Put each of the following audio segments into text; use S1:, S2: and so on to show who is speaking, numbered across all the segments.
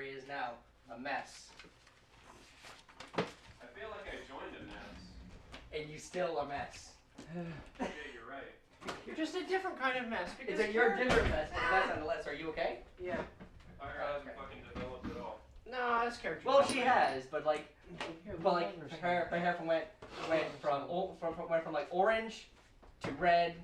S1: is now a mess.
S2: I feel like I joined a mess.
S1: And you still a mess.
S2: Yeah, you're right.
S3: You're just a different kind of mess. Because
S1: You're a different mess, but that's nonetheless. Are you okay?
S3: Yeah.
S2: Fire hasn't fucking developed at all.
S3: No, this character.
S1: Well, she has, but like her hair went from like orange to red,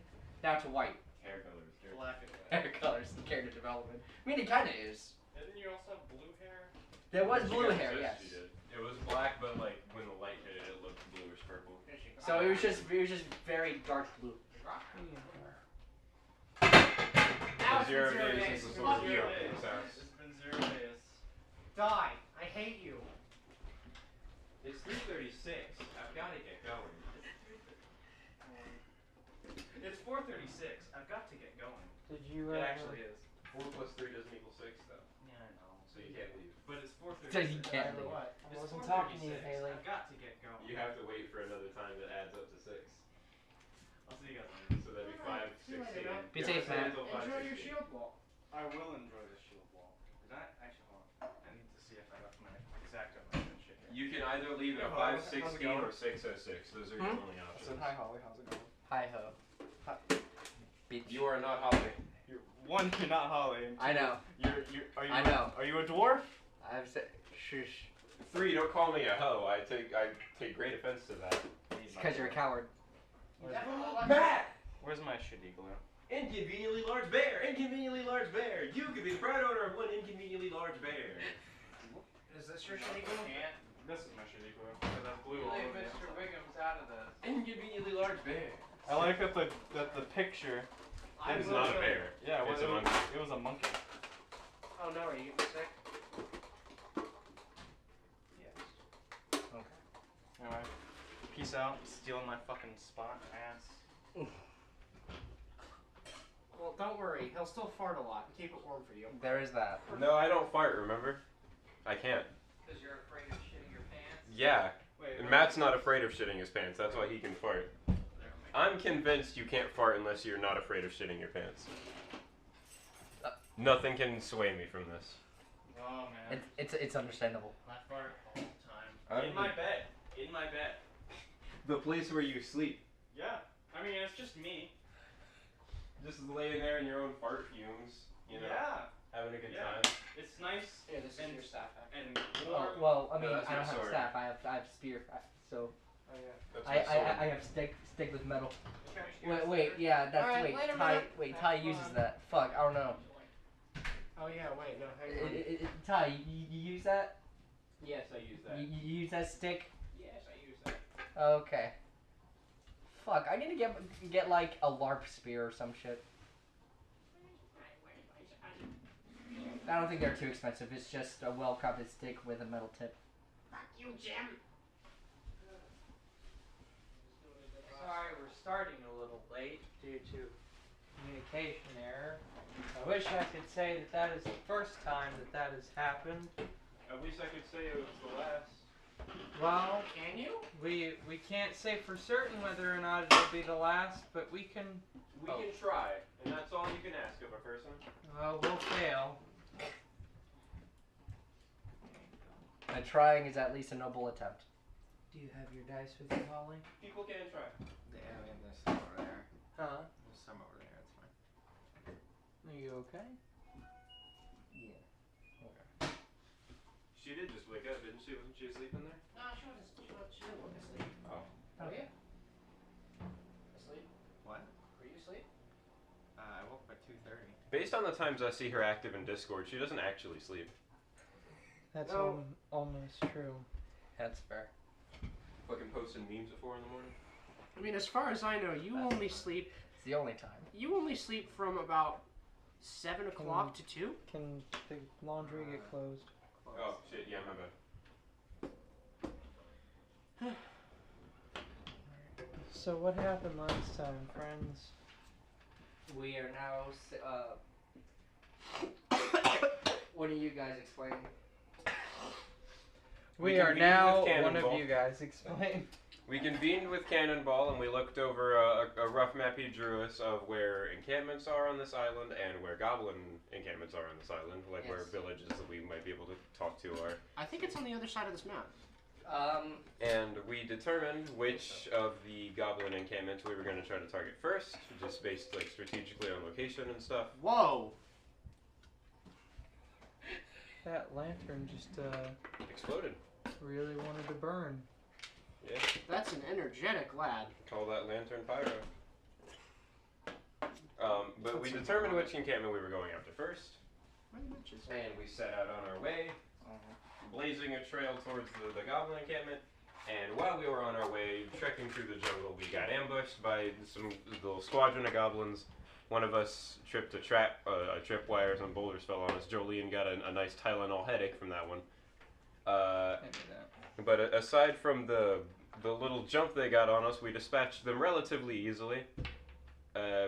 S1: now to white.
S2: Hair colors, dude.
S3: Black and
S1: Hair colors, character development. I mean, it kind of is.
S2: Didn't you also have blue hair?
S1: There was
S2: She
S1: blue
S2: got
S1: hair,
S2: pissed,
S1: yes.
S2: She did. It was black, but like when the light hit it, it looked bluish purple.
S1: So it was just very dark blue.
S3: Now it's been
S2: 0
S3: 0
S2: days
S3: days.
S2: since the
S3: Fuck
S2: sword
S3: you.
S2: dropped in this house. It's been 0 days.
S3: Die. I hate you.
S2: It's 3:36. I've got to get going. It's 4:36. I've got to get going.
S4: Did you?
S2: It actually is. 4 plus 3 doesn't equal 6, though.
S4: Yeah, I know.
S2: So you can't leave. But it's 4:36.
S1: So you can't leave.
S3: What?
S4: I wasn't talking to you,
S2: 4:36.
S4: Haley.
S2: I've got to get going. You have to wait for another time that adds up to 6. I'll see you guys later. So that'd be 5:16.
S1: Be safe, man.
S3: Enjoy your shield wall.
S2: I will enjoy the shield wall. Is that actually hold on? I need to see if I got my exact amount and shit here. You can either leave at 5:16 or 6:06. Those are your only options.
S3: Hi Holly, how's it going?
S1: Hi ho. Bitch.
S2: You are not Holly. You're not Holly. And
S1: I know.
S2: I know. Are you a dwarf?
S1: I've said shush.
S2: 3. Don't call me a hoe. I take great offense to that.
S1: It's because you're a coward.
S2: Matt! Where's my shitty glue? Inconveniently large bear! Inconveniently large bear! You could be the proud owner of one inconveniently large bear.
S3: Is this your shitty glue?
S2: This is my shitty glue. Because I've glue all over
S3: Mr. Wiggum's out of this.
S2: Inconveniently large bear.
S5: I like that the picture.
S2: It's not a bear.
S5: Yeah,
S2: It's a monkey.
S5: It was a monkey.
S3: Oh no, are you getting sick?
S5: Yes. Okay. Anyway, peace out. Stealing my fucking spot, ass.
S3: Well, don't worry. He'll still fart a lot and keep it warm for you.
S1: There is that.
S2: No, I don't fart, remember? I can't.
S3: Because you're afraid of shitting your pants?
S2: Yeah.
S5: Wait,
S2: And Matt's not afraid of shitting his pants. That's why he can fart. I'm convinced you can't fart unless you're not afraid of shitting your pants. Nothing can sway me from this.
S5: Oh man.
S1: It's understandable.
S5: I fart all the time.
S2: In
S5: my bed. In my bed.
S2: The place where you sleep.
S5: Yeah. I mean, it's just me.
S2: Just laying there in your own fart fumes, you know,
S5: Yeah.
S2: having a good
S5: Yeah.
S2: time.
S5: It's nice
S3: Here, this is
S5: And-
S3: your staff.
S5: and warm.
S1: Well, I mean,
S2: No, that's
S1: I don't
S2: my
S1: have
S2: sword.
S1: staff. I have spear. So
S3: Oh yeah.
S2: That's
S1: I
S2: my sword.
S1: I have stick with metal.
S3: Okay.
S1: Wait, yeah, that's
S3: Alright,
S1: wait.
S3: wait a
S1: Ty
S3: minute.
S1: Ty uses that. Fuck, I don't know.
S3: Oh yeah, wait, no, hang on.
S1: Ty, you use that?
S3: Yes, I use that.
S1: You use that stick?
S3: Yes, I use that.
S1: Okay. Fuck, I need to get like a LARP spear or some shit. I don't think they're too expensive. It's just a well-crafted stick with a metal tip.
S3: Fuck you, Jim. Sorry, we're starting a little late due to communication error. I wish I could say that that is the first time that has happened.
S2: At least I could say it was the last.
S3: Well, can you? We can't say for certain whether or not it'll be the last, but we can.
S2: We can try, and that's all you can ask of a person.
S3: Well, we'll fail.
S1: And trying is at least a noble attempt.
S3: Do you have your dice with you, Holly?
S2: People can try.
S6: Yeah, there's some over there.
S3: Huh?
S6: There's some over there, that's fine.
S3: Are you okay?
S2: She did just wake up, didn't she? Wasn't she asleep in there?
S3: No, she wasn't. She wasn't asleep.
S2: Oh.
S3: Oh yeah. Asleep?
S6: What?
S3: Were you asleep?
S6: I woke up at 2:30.
S2: Based on the times I see her active in Discord, she doesn't actually sleep.
S4: That's
S3: No.
S4: almost true.
S1: That's fair.
S2: Fucking posting memes at 4 in the morning.
S3: I mean, as far as I know, you
S1: That's
S3: only sleep.
S1: It's the only time.
S3: You only sleep from about 7 o'clock to 2.
S4: Can the laundry get closed?
S2: Oh, shit, yeah, my bad.
S4: So what happened last time, friends?
S1: We are now. What do you guys explain?
S4: We
S2: We
S4: are
S2: convened
S4: now
S2: with
S4: one of
S2: Cannonball.
S4: you guys. Explain.
S2: We convened with Cannonball and we looked over a rough map he drew us of where encampments are on this island and where goblin encampments are on this island, like where
S1: Yes.
S2: villages that we might be able to
S7: two are.
S8: I think it's on the other side of this map.
S7: And we determined which of the goblin encampments we were going to try to target first, just based like strategically on location and stuff.
S8: Whoa!
S4: That lantern just
S7: Exploded.
S4: really wanted to burn.
S7: Yeah.
S8: That's an energetic lad.
S7: Call that lantern pyro. But we determined which encampment we were going after first, and we set out on our way, blazing a trail towards the goblin encampment. And while we were on our way, trekking through the jungle, we got ambushed by some little squadron of goblins. One of us tripped a tripwire, some boulders fell on us. Jolene got a nice Tylenol headache from that one. But aside from the little jump they got on us, we dispatched them relatively easily.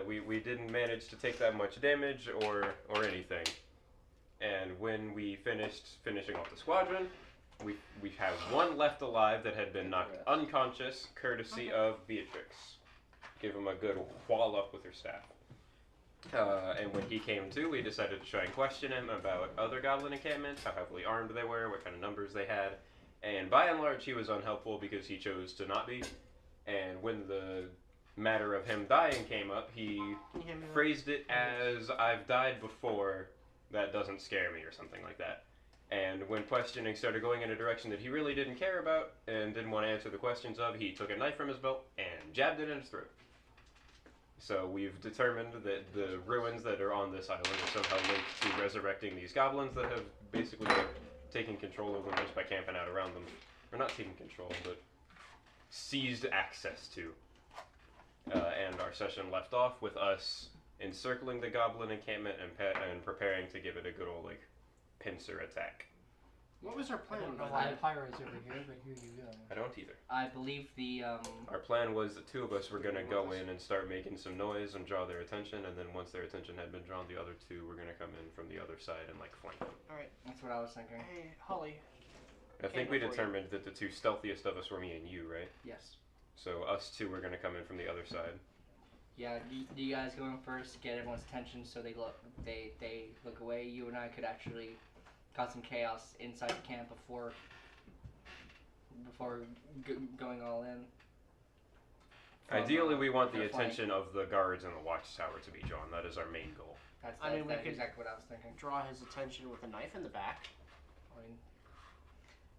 S7: We didn't manage to take that much damage or anything. And when we finishing off the squadron, we have one left alive that had been knocked unconscious, courtesy of Beatrix. Give him a good wallop with her staff. And when he came to, we decided to try and question him about other goblin encampments, how heavily armed they were, what kind of numbers they had. And by and large, he was unhelpful because he chose to not be. And when the matter of him dying came up, he phrased it as, "I've died before, that doesn't scare me," or something like that. And when questioning started going in a direction that he really didn't care about and didn't want to answer the questions of, he took a knife from his belt and jabbed it in his throat. So we've determined that the ruins that are on this island are somehow linked to resurrecting these goblins that have basically taken control of them just by camping out around them. Or not taking control, but seized access to. And our session left off with us encircling the goblin encampment and preparing to give it a good old, like, pincer attack.
S8: What was our plan?
S3: I don't know why the pyro's over here, but here you go.
S7: I don't either.
S1: I believe the
S7: Our plan was that two of us were going to go in and start making some noise and draw their attention, and then once their attention had been drawn, the other two were going to come in from the other side and, like, flank them.
S8: Alright.
S1: That's what I was thinking.
S8: Hey, Holly.
S7: I think we determined that the two stealthiest of us were me and you, right?
S1: Yes.
S7: So us two were going to come in from the other side.
S1: Yeah. Do you guys go in first, get everyone's attention, so they look away. You and I could actually cause some chaos inside the camp before going all in.
S7: Ideally, we want the
S1: their flank.
S7: attention of the guards and the watchtower to be drawn. That is our main goal.
S1: That's
S8: I mean, we could
S1: exactly what I was thinking.
S8: draw his attention with a knife in the back.
S1: I mean,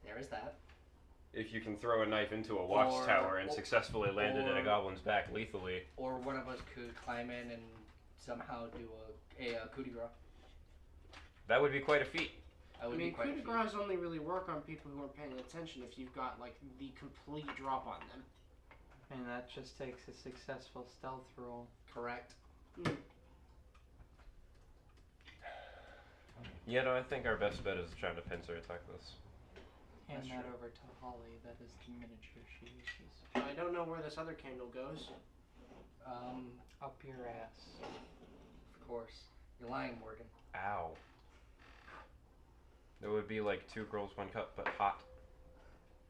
S1: there is that.
S7: If you can throw a knife into a watchtower and successfully land it in a goblin's back lethally.
S1: Or one of us could climb in and somehow do a coup de grace.
S7: That would be quite a feat.
S8: I mean, coup de grace only really work on people who aren't paying attention if you've got, like, the complete drop on them.
S4: And that just takes a successful stealth roll.
S1: Correct.
S7: Yeah, no, I think our best bet is trying to pincer attack this.
S4: Hand
S1: That's
S4: that
S1: true.
S4: over to Holly. That is the miniature she uses.
S8: I don't know where this other candle goes.
S4: Up your ass.
S1: Of course. You're lying, Morgan.
S7: Ow. It would be like 2 girls, 1 cup, but hot.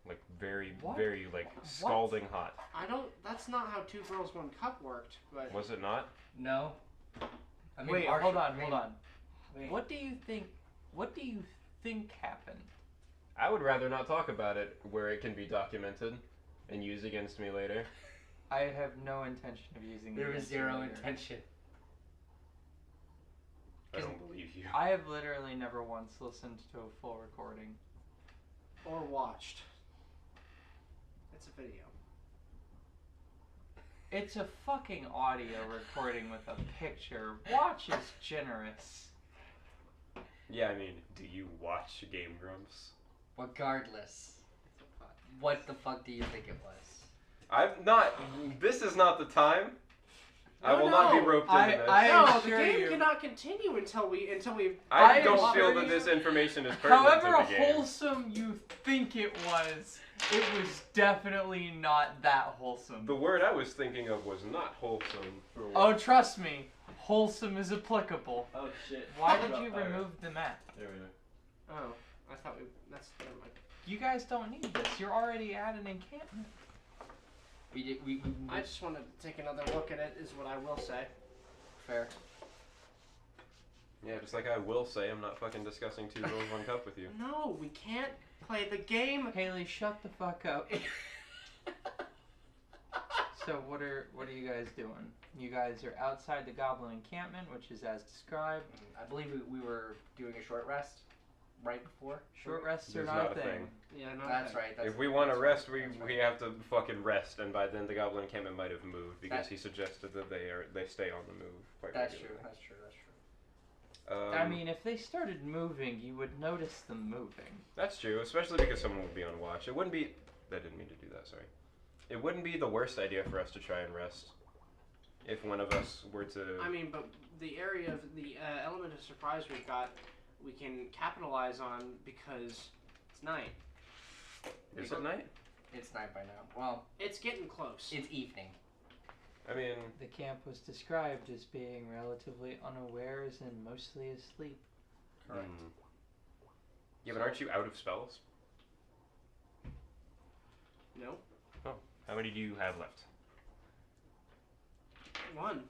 S7: Like very, very, like, scalding hot.
S8: That's not how 2 girls, 1 cup worked, but...
S7: Was it not?
S1: No. I mean,
S4: Wait,
S1: Marshall,
S4: hold on.
S1: Wait.
S4: What do you think happened?
S7: I would rather not talk about it where it can be documented and used against me later.
S4: I have no intention of using it.
S1: There was
S4: against you
S1: zero
S4: later.
S1: intention.
S7: I don't believe you.
S4: I have literally never once listened to a full recording.
S8: Or watched. It's a video.
S4: It's a fucking audio recording with a picture. Watch is generous.
S7: Yeah, I mean, do you watch Game Grumps?
S1: Regardless, what the fuck do you think it was?
S7: I'm not. This is not the time. I will not be roped into this.
S8: No, the game cannot continue until we.
S7: I don't feel that this information is pertinent
S4: However
S7: to the game.
S4: wholesome you think it was definitely not that wholesome.
S7: The word I was thinking of was not wholesome.
S4: Oh, trust me, wholesome is applicable.
S2: Oh shit.
S4: Why did you remove the map?
S2: There we go.
S8: Oh, I thought that's never mind.
S4: You guys don't need this. You're already at an encampment.
S8: I just wanted to take another look at it, is what I will say.
S1: Fair.
S7: Yeah, just like I will say, I'm not fucking discussing 2 girls, 1 cup with you.
S8: No, we can't play the game.
S4: Haley, shut the fuck up. So what are you guys doing? You guys are outside the goblin encampment, which is as described.
S1: I believe we were doing a short rest right before.
S4: Short rests are
S7: There's
S4: not a
S7: not a
S4: thing.
S7: thing.
S8: Yeah, no.
S1: That's right. That's,
S7: If we want to
S1: that's
S7: rest,
S1: right, that's
S7: we
S1: right.
S7: have to fucking rest, and by then the goblin encampment might have moved because he suggested that they stay on the move quite
S1: That's
S7: regularly.
S1: true. That's true. That's true.
S4: I mean, if they started moving, you would notice them moving.
S7: That's true, especially because someone would be on watch. It wouldn't be. I didn't mean to do that. Sorry. It wouldn't be the worst idea for us to try and rest if one of us were to.
S8: I mean, but the area of the element of surprise we've got, we can capitalize on because it's night.
S7: Is it night?
S1: It's night by now. Well,
S8: It's getting close.
S1: it's evening.
S7: I mean,
S4: The camp was described as being relatively unawares and mostly asleep.
S1: Correct.
S7: Yeah, but aren't you out of spells?
S8: No.
S7: How many do you have left?
S8: 1.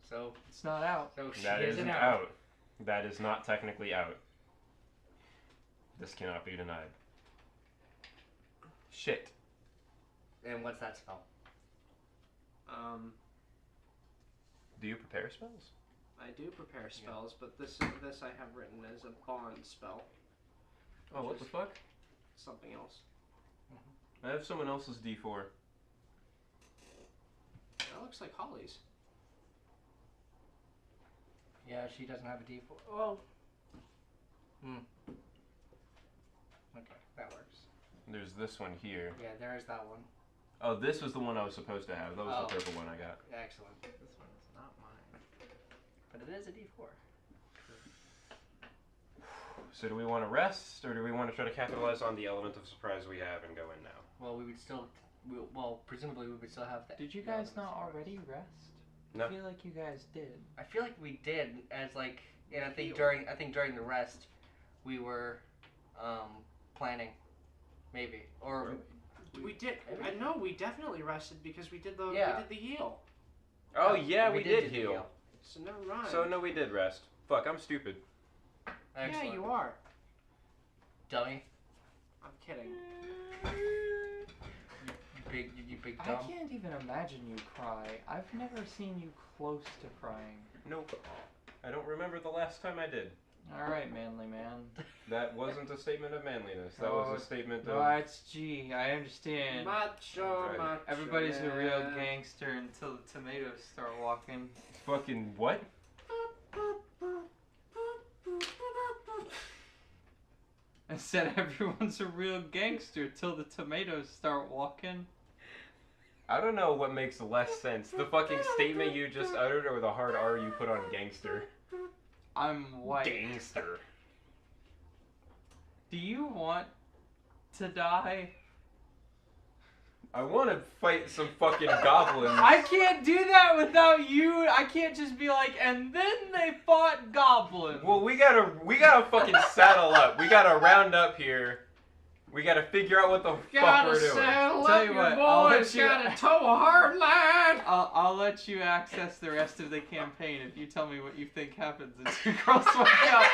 S1: So
S4: It's not out.
S1: she
S7: That
S1: isn't
S7: isn't out. That is not technically out. This cannot be denied. Shit.
S1: And what's that spell?
S7: Do you prepare spells?
S8: I do prepare spells, but this I have written as a bond spell.
S7: Oh, what the fuck?
S8: Something else.
S7: I have someone else's D4.
S8: That looks like Holly's.
S1: Yeah, she doesn't have a D4. Oh. Okay, that works.
S7: There's this one here.
S1: Yeah, there's that one.
S7: Oh, this was the one I was supposed to have. That was
S1: Oh.
S7: the purple one I got.
S1: Excellent.
S4: This one is not mine.
S1: But it is a D4.
S7: So do we want to rest, or do we want to try to capitalize on the element of surprise we have and go in now?
S1: Well, we would still. Well, presumably we would still have that.
S4: Did you guys not already rest?
S7: No.
S4: I feel like you guys did.
S1: I feel like we did, as like, and I think during the rest, we were, planning, maybe, or
S8: We did.
S1: Maybe.
S8: I know we definitely rested because we did the
S1: Yeah.
S8: we did the heal.
S7: Oh yeah, we
S1: did
S7: did
S1: do the
S7: heal.
S8: So never mind.
S7: So no, we did rest. Fuck, I'm stupid.
S1: Excellent.
S8: Yeah, you are.
S1: Dummy.
S8: I'm kidding.
S1: You big
S4: I
S1: dumb.
S4: can't even imagine you cry. I've never seen you close to crying.
S7: Nope. I don't remember the last time I did.
S4: Alright, manly man.
S7: That wasn't a statement of manliness. That
S4: Oh,
S7: was a statement
S4: No,
S7: of.
S4: it's G. I understand.
S8: Macho,
S7: Right.
S8: macho.
S4: Everybody's a real
S8: man.
S4: gangster until the tomatoes start walking.
S7: Fucking what?
S4: I said everyone's a real gangster till the tomatoes start walking.
S7: I don't know what makes less sense. The fucking statement you just uttered or the hard R you put on gangster.
S4: I'm white.
S7: Gangster.
S4: Do you want to die?
S7: I want to fight some fucking goblins.
S4: I can't do that without you. I can't just be like, and then they fought goblins.
S7: Well, we gotta fucking saddle up. We gotta round up here. We gotta figure out what the fuck
S8: Gotta
S7: we're doing.
S8: saddle
S4: Tell
S8: up,
S4: you
S8: your
S4: what, I'll let
S8: boys
S4: you-
S8: gotta toe a hard line.
S4: I'll let you access the rest of the campaign if you tell me what you think happens as you girls walk out.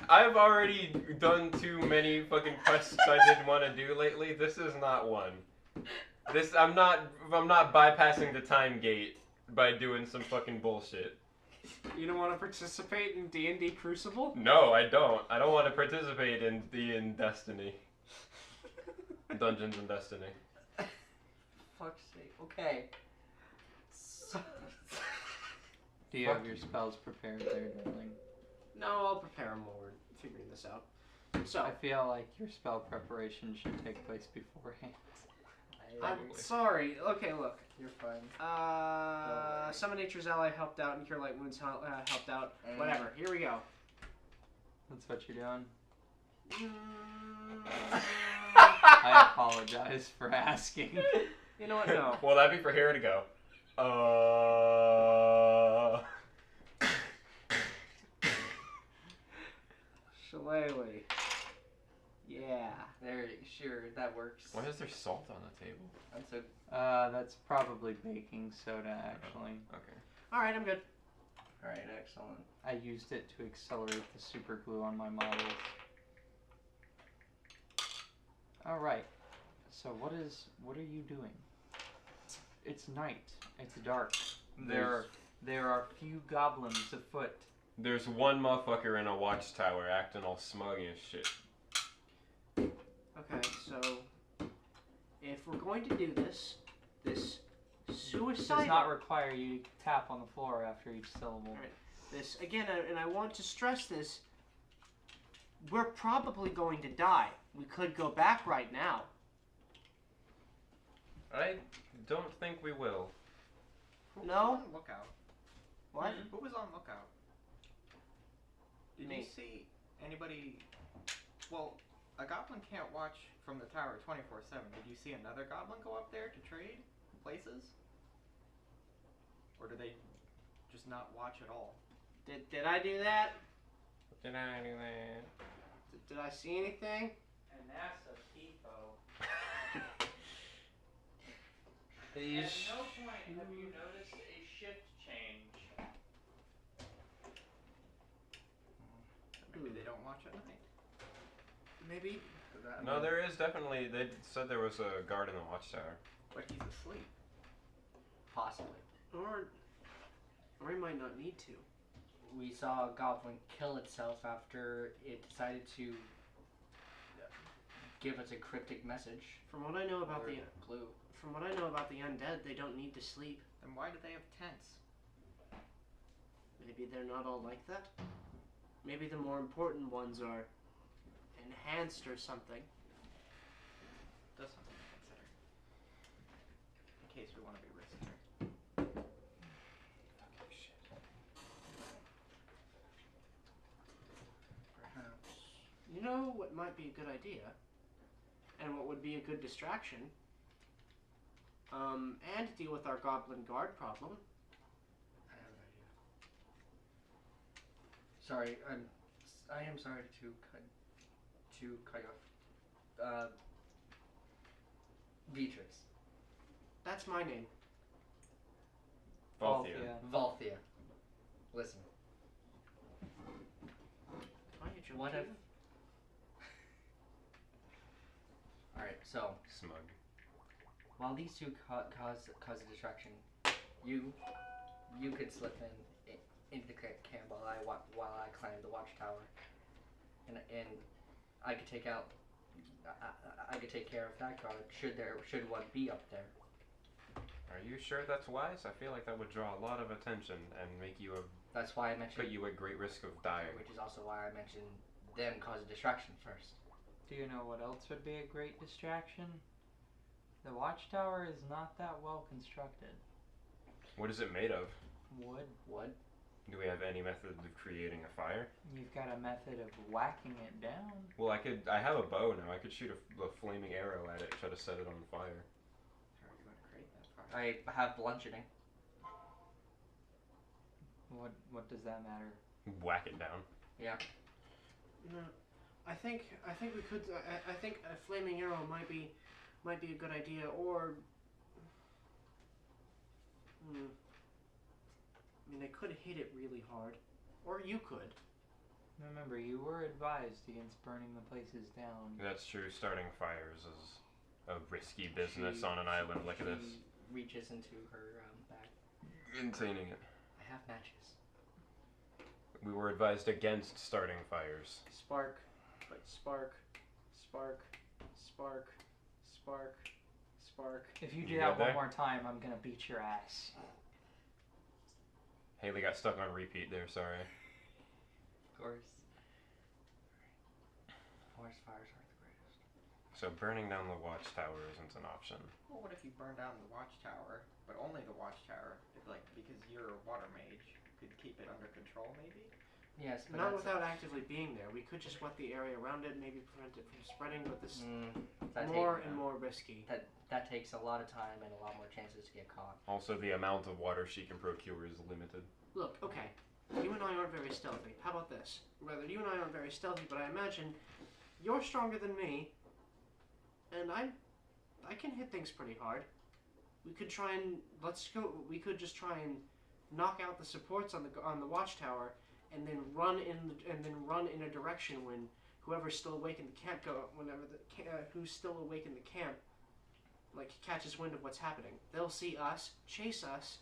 S7: I've already done too many fucking quests I didn't want to do lately. This is not one. I'm not bypassing the time gate by doing some fucking bullshit.
S8: You don't want to participate in D&D Crucible?
S7: No, I don't. I don't want to participate in Destiny. Dungeons and Destiny.
S1: Fuck's sake. Okay. So,
S4: Do you have your spells prepared there, darling?
S8: No, I'll prepare them while we're figuring this out. So,
S4: I feel like your spell preparation should take place beforehand.
S8: I'm sorry. Okay, look.
S1: You're fine.
S8: Summon Nature's Ally helped out, and Cure Light Wounds helped out. Whatever. Here we go.
S4: That's what you're doing.
S8: Mm,
S4: I apologize for asking.
S8: you know what? No.
S7: Well, that'd be for Hera to go.
S8: Shillelagh. Yeah.
S1: There, sure, that works.
S7: Why is there salt on the table?
S1: That's a
S4: That's probably baking soda, actually.
S7: Okay.
S8: All right, I'm good.
S1: Alright, excellent.
S4: I used it to accelerate the super glue on my models. Alright. So what are you doing? It's night. It's dark. There are few goblins afoot.
S7: There's one motherfucker in a watchtower acting all smug as shit.
S8: Okay, so if we're going to do this suicide
S4: Does not require you to tap on the floor after each syllable.
S8: Right. This again, and I want to stress this. We're probably going to die. We could go back right now.
S7: I don't think we will.
S6: Who
S8: No?
S6: was on lookout?
S8: What?
S6: Who was on lookout? Did
S8: Me.
S6: you see anybody? Well, a goblin can't watch from the tower 24/7. Did you see another goblin go up there to trade places? Or do they just not watch at all?
S8: Did I do that?
S7: Did I do that?
S8: Did I see anything?
S4: And NASA people.
S1: At
S4: no point have you noticed a shift change.
S6: Maybe they don't watch at night.
S8: Maybe.
S7: No, there is definitely. They said there was a guard in the watchtower.
S6: But he's asleep.
S1: Possibly.
S8: Or he might not need to.
S1: We saw a goblin kill itself after it decided to give us a cryptic message.
S8: From what I know about
S1: or
S8: the
S1: clue.
S8: From what I know about the undead, they don't need to sleep.
S6: Then why do they have tents?
S8: Maybe they're not all like that. Maybe the more important ones are enhanced or something.
S6: That's something to consider. In case we want to be risky.
S1: Perhaps.
S8: You know what might be a good idea? And what would be a good distraction? And to deal with our goblin guard problem.
S1: I have an idea. Sorry, I am sorry to cut you off. Beatrix.
S8: That's my name.
S7: Valthia.
S1: Valthia. Listen.
S8: Why are you
S1: What if...
S8: joking?
S1: Alright, so...
S7: Smug.
S1: While these two cause a distraction, you could slip into the camp while I climb the watchtower, and I could take out I could take care of that guard should one be up there.
S7: Are you sure that's wise? I feel like that would draw a lot of attention and make you
S1: That's why I mentioned
S7: put you at great risk of dying.
S1: which is also why I mentioned them cause a distraction first.
S4: Do you know what else would be a great distraction? The watchtower is not that well constructed.
S7: What is it made of?
S4: Wood.
S1: Wood.
S7: Do we have any method of creating a fire?
S4: You've got a method of whacking it down.
S7: Well, I have a bow now. I could shoot a flaming arrow at it, try to set it on fire.
S6: How are you going to create that fire?
S1: I have bludgeoning.
S4: What does that matter?
S7: Whack it down.
S1: Yeah.
S8: No, I think we could. I think a flaming arrow might be a good idea, or. I mean, I could hit it really hard, or you could.
S4: Remember, you were advised against burning the places down.
S7: That's true. Starting fires is a risky business on an island like this.
S1: She reaches into her bag.
S7: Maintaining it.
S1: I have matches.
S7: We were advised against starting fires.
S8: Spark, but spark, spark, spark, spark, spark.
S4: If you do
S7: You
S4: that
S7: good
S4: one
S7: there?
S4: more time, I'm gonna beat your ass.
S7: Haley got stuck on repeat there, sorry.
S1: Of course. Forest fires aren't the greatest.
S7: So burning down the watchtower isn't an option.
S6: Well, what if you burn down the watchtower, but only the watchtower? Like, because you're a water mage, could keep it under control, maybe?
S1: Yes, but
S8: Not
S1: that's
S8: without actively being there. We could just wet the area around it, maybe prevent it from spreading, but this is
S1: that
S8: more
S1: take-
S8: and more risky.
S1: That takes a lot of time and a lot more chances to get caught.
S7: Also, the amount of water she can procure is limited.
S8: Look, okay, you and I aren't very stealthy. How about this? Rather, you and I aren't very stealthy, but I imagine you're stronger than me, and I can hit things pretty hard. We could try and we could just try and knock out the supports on the watchtower, and then run in a direction when whoever's still awake in the camp who's still awake in the camp, like, catches wind of what's happening. They'll see us, chase us,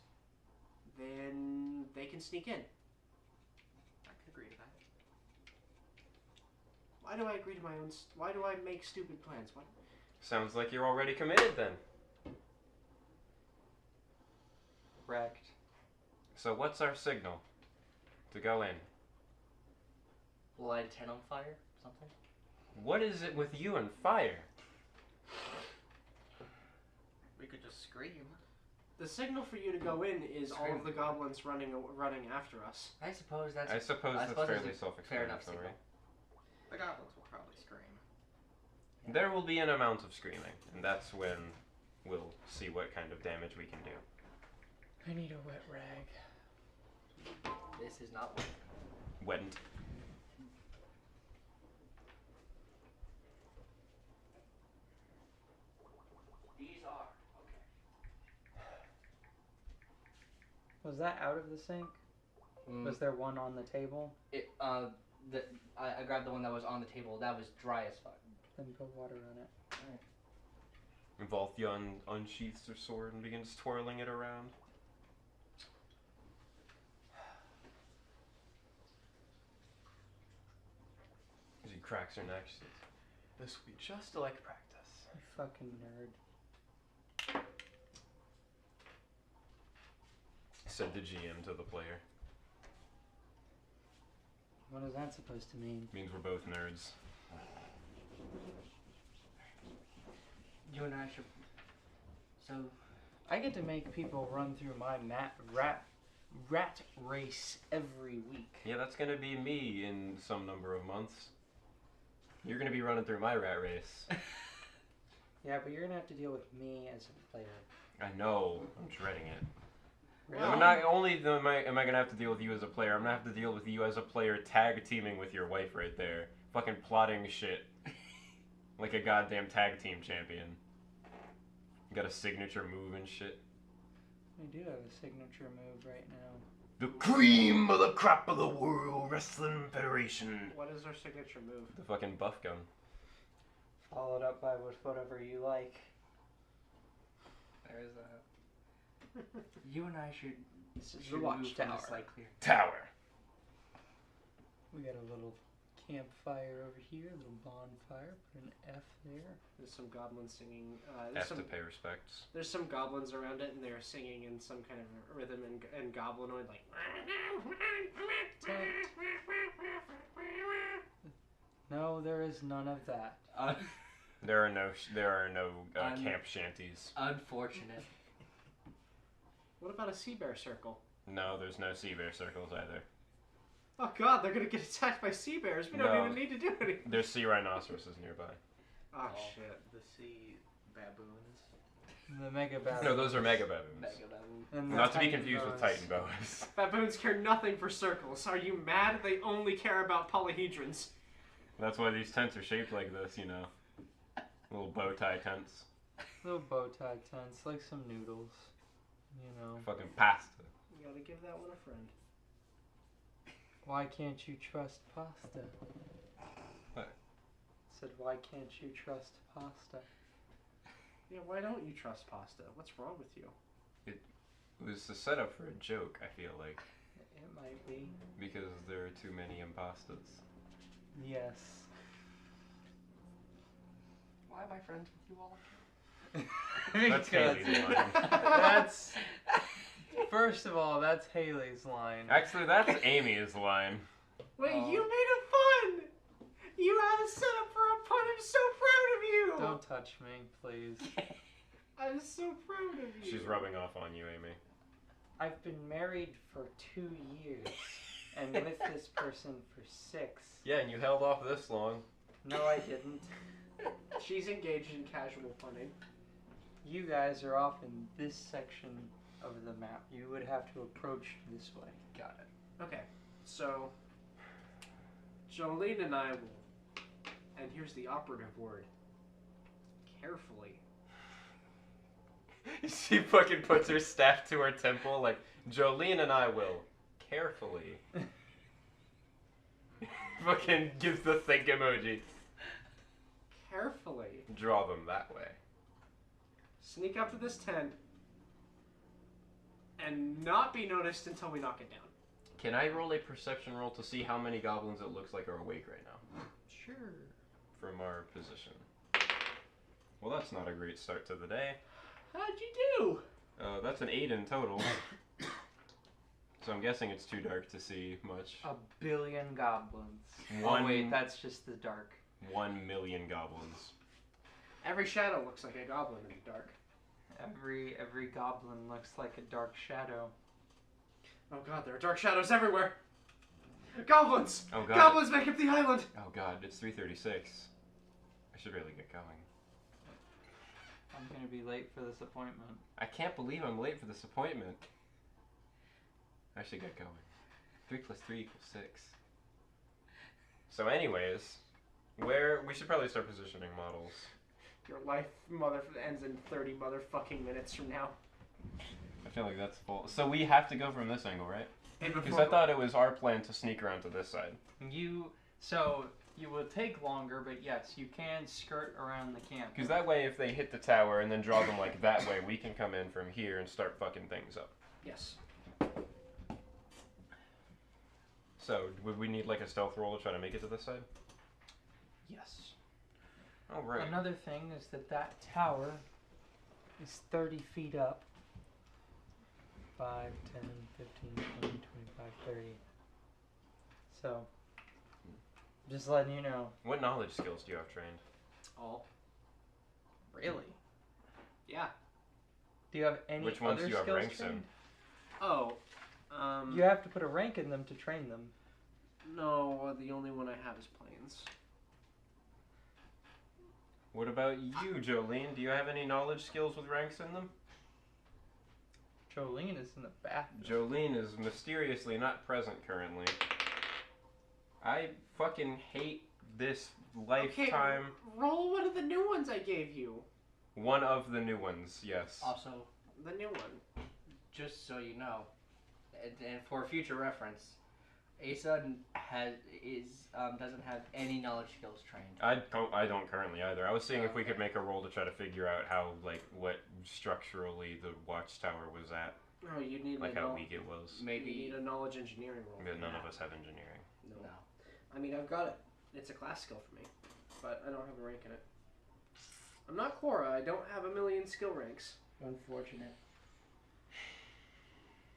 S8: then they can sneak in.
S6: I could agree to that.
S8: Why do I agree to my own? Why do I make stupid plans? What?
S7: Sounds like you're already committed then.
S4: Correct.
S7: So what's our signal to go in?
S1: Light a tent on fire? Something?
S7: What is it with you and fire?
S6: We could just scream.
S8: The signal for you to go in is all of the goblins running after us.
S1: I suppose that's
S7: I suppose that's
S1: that's
S7: fairly
S1: a fair enough
S7: self-explanatory.
S1: signal.
S6: The goblins will probably scream.
S7: There will be an amount of screaming, and that's when we'll see what kind of damage we can do.
S4: I need a wet rag.
S1: This is not working.
S7: Wet.
S1: These are okay.
S4: Was that out of the sink? Was there one on the table?
S1: I grabbed the one that was on the table. That was dry as fuck.
S4: Then put water on it.
S7: Volthion unsheaths her sword and begins twirling it around. As he cracks her neck, she says,
S5: This will be just like practice.
S4: You fucking nerd.
S7: said the GM to the player.
S4: What is that supposed to mean?
S7: Means we're both nerds.
S1: You and I should. So.
S4: I get to make people run through my rat race every week.
S7: Yeah, that's gonna be me in some number of months. You're gonna be running through my rat race.
S4: Yeah, but you're gonna have to deal with me as a player.
S7: I know. I'm dreading it.
S4: Really?
S7: I'm not only am I gonna have to deal with you as a player, I'm gonna have to deal with you as a player tag teaming with your wife right there. Fucking plotting shit. Like a goddamn tag team champion. You got a signature move and shit.
S4: I do have a signature move right now.
S7: The cream of the crop of the World Wrestling Federation.
S8: What is our signature move?
S7: The fucking buff gun.
S4: Followed up by whatever you like.
S1: There's a. You and I should.
S4: This is
S1: should
S4: the
S1: move from
S4: watchtower.
S1: this light clear.
S7: Tower.
S4: We got a little campfire over here, a little bonfire. Put an F there.
S8: There's some goblins singing.
S7: Have to pay respects.
S8: There's some goblins around it, and they're singing in some kind of rhythm and goblinoid, like.
S4: No, there is none of that.
S7: There are no camp shanties.
S1: Unfortunate.
S8: What about a sea bear circle?
S7: No, there's no sea bear circles either.
S8: Oh god, they're gonna get attacked by sea bears. We don't even need to do anything.
S7: There's sea rhinoceroses nearby.
S8: Oh shit.
S6: The sea baboons.
S4: The mega baboons.
S7: No, those are mega baboons.
S1: Mega baboon.
S4: And the
S7: Not to be
S4: Titan
S7: confused with
S4: boas.
S7: Titan boas.
S8: Baboons care nothing for circles. Are you mad? They only care about polyhedrons.
S7: That's why these tents are shaped like this, you know. Little bow tie tents.
S4: Little bow tie tents, like some noodles. You know.
S7: Fucking pasta.
S8: You gotta give that one a friend.
S4: Why can't you trust pasta?
S7: What?
S4: Said, why can't you trust pasta?
S8: Yeah, why don't you trust pasta? What's wrong with you?
S7: It was a setup for a joke, I feel like.
S4: It might be.
S7: Because there are too many impastas.
S4: Yes.
S1: Why am I friends with you all?
S7: That's Haley's line.
S4: That's... First of all, that's Haley's line.
S7: Actually, that's Amy's line.
S8: Wait,
S4: Oh.
S8: you made a pun! You had a setup for a pun. I'm so proud of you!
S4: Don't touch me, please.
S8: I'm so proud of you.
S7: She's rubbing off on you, Amy.
S4: I've been married for 2 years, and with this person for 6.
S7: Yeah, and you held off this long.
S4: No, I didn't.
S8: She's engaged in casual punning.
S4: You guys are off in this section of the map. You would have to approach this way.
S1: Got it.
S8: Okay, so Jolene and I will, and here's the operative word, carefully
S7: She fucking puts her staff to her temple like, Jolene and I will carefully. Fucking gives the think emoji.
S8: Carefully.
S7: Draw them that way.
S8: Sneak up to this tent. And not be noticed until we knock it down.
S7: Can I roll a perception roll to see how many goblins it looks like are awake right now?
S8: Sure.
S7: From our position. Well, that's not a great start to the day.
S8: How'd you do?
S7: That's an 8 in total. So I'm guessing it's too dark to see much.
S4: 1 billion goblins.
S7: One-
S4: Oh wait, that's just the dark.
S7: 1 million goblins.
S8: Every shadow looks like a goblin in the dark.
S4: Every goblin looks like a dark shadow.
S8: Oh god, there are dark shadows everywhere. Goblins!
S7: Oh god.
S8: Goblins make up the island!
S7: Oh god, it's 3:36. I should really get going.
S4: I'm gonna be late for this appointment.
S7: I can't believe I'm late for this appointment. I should get going. 3 plus 3 equals 6. So anyways, where we should probably start positioning models.
S8: Your life ends in 30 motherfucking minutes from now.
S7: I feel like that's full. So we have to go from this angle, right?
S8: And
S7: Because
S8: before
S7: I thought it was our plan to sneak around to this side.
S4: So you will take longer, but yes, you can skirt around the camp.
S7: Because that way, if they hit the tower and then draw them like that way, we can come in from here and start fucking things up.
S8: Yes.
S7: So, would we need like a stealth roll to try to make it to this side?
S4: Yes.
S7: Oh, right.
S4: Another thing is that tower is 30 feet up. 5, 10, 15, 20, 25, 30. So, just letting you know.
S7: What knowledge skills do you have trained?
S8: All. Really? Yeah.
S4: Do you have any
S7: Which ones
S4: other
S7: do you have
S4: skills
S7: ranks in?
S4: trained?
S8: Oh.
S4: You have to put a rank in them to train them.
S8: No, the only one I have is planes.
S7: What about you, Jolene? Do you have any knowledge skills with ranks in them?
S4: Jolene is in the bathroom.
S7: Jolene is mysteriously not present currently. I fucking hate this lifetime.
S8: Okay, roll one of the new ones I gave you.
S7: One of the new ones, yes.
S1: Also,
S8: The new one.
S1: just so you know, and for future reference, Asa doesn't have any knowledge skills trained.
S7: I don't currently either. I was seeing if we could make a roll to try to figure out how, like, what structurally the watchtower was at.
S8: Oh, you need
S7: Like
S8: a
S7: how weak it was.
S8: You
S1: Maybe
S8: need a knowledge engineering roll.
S7: Because none of us have engineering.
S8: No.
S1: no.
S8: I mean, I've got it. It's a class skill for me, but I don't have a rank in it. I'm not Quora. I don't have a million skill ranks.
S1: Unfortunate.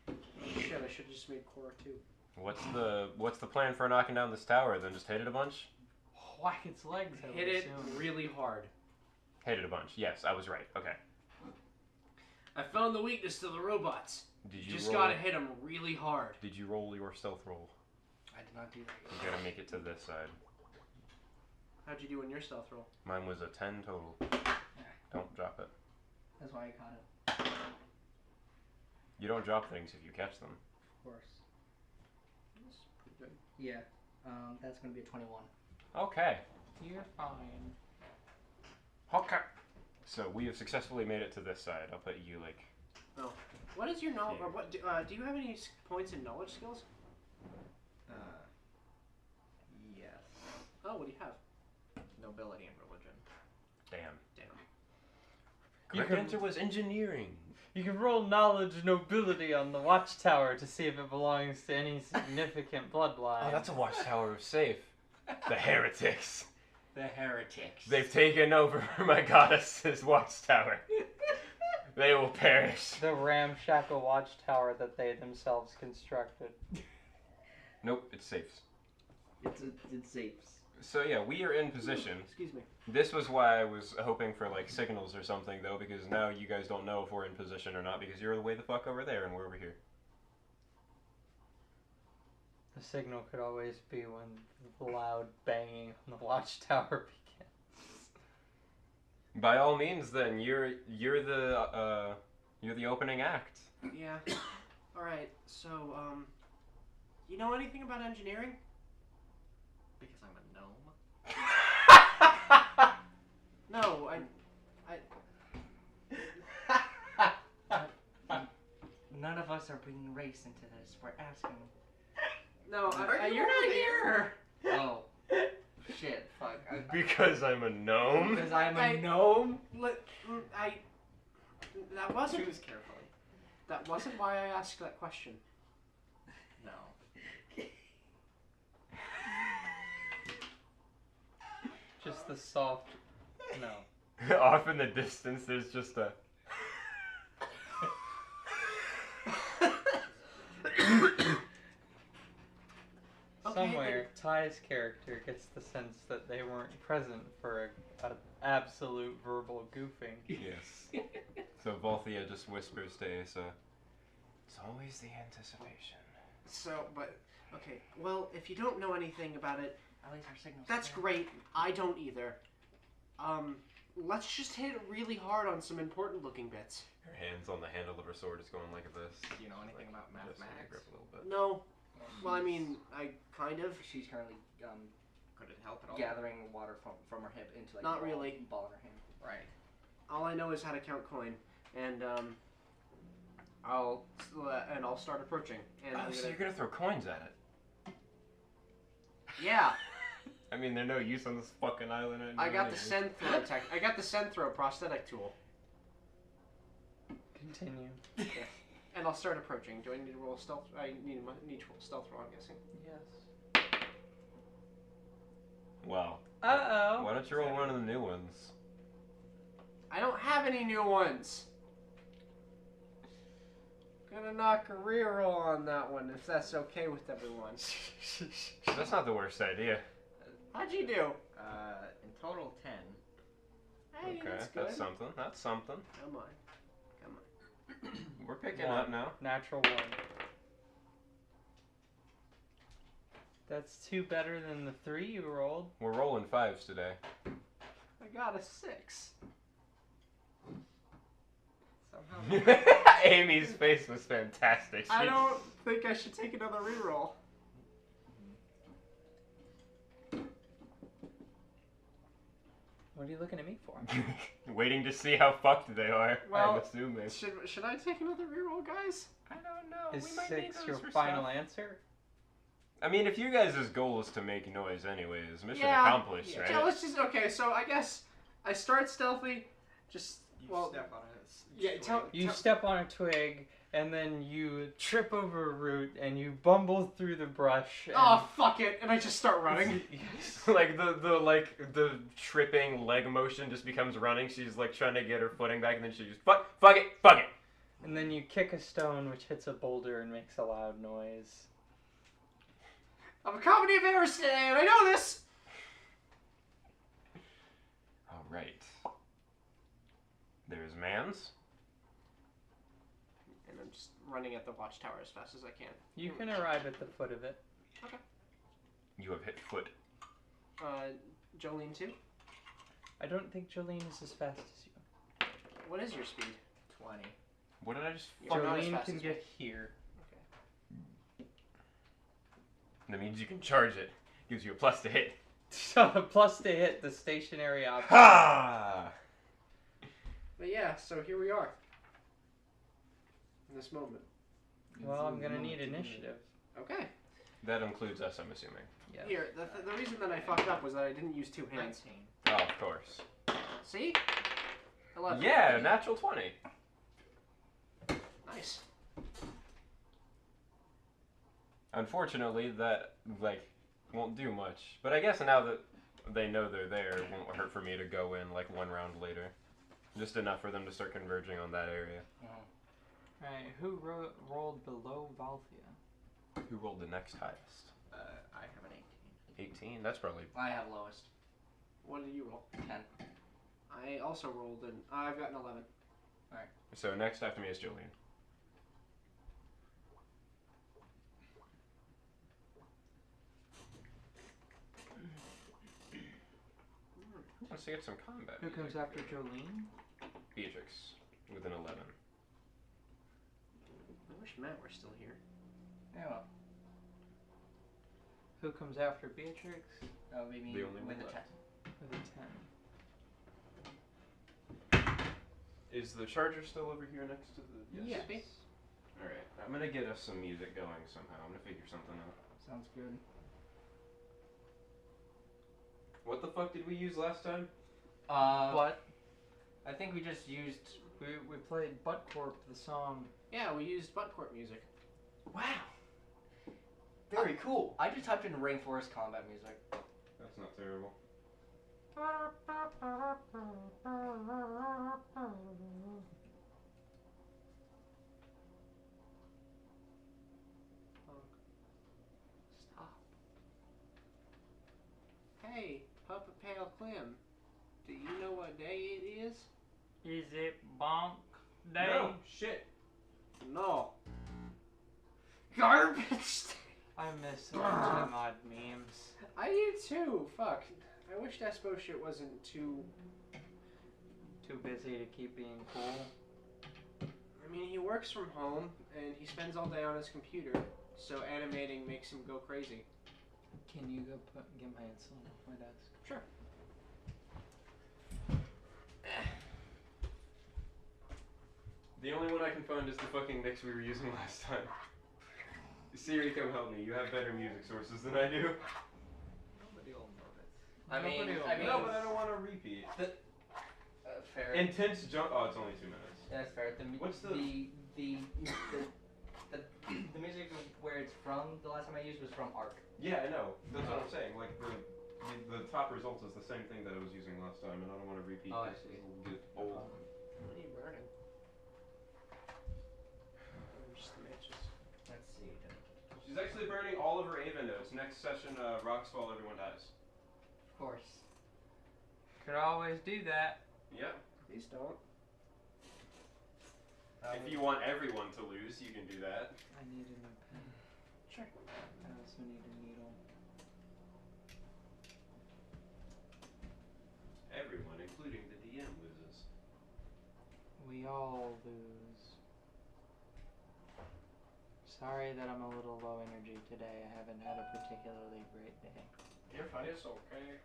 S8: Oh, shit, I should have just made Quora too.
S7: What's the plan for knocking down this tower? Then just hit it a bunch?
S4: Whack its legs, I would
S8: Hit it
S4: assume.
S8: really hard.
S7: Hit it a bunch. Yes, I was right. Okay.
S8: I found the weakness to the robots.
S7: Did you
S8: Just
S7: roll?
S8: gotta hit them really hard.
S7: Did you roll your stealth roll?
S1: I did not do that.
S7: You gotta make it to this side.
S8: How'd you do in your stealth roll?
S7: Mine was a 10 total. Don't drop it.
S1: That's why I caught it.
S7: You don't drop things if you catch them.
S1: Of course.
S8: That's pretty good.
S1: Yeah. That's gonna be a 21.
S7: Okay.
S4: You're fine.
S7: Okay. So we have successfully made it to this side. I'll put you like.
S8: What is your knowledge?
S7: Yeah.
S8: Or what? Do you have any points in knowledge skills?
S6: Yes.
S8: Oh, what do you have?
S6: Nobility and religion.
S7: Damn.
S4: You
S7: Correct
S4: can-
S7: answer was engineering.
S4: You can roll knowledge nobility on the watchtower to see if it belongs to any significant bloodline.
S7: Oh, that's a watchtower of safe. The heretics.
S1: The heretics.
S7: They've taken over my goddess's watchtower. They will perish.
S4: the ramshackle watchtower that they themselves constructed.
S7: Nope, it's safe.
S1: It's safe.
S7: So yeah, we are in position.
S8: Excuse me.
S7: This was why I was hoping for like signals or something though, because now you guys don't know if we're in position or not because you're way the fuck over there and we're over here.
S4: The signal could always be when the loud banging on the watchtower begins.
S7: By all means, then you're the opening act.
S8: Yeah. All right. So, you know anything about engineering?
S6: Because I'm a gnome.
S8: No,
S1: are bringing race into this. We're asking.
S8: No,
S6: You're not here.
S1: Oh, shit! Fuck.
S7: Because I'm a gnome?
S1: Because I'm a gnome.
S8: That wasn't.
S6: Choose carefully.
S8: That wasn't why I asked that question.
S6: No.
S3: Just the soft. No.
S7: Off in the distance, there's just a.
S3: Somewhere, Ty's character gets the sense that they weren't present for a absolute verbal goofing.
S7: Yes. So Volthia just whispers to Asa, it's always the anticipation.
S8: So, but okay. Well, if you don't know anything about it,
S1: At least our signal's
S8: that's
S1: clear.
S8: great. I don't either. Let's just hit it really hard on some important looking bits.
S7: Her hands on the handle of her sword is going like this.
S6: Do you know anything about
S7: Just let it
S6: mathematics?
S7: grip a little bit.
S8: No. Well, I mean, I kind of.
S1: She's currently
S6: Could it help at all?
S1: gathering water from her hip into like
S8: Not
S1: a ball,
S8: really.
S1: ball in her hand.
S6: Right.
S8: All I know is how to count coin, and I'll start approaching. And
S7: Oh,
S8: I'm
S7: so
S8: gonna-
S7: you're gonna throw coins at it?
S8: yeah,
S7: I mean, they're no use on this fucking island right now.
S8: I got the
S7: anyways.
S8: send throw tech. I got the send throw prosthetic tool,
S3: Continue.
S8: and I'll start approaching. Do I need to roll stealth? I need to roll stealth roll. I'm guessing.
S3: Yes.
S7: Wow.
S3: Uh-oh.
S7: Why don't you roll one of the new ones?
S8: I don't have any new ones. Gonna knock a reroll on that one if that's okay with everyone.
S7: That's not the worst idea.
S8: How'd you do?
S6: In total 10.
S8: Hey,
S7: Okay,
S8: that's good.
S7: that's something. That's something.
S8: Come on.
S7: We're picking
S3: One.
S7: up now.
S3: Natural 1. That's 2 better than the 3 you rolled.
S7: We're rolling 5s today.
S8: I got a 6.
S6: Somehow.
S7: Amy's face was fantastic.
S8: I don't think I should take another reroll.
S3: What are you looking at me for?
S7: Waiting to see how fucked they are.
S8: Well,
S7: I'm assuming.
S8: Should I take another reroll, guys?
S7: I don't know.
S3: Is
S7: We might need
S3: 6
S7: those
S3: your
S7: for
S3: final
S7: stuff.
S3: answer?
S7: I mean, if you guys' goal is to make noise anyways, mission
S8: Yeah.
S7: accomplished, right?
S8: Yeah, let's just okay. So I guess I start stealthy. Just
S6: You
S8: well,
S6: step on it.
S8: yeah. Tell
S3: You
S8: tell-
S3: step on a twig, and then you trip over a root, and you bumble through the brush. And
S8: Oh fuck it! And I just start running.
S3: Yes.
S7: Like the tripping leg motion just becomes running. She's like trying to get her footing back, and then she just fuck it.
S3: And then you kick a stone, which hits a boulder and makes a loud noise.
S8: I'm a comedy of errors today, and I know this.
S7: All right. There's Mans.
S8: And I'm just running at the watchtower as fast as I can.
S3: You can arrive at the foot of it.
S7: You have hit foot.
S8: Jolene too.
S3: I don't think Jolene is as fast as you.
S8: What is your speed?
S6: 20.
S7: What did I just?
S8: You're not as
S3: Jolene
S8: fast
S3: can
S8: as me.
S3: get here.
S7: That means you can charge it. Gives you a plus to hit.
S3: Plus to hit the stationary object.
S7: Ha!
S8: But yeah, so here we are. In this moment.
S3: Well, I'm gonna need initiative.
S8: Okay.
S7: That includes us, I'm assuming.
S3: Yes.
S8: Here, the reason that I fucked up was that I didn't use 2 hands.
S6: 19.
S7: Oh, of course.
S8: See? 11.
S7: Yeah, natural 20.
S8: Nice.
S7: Unfortunately, that won't do much. But I guess now that they know they're there, it won't hurt for me to go in like one round later. Just enough for them to start converging on that area.
S3: Alright, who rolled below Valthia?
S7: Who rolled the next highest?
S6: I have an 18.
S7: 18? That's probably...
S1: I have lowest.
S8: What did you roll?
S1: 10.
S8: I also rolled an. I've got an 11.
S7: So next after me is Jolene. Who wants to get some combat?
S3: Who comes after Jolene?
S7: Beatrix with an 11.
S8: I wish Matt were still here.
S1: Yeah, well,
S3: Who comes after Beatrix?
S1: that would be me
S7: The only
S1: with
S7: one
S1: a 10.
S7: left.
S3: With a 10.
S7: Is the charger still over here next to the...
S3: Yes.
S8: Should be.
S7: Alright, I'm gonna get us some music going somehow. I'm gonna figure something out.
S1: Sounds good.
S7: What the fuck did we use last time?
S4: What?
S1: I think we just used.
S4: We played Butt Corp, the song.
S8: Yeah, we used butt corp music.
S1: Wow.
S2: Very cool.
S1: I just typed in rainforest combat music.
S7: That's not terrible.
S8: Stop. Hey, Papa Pale Clem. Do you know what day it is?
S4: Is it bonk day?
S7: No, shit.
S8: No. Garbage day.
S4: I miss watching odd memes.
S8: I do too. Fuck. I wish Despo shit wasn't too.
S4: Too busy to keep being cool.
S8: I mean, he works from home and he spends all day on his computer, so animating makes him go crazy.
S4: Can you go get my insulin off my desk?
S8: Sure.
S7: The only one I can find is the fucking mix we were using last time. Siri, come help me. You have better music sources than I do.
S3: Nobody will notice.
S1: I mean,
S7: No, but I don't want to repeat.
S1: Fair.
S7: Intense jump. Oh, it's only 2 minutes.
S1: That's fair.
S7: What's
S1: the music where it's from? The last time I used was from Arc.
S7: Yeah, I know. That's what I'm saying. Like the top result is the same thing that I was using last time, and I don't want to repeat.
S1: Oh, I
S7: this.
S1: see.
S7: It'll get old.
S8: What are you burning? Just the matches.
S1: Let's see.
S7: She's actually burning all of her Ava notes. Next session, rocks fall, everyone dies.
S1: Of course.
S4: Could always do that.
S7: Yep.
S8: Please don't.
S7: If you want everyone to lose, you can do that.
S4: I need a new pen.
S8: Sure.
S4: I also need a needle.
S7: Everyone, including the DM, loses.
S4: We all lose. Sorry that I'm a little low energy today. I haven't had a particularly great day.
S7: You're fine. It's okay.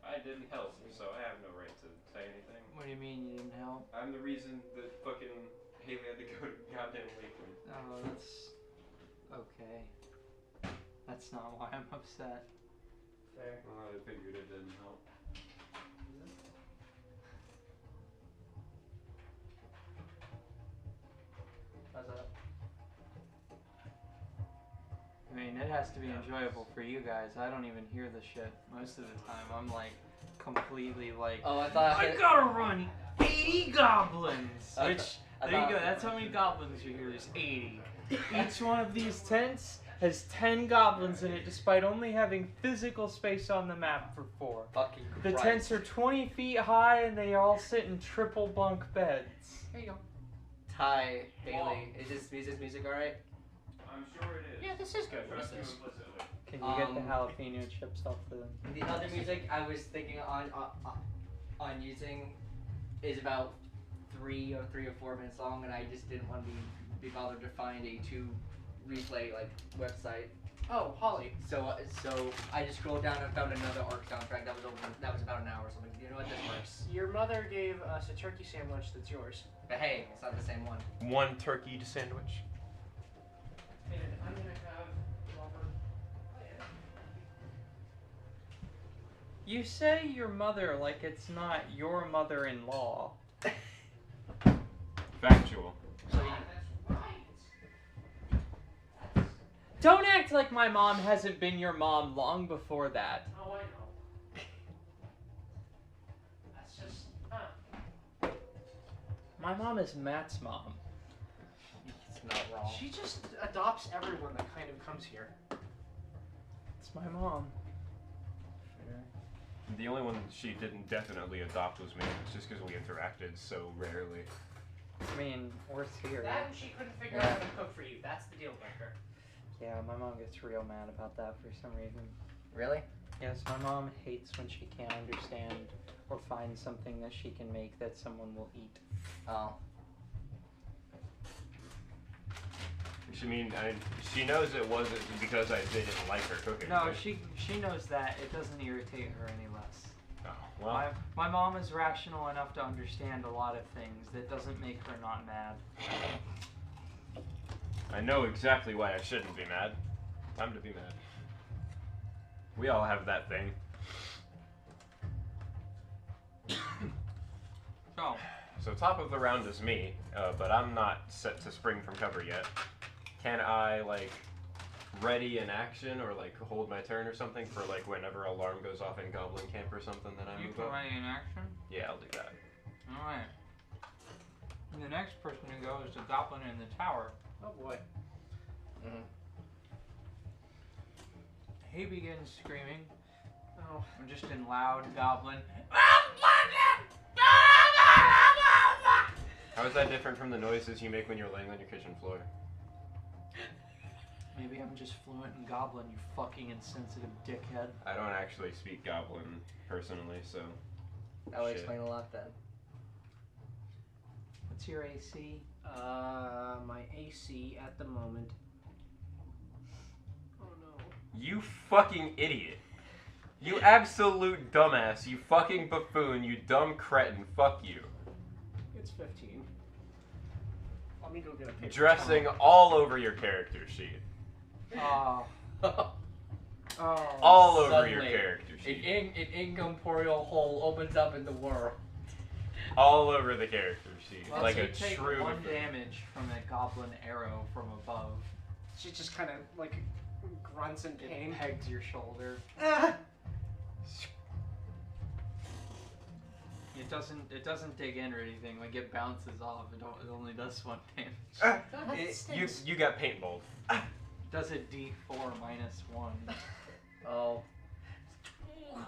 S7: I didn't help, so I have no right to say anything.
S4: What do you mean you didn't help?
S7: I'm the reason that fucking Haley had to go to goddamn Lakeland.
S4: Oh, that's okay. That's not why I'm upset.
S1: Fair.
S7: Well, I figured it didn't help.
S1: How's that?
S4: I mean, it has to be enjoyable for you guys. I don't even hear the shit most of the time. I'm like completely like,
S1: Oh, I thought
S4: I gotta run 80 goblins.
S1: I
S4: Which
S1: thought- I
S4: there you
S1: thought-
S4: go. That's how many goblins you hear is 80. Each one of these tents has 10 goblins in it, despite only having physical space on the map for 4.
S1: Fucking
S4: The
S1: Christ.
S4: tents are 20 feet high and they all sit in triple bunk beds.
S8: There you go.
S1: Ty, Haley, is this music alright?
S7: I'm sure it is.
S8: Yeah, this is good.
S7: I trust you
S8: This is-
S7: implicitly.
S4: Can you get the
S1: Um,
S4: jalapeno chips off the?
S1: The other music I was thinking on using is about 3 or 4 minutes long, and I just didn't want to be bothered to find a 2 replay like website.
S8: Oh, Holly.
S1: So I just scrolled down and found another Arc soundtrack that was about an hour or something. You know what? This works.
S8: Your mother gave us a turkey sandwich that's yours.
S1: But hey, it's not the same one.
S7: One turkey sandwich.
S8: And I'm gonna have Robert.
S4: You say your mother like it's not your mother-in-law.
S7: Factual.
S1: So you,
S8: That's right.
S4: Don't act like my mom hasn't been your mom long before that.
S8: Oh, I know. That's just.
S4: My mom is Matt's mom.
S1: it's not wrong.
S8: She just adopts everyone that kind of comes here.
S4: It's my mom.
S7: The only one she didn't definitely adopt was me. It's just because we interacted so rarely.
S4: I mean, we're here.
S8: That and she couldn't figure out how to cook for you. That's the deal breaker.
S4: Yeah, my mom gets real mad about that for some reason.
S1: Really?
S4: Yes, my mom hates when she can't understand or find something that she can make that someone will eat.
S1: Oh.
S7: She knows it wasn't because I didn't like her cooking.
S4: No,
S7: right?
S4: she knows that. It doesn't irritate her any less.
S7: Oh, well.
S4: My mom is rational enough to understand a lot of things. That doesn't make her not mad.
S7: I know exactly why I shouldn't be mad. Time to be mad. We all have that thing. So top of the round is me, but I'm not set to spring from cover yet. Can I, like, ready an action or, like, hold my turn or something for, like, whenever alarm goes off in Goblin Camp or something that I
S3: You
S7: move
S3: can
S7: up?
S3: ready an action?
S7: Yeah, I'll do that.
S3: Alright. And the next person to go is the Goblin in the tower.
S8: Oh boy.
S1: Mhm.
S3: He begins screaming,
S8: Oh.
S3: just in loud Goblin.
S7: How is that different from the noises you make when you're laying on your kitchen floor?
S4: Maybe I'm just fluent in Goblin, you fucking insensitive dickhead.
S7: I don't actually speak Goblin personally, so...
S1: That would
S7: Shit.
S1: explain a lot then.
S4: What's your AC?
S8: My AC at the moment. Oh no.
S7: You fucking idiot. You absolute dumbass. You fucking buffoon. You dumb cretin. Fuck you.
S8: It's 15. Let me go get a paper
S7: Dressing
S8: towel.
S7: all over your character sheet.
S4: Oh.
S8: Oh.
S7: All over
S1: Suddenly,
S7: your character sheet.
S1: An incorporeal hole opens up in the world.
S7: All over the character sheet.
S3: Well,
S7: like
S3: so
S7: a
S3: you take
S7: true
S3: 1
S7: buffoon.
S3: damage from a Goblin arrow from above.
S8: She just kind of like grunts in
S3: It
S8: pain.
S3: pegs your shoulder.
S8: Ah!
S3: It doesn't dig in or anything. Like it bounces off. It only does 1 damage.
S7: You got paintballed.
S3: Does a D4 minus 1.
S1: Oh.
S7: Oh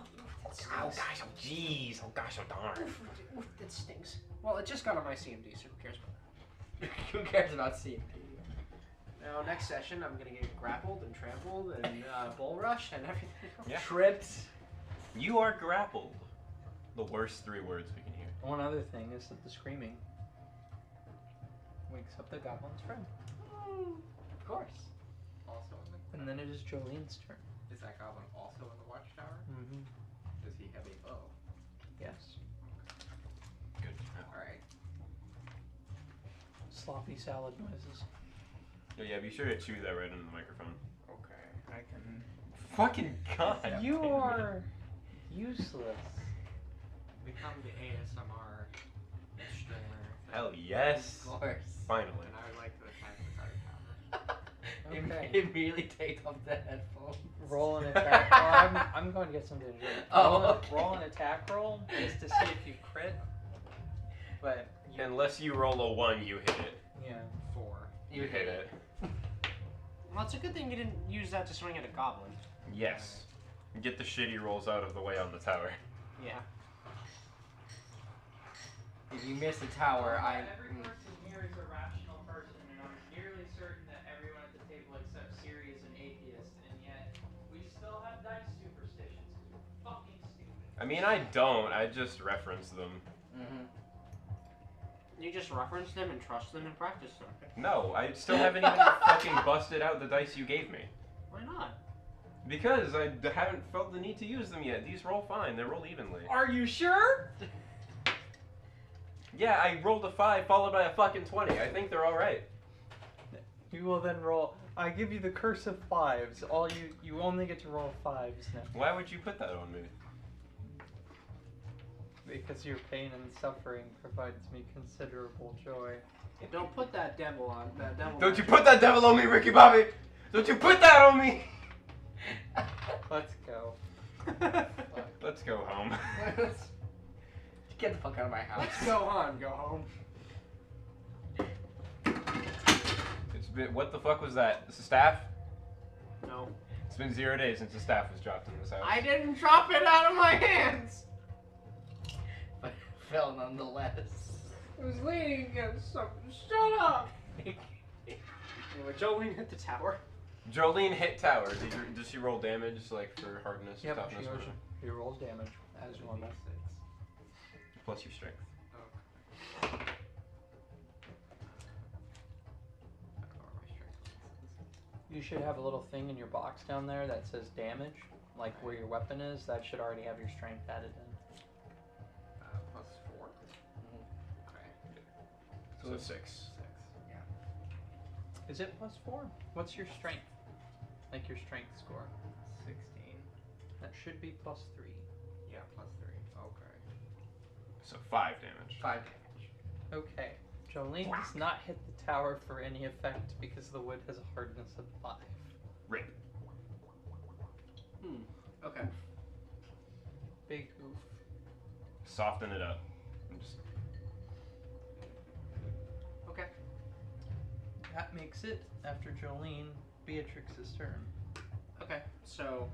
S7: gosh, oh jeez, oh gosh, oh darn.
S8: Oof, that stinks. Well, it just got on my CMD, so who cares about
S1: Who cares about CMP?
S8: that? Now, next session, I'm gonna get grappled and trampled and bull rush and everything.
S7: Yeah.
S1: Tripped.
S7: You are grappled. The worst 3 words we can hear.
S4: One other thing is that the screaming wakes up the Goblin's friend.
S1: Of course.
S6: Also in the,
S4: And then it is Jolene's turn.
S6: is that goblin also in the watchtower?
S4: Mm-hmm.
S6: Does he have a bow?
S4: Yes.
S7: Good.
S6: Alright.
S4: Sloppy salad noises.
S7: Oh, yeah, be sure to chew that right into the microphone.
S6: Okay. I can.
S7: Fucking god.
S4: You
S7: damn it.
S4: are useless.
S6: Become the ASMR streamer.
S7: Hell yes.
S1: Of course.
S7: Finally.
S6: And I would like to attack the guard tower.
S4: Okay.
S1: Immediately take off the headphones.
S4: Roll an attack. Well, I'm going to get some damage.
S1: Oh,
S4: Roll an attack roll just to see if you crit. But
S7: Unless you roll a 1, you hit it.
S4: yeah.
S6: 4.
S1: You hit it.
S8: Well, it's a good thing you didn't use that to swing at a goblin.
S7: Yes. Get the shitty rolls out of the way on the tower.
S8: Yeah.
S1: If you miss the tower,
S3: Every person here is a rational person, and I'm nearly certain that everyone at the table except Siri is an atheist, and yet we still have dice superstitions because we're fucking stupid.
S7: I mean, I don't. I just reference them.
S1: Mm-hmm.
S8: You just reference them and trust them and practice them.
S7: No, I still haven't even fucking busted out the dice you gave me.
S8: Why not?
S7: Because I haven't felt the need to use them yet. These roll fine. They roll evenly.
S1: Are you sure?
S7: Yeah, I rolled a 5 followed by a fucking 20. I think they're alright.
S4: You will then roll. I give you the curse of 5s. You only get to roll 5s now.
S7: Why would you put that on me?
S4: Because your pain and suffering provides me considerable joy.
S8: Don't put that devil on. That devil.
S7: Don't you put that devil on me, Ricky Bobby! Don't you put that on me!
S4: Let's go.
S7: Let's go home.
S1: Get the fuck out of my house.
S8: Let's go on. Go home.
S7: It's been, what the fuck was that? This is staff?
S8: No.
S7: It's been 0 days since the staff was dropped in this house.
S8: I didn't drop it out of my hands.
S1: But fell nonetheless.
S8: It was leaning against something. Shut up. Anyway, Jolene hit the tower.
S7: Jolene hit tower. Does she roll damage, like, for hardness,
S4: Yep,
S7: toughness,
S4: she,
S7: or whatever?
S4: she rolls damage as normal.
S7: Plus your strength.
S4: You should have a little thing in your box down there that says damage, like where your weapon is. That should already have your strength added in.
S6: Plus 4?
S1: Mm-hmm.
S6: Okay.
S7: So 6.
S6: 6.
S3: Is it +4? What's your strength? Like your strength score?
S6: 16.
S3: That should be +3.
S6: Yeah, +3. Okay.
S7: So 5 damage.
S1: 5 damage.
S3: Okay. Jolene does not hit the tower for any effect because the wood has a hardness of 5.
S7: Rip.
S8: Okay.
S3: Big oof.
S7: Soften it up. And just
S8: Okay.
S3: That makes it, after Jolene, Beatrix's turn.
S8: Okay. So,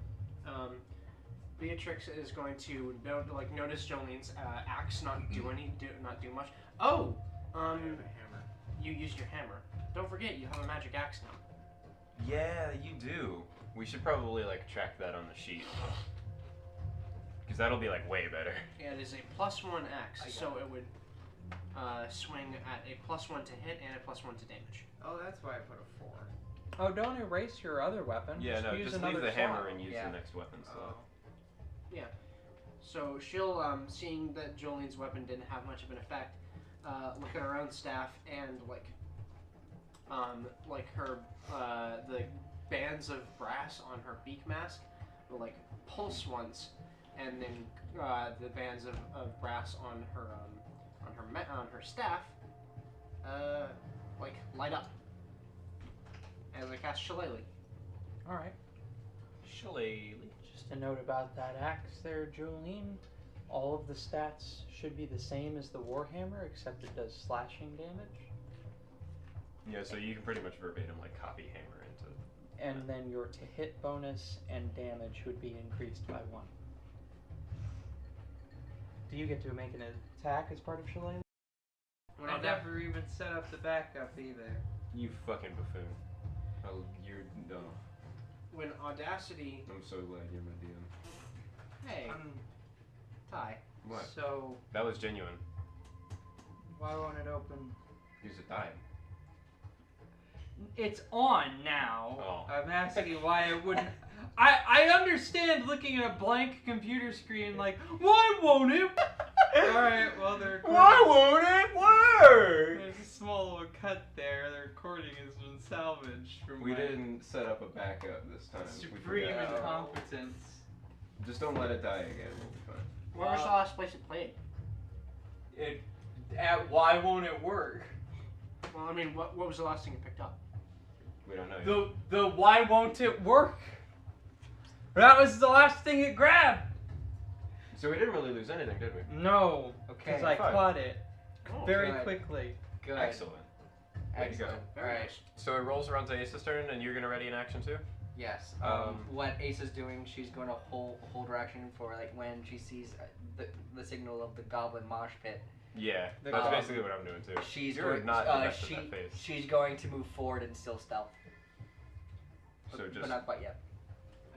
S8: Beatrix is going to notice Jolene's axe not do much. Oh,
S6: I have a hammer.
S8: you used your hammer. Don't forget, you have a magic axe now.
S7: Yeah, you do. We should probably like track that on the sheet. Because that'll be like way better.
S8: Yeah, it is a +1 axe,
S1: I got
S8: so it would swing at a +1 to hit and a +1 to damage.
S6: Oh, that's why I put a 4.
S3: Oh, don't erase your other weapon.
S7: Yeah, no,
S3: use
S7: just leave
S3: another
S7: the hammer
S3: slot.
S7: and use
S1: Yeah.
S7: the next weapon slot.
S8: So she'll, seeing that Jolene's weapon didn't have much of an effect, look at her own staff and her the bands of brass on her beak mask will like pulse once, and then the bands of brass on her staff light up as I cast Shillelagh.
S3: All right.
S7: Shillelagh.
S3: Just a note about that axe there, Jolene. All of the stats should be the same as the Warhammer, except it does slashing damage.
S7: Yeah, so you can pretty much verbatim like copy hammer into.
S3: And then your to hit bonus and damage would be increased by 1. Do you get to make an attack as part of Shillelagh?
S8: When
S3: I
S8: Auda-
S3: never even set up the backup either.
S7: You fucking buffoon. Oh, you're no.
S8: when Audacity,
S7: I'm so glad you're my DM.
S8: hey, Ty,
S7: What?
S3: So,
S7: That was genuine.
S3: why won't it open?
S7: Use a die.
S3: It's on now.
S7: Oh.
S3: I'm asking you why it wouldn't. I understand looking at a blank computer screen like, why won't it? Alright, well, the recording.
S7: Why won't it work?
S3: There's a small little cut there. The recording has been salvaged from
S7: We
S3: my
S7: didn't set up a backup this time. We
S3: supreme
S7: forgot.
S3: incompetence.
S7: Just don't let it die again. We'll be fine.
S8: where was the last place it played?
S3: Why won't it work?
S8: Well, I mean, what was the last thing you picked up?
S7: We don't know yet.
S3: The why won't it work? That was the last thing it grabbed.
S7: So we didn't really lose anything, did we?
S3: No,
S1: Okay.
S3: because I
S7: fine.
S3: caught it
S8: Oh,
S3: very
S1: good.
S3: quickly.
S1: Good.
S7: Excellent. Way to go.
S1: Excellent.
S8: very
S1: Alright.
S8: nice.
S7: So it rolls around to Ace's turn, and you're gonna ready an action too?
S1: Yes.
S7: Um,
S1: What Ace is doing, she's going to hold her action for like when she sees the signal of the goblin mosh pit.
S7: Yeah,
S3: The
S7: that's
S3: goblin.
S7: basically what I'm doing too.
S1: She's
S7: You're
S1: going,
S7: not the best at that phase.
S1: she's going to move forward and still stealth,
S7: So
S1: but
S7: just
S1: not quite yet.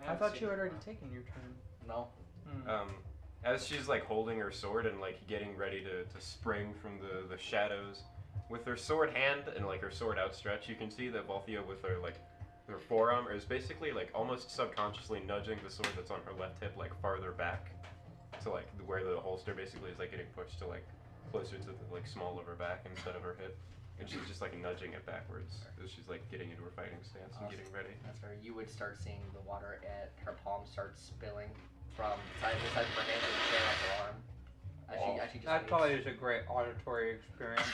S3: I thought you had already taken your turn.
S1: No.
S7: as she's like holding her sword and like getting ready to spring from the shadows, with her sword hand and like her sword outstretched, you can see that Volthia with her like her forearm is basically like almost subconsciously nudging the sword that's on her left hip like farther back to like where the holster basically is like getting pushed to like closer to the like small of her back instead of her hip, and she's just like nudging it backwards as she's like getting into her fighting stance and getting ready.
S1: That's where you would start seeing the water at her palm start spilling from the side of her hand and tear up her arm. As she just
S3: That
S1: waits.
S3: probably is a great auditory experience.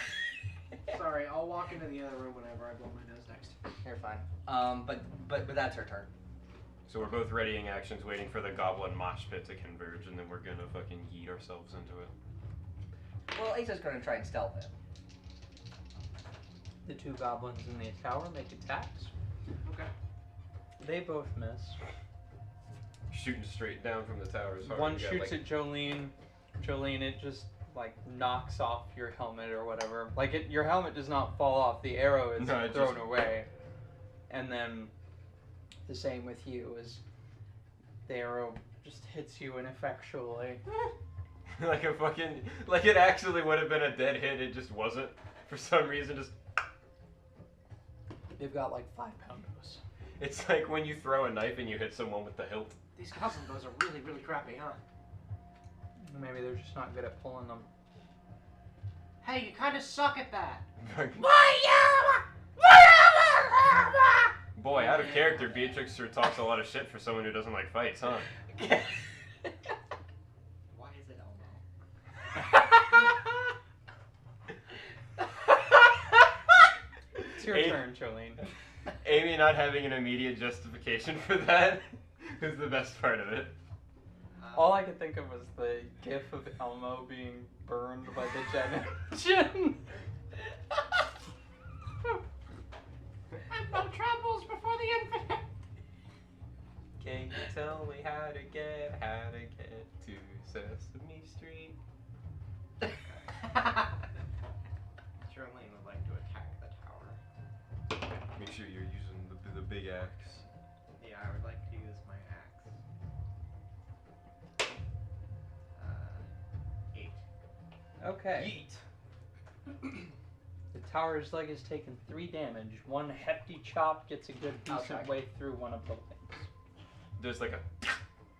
S8: Sorry, I'll walk into the other room whenever I blow my nose next.
S1: You're fine. But that's her turn.
S7: So we're both readying actions, waiting for the goblin mosh pit to converge, and then we're gonna fucking yeet ourselves into it.
S1: Well, Ace is going to try and stealth it.
S3: The two goblins in the tower make attacks.
S8: Okay.
S3: They both miss.
S7: Shooting straight down from the tower is hard.
S3: One
S7: You got,
S3: shoots
S7: like,
S3: at Jolene. Jolene, it just like knocks off your helmet or whatever. Like your helmet does not fall off. The arrow is
S7: No, it
S3: thrown
S7: just-
S3: away. And then the same with you, as the arrow just hits you ineffectually.
S7: like a fucking, like it actually would have been a dead hit, it just wasn't. For some reason, just,
S3: They've got like 5-pound bows.
S7: it's like when you throw a knife and you hit someone with the hilt.
S8: These goblin bows are really, really crappy, huh?
S3: Maybe they're just not good at pulling them.
S8: Hey, you kind of suck at that.
S7: Boy, out of character, Beatrix sure talks a lot of shit for someone who doesn't like fights, huh?
S6: Why is it Elmo?
S4: It's your
S7: Hey.
S4: turn, Jolene.
S7: Amy not having an immediate justification for that is the best part of it.
S4: All I could think of was the gif of Elmo being burned by the jet engine.
S8: And no troubles before the infinite.
S7: Can you tell me how to get to Sesame Street?
S6: Charlene would like to attack the tower.
S7: Make sure you're using the big axe.
S6: Yeah, I would like to use my axe. 8.
S4: Okay. The tower's leg has taken 3 damage. One hefty chop gets a good decent
S6: check.
S4: way through one of the legs.
S7: There's like a.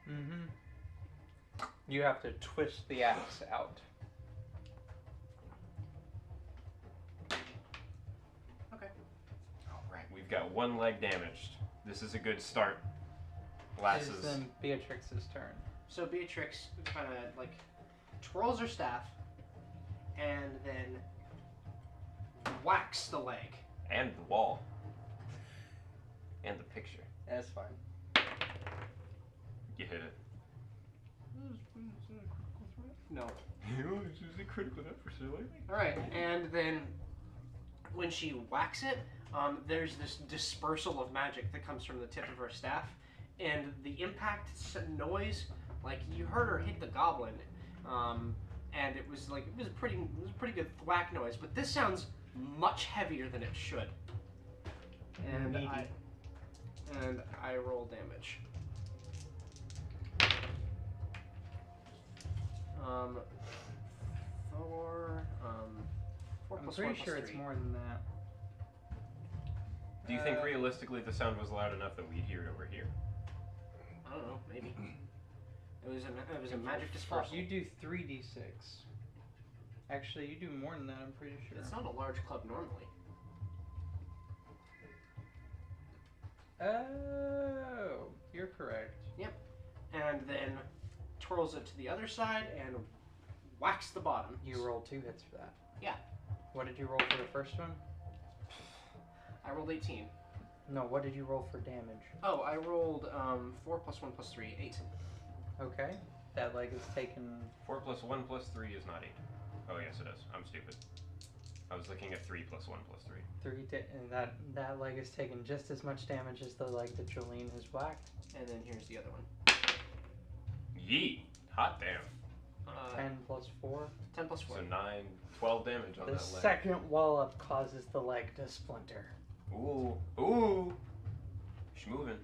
S4: Mm-hmm. You have to twist the axe out.
S7: Alright, we've got 1 leg damaged. This is a good start.
S4: It
S7: Lasses.
S4: is then Beatrix's turn.
S8: So Beatrix kind of like twirls her staff and then whacks the leg.
S7: And the wall. And the picture.
S1: That's fine.
S7: You hit it.
S8: No.
S7: This is a critical effort, silly.
S8: Alright, and then when she whacks it, there's this dispersal of magic that comes from the tip of her staff, and the impact noise, like you heard her hit the goblin, and it was a pretty good thwack noise, but this sounds much heavier than it should. And I roll damage. 4
S4: I'm
S8: plus
S4: pretty
S8: 1
S4: sure
S8: plus
S4: it's
S8: 3.
S4: more than that.
S7: Do you think realistically the sound was loud enough that we'd hear it over here?
S8: I don't know, maybe. It was a magic dispersal.
S4: You do 3d6. Actually, you do more than that, I'm pretty sure.
S8: It's not a large club normally.
S4: Oh, you're correct.
S8: And then twirls it to the other side and whacks the bottom.
S4: You roll 2 hits for that.
S8: Yeah.
S4: What did you roll for the first one?
S8: I rolled 18.
S4: No, what did you roll for damage?
S8: Oh, I rolled 4 plus 1 plus 3, 8.
S4: Okay. That leg is taken.
S7: 4 plus 1 plus 3 is not 8. Oh, yes, it is. I'm stupid. I was looking at 3 plus 1 plus 3.
S4: And that leg has taken just as much damage as the leg that Jolene has whacked.
S8: And then here's the other one.
S7: Yeet! Hot damn.
S4: 10 plus 4.
S8: 10 plus 4.
S7: So 9, 12 damage on
S4: The
S7: that leg.
S4: second wall up causes the leg to splinter.
S7: Ooh. Ooh! Schmoovin'.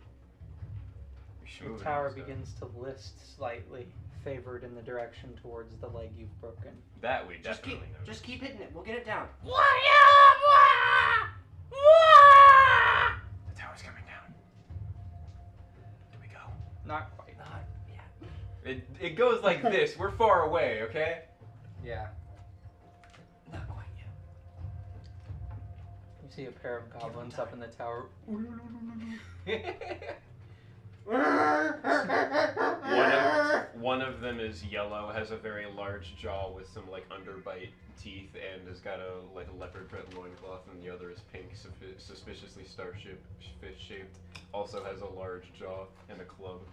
S4: The tower begins to list slightly, favored in the direction towards the leg you've broken.
S7: That we definitely know.
S8: Just keep hitting it. We'll get it down.
S7: The tower's coming down. Do we go?
S4: Not quite.
S1: Not yet.
S7: It goes like this. We're far away, okay?
S1: Yeah. Not quite yet.
S4: You see a pair of goblins up in the tower.
S7: One of them is yellow, has a very large jaw with some like underbite teeth, and has got a leopard print loincloth, and the other is pink, suspiciously star-shaped, fish-shaped. Also has a large jaw and a club.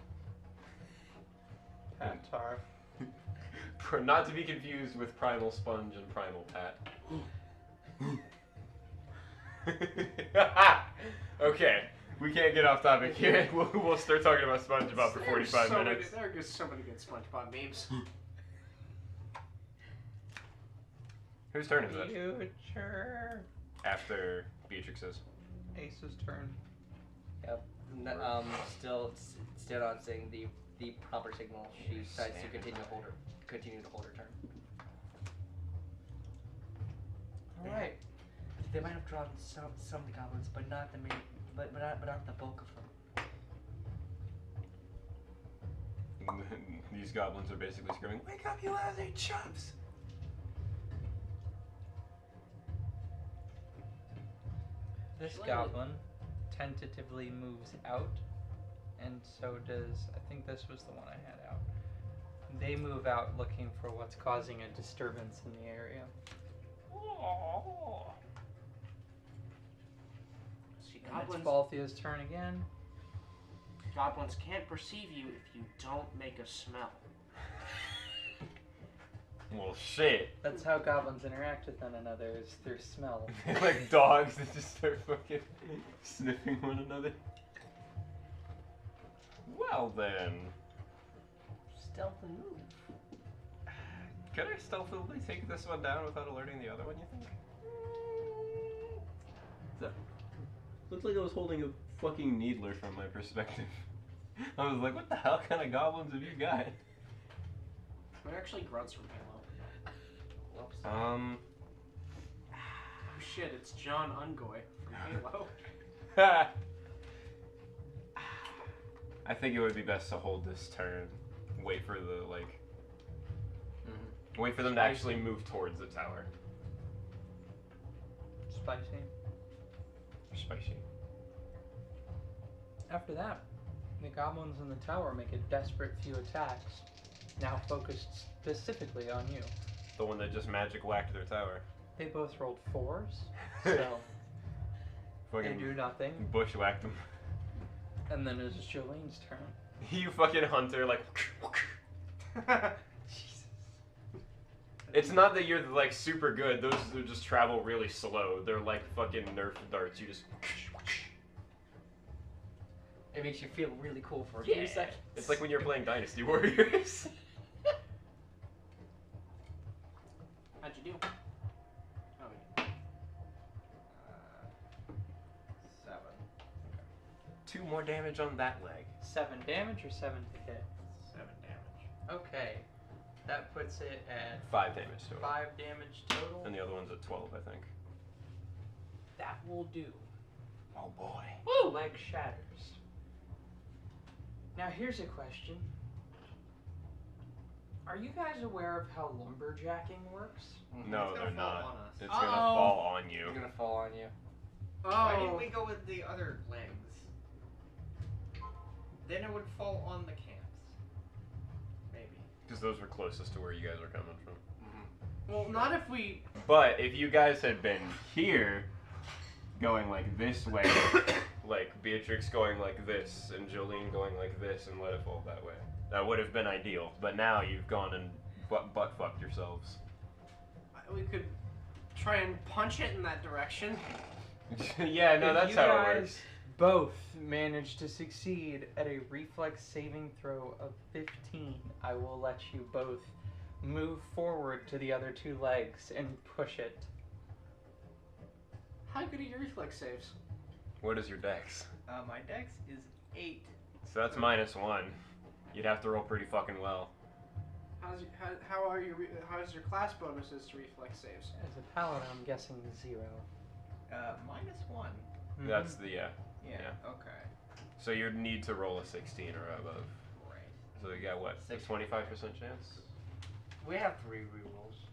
S4: Patar.
S7: Not to be confused with Primal Sponge and Primal Pat. Okay, we can't get off topic here. We'll start talking about SpongeBob for 45 minutes.
S8: There are so many good SpongeBob memes.
S7: Whose turn is it?
S4: Future.
S7: After Beatrix's.
S4: Ace's turn.
S1: Still not saying the proper signal. She decides to continue to hold her turn.
S4: All right.
S1: They might have drawn some of the goblins, but not the main, but not the bulk of them.
S7: These goblins are basically screaming, "Wake up, you lousy chumps!"
S4: This goblin tentatively moves out, and so does, I think this was the one I had out. They move out looking for what's causing a disturbance in the area.
S8: See,
S4: And it's
S8: goblins,
S4: Balthia's turn again.
S8: goblins can't perceive you if you don't make a smell.
S7: Well, shit.
S4: That's how goblins interact with one another, is through smell.
S7: Like dogs that just start fucking sniffing one another. Well then.
S4: Stealth and move.
S7: Could I stealthily take this one down without alerting the other one, you think? Looks like I was holding a fucking needler from my perspective. I was like, what the hell kind of goblins have you got?
S8: They're actually grunts from Halo.
S1: Whoops.
S8: Oh shit, it's John Ungoy from Halo.
S7: I think it would be best to hold this turn. Wait for the, like... Wait for them to actually move towards the tower.
S4: Spicy.
S7: Spicy.
S4: After that, the goblins in the tower make a desperate few attacks, now focused specifically on you.
S7: The one that just magic whacked their tower.
S4: They both rolled 4s, so they
S7: Fucking
S4: do nothing.
S7: bushwhacked them.
S4: And then it's Jolene's turn.
S7: You fucking hunter, like...
S4: Jesus.
S7: It's not that you're, like, super good. Those just travel really slow. They're like fucking Nerf darts. You just...
S1: It makes you feel really cool for a few seconds.
S7: It's like when you're playing Dynasty Warriors.
S8: How'd you do? Oh, yeah.
S6: 7.
S7: 2 more damage on that leg.
S4: 7 damage or 7 to hit?
S6: 7 damage.
S4: Okay. That puts it at
S7: 5 damage total.
S4: 5 damage total.
S7: And the other one's at 12, I think.
S4: That will do.
S7: Oh boy.
S4: Woo! Leg shatters. Now here's a question. Are you guys aware of how lumberjacking works?
S7: No,
S6: It's
S7: they're
S6: gonna fall
S7: not.
S6: on us.
S7: It's gonna fall on you.
S1: You're gonna fall on you.
S6: Why didn't
S8: Oh,
S6: we go with the other legs? Then it would fall on the camps. Maybe.
S7: Because those were closest to where you guys were coming from.
S8: well, not if we.
S7: But if you guys had been here, going like this way, like Beatrix going like this, and Jolene going like this, and let it fall that way, that would have been ideal. But now you've gone and butt fucked yourselves.
S8: We could try and punch it in that direction.
S7: Yeah, no,
S4: If
S7: that's
S4: you
S7: how
S4: guys
S7: it works.
S4: both manage to succeed at a reflex saving throw of 15, I will let you both move forward to the other 2 legs and push it.
S8: How good are your reflex saves?
S7: What is your dex?
S6: My dex is 8.
S7: So that's -1. You'd have to roll pretty fucking well.
S8: How's your class bonuses to reflex saves?
S4: As a paladin, I'm guessing 0.
S6: -1.
S4: Mhm.
S7: That's the, yeah.
S6: Yeah.
S7: Yeah.
S6: Okay.
S7: So you'd need to roll a 16 or above.
S6: Right.
S7: So you got what? A 25% chance?
S1: We have 3 rerolls.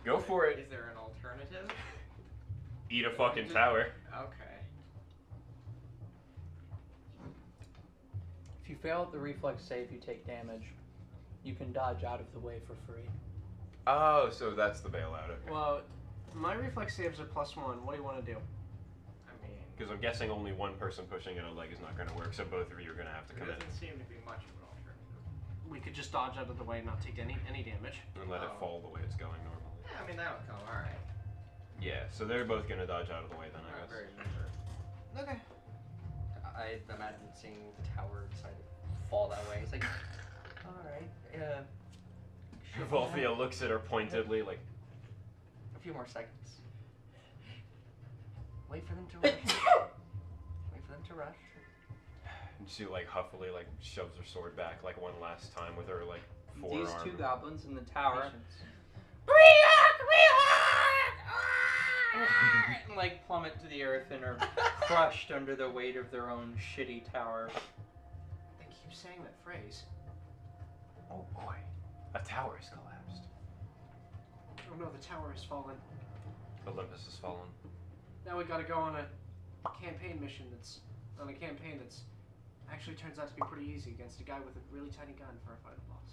S7: Go for it.
S6: Is there an alternative?
S7: Eat a fucking tower.
S6: Okay.
S4: If you fail at the reflex save, you take damage. You can dodge out of the way for free.
S7: Oh, so that's the bailout. Okay.
S8: Well, my reflex saves are +1. What do you want to do?
S6: I mean,
S7: Because I'm guessing only one person pushing at a leg is not going to work, so both of you are going to have to
S6: there
S7: come in
S6: doesn't seem to be much of an alternative.
S8: We could just dodge out of the way and not take any damage.
S7: and let it fall the way it's going normally.
S6: Yeah, I mean that would come. All right.
S7: Yeah, so they're both going to dodge out of the way then, I
S6: Not
S7: guess.
S6: very eager.
S8: Okay.
S1: I imagine seeing the tower decide to fall that way. It's like, alright,
S7: Volthea looks at her pointedly, like,
S1: a few more seconds. Wait for them to rush. Wait for them to rush.
S7: and she, like, huffily, like, shoves her sword back, like, one last time with her, like, forearm.
S4: These 2 goblins in the tower and, like, plummet to the earth and are crushed under the weight of their own shitty tower.
S8: They keep saying that phrase.
S7: Oh boy, a tower has collapsed.
S8: Oh no, the tower has fallen.
S7: Olympus has fallen.
S8: Now we gotta go on a campaign mission that's actually turns out to be pretty easy against a guy with a really tiny gun for a final boss.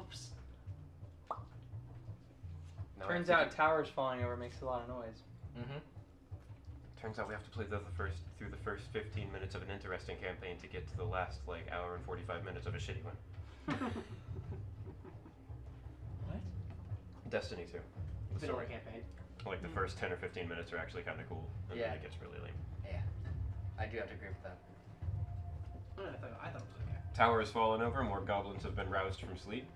S1: Oops.
S7: Now I
S4: Turns
S7: have to
S4: out towers falling over makes a lot of noise.
S1: Mm-hmm.
S7: Turns out we have to play through the first 15 minutes of an interesting campaign to get to the last like hour and 45 minutes of a shitty one.
S4: What?
S7: Destiny 2. The
S8: Vanilla
S7: story.
S8: campaign.
S7: Like the first 10 or 15 minutes are actually kind of cool, and
S1: Yeah.
S7: then it gets really lame.
S1: Yeah. I do have to agree with that.
S8: I thought it was okay.
S7: Tower has fallen over. More goblins have been roused from sleep.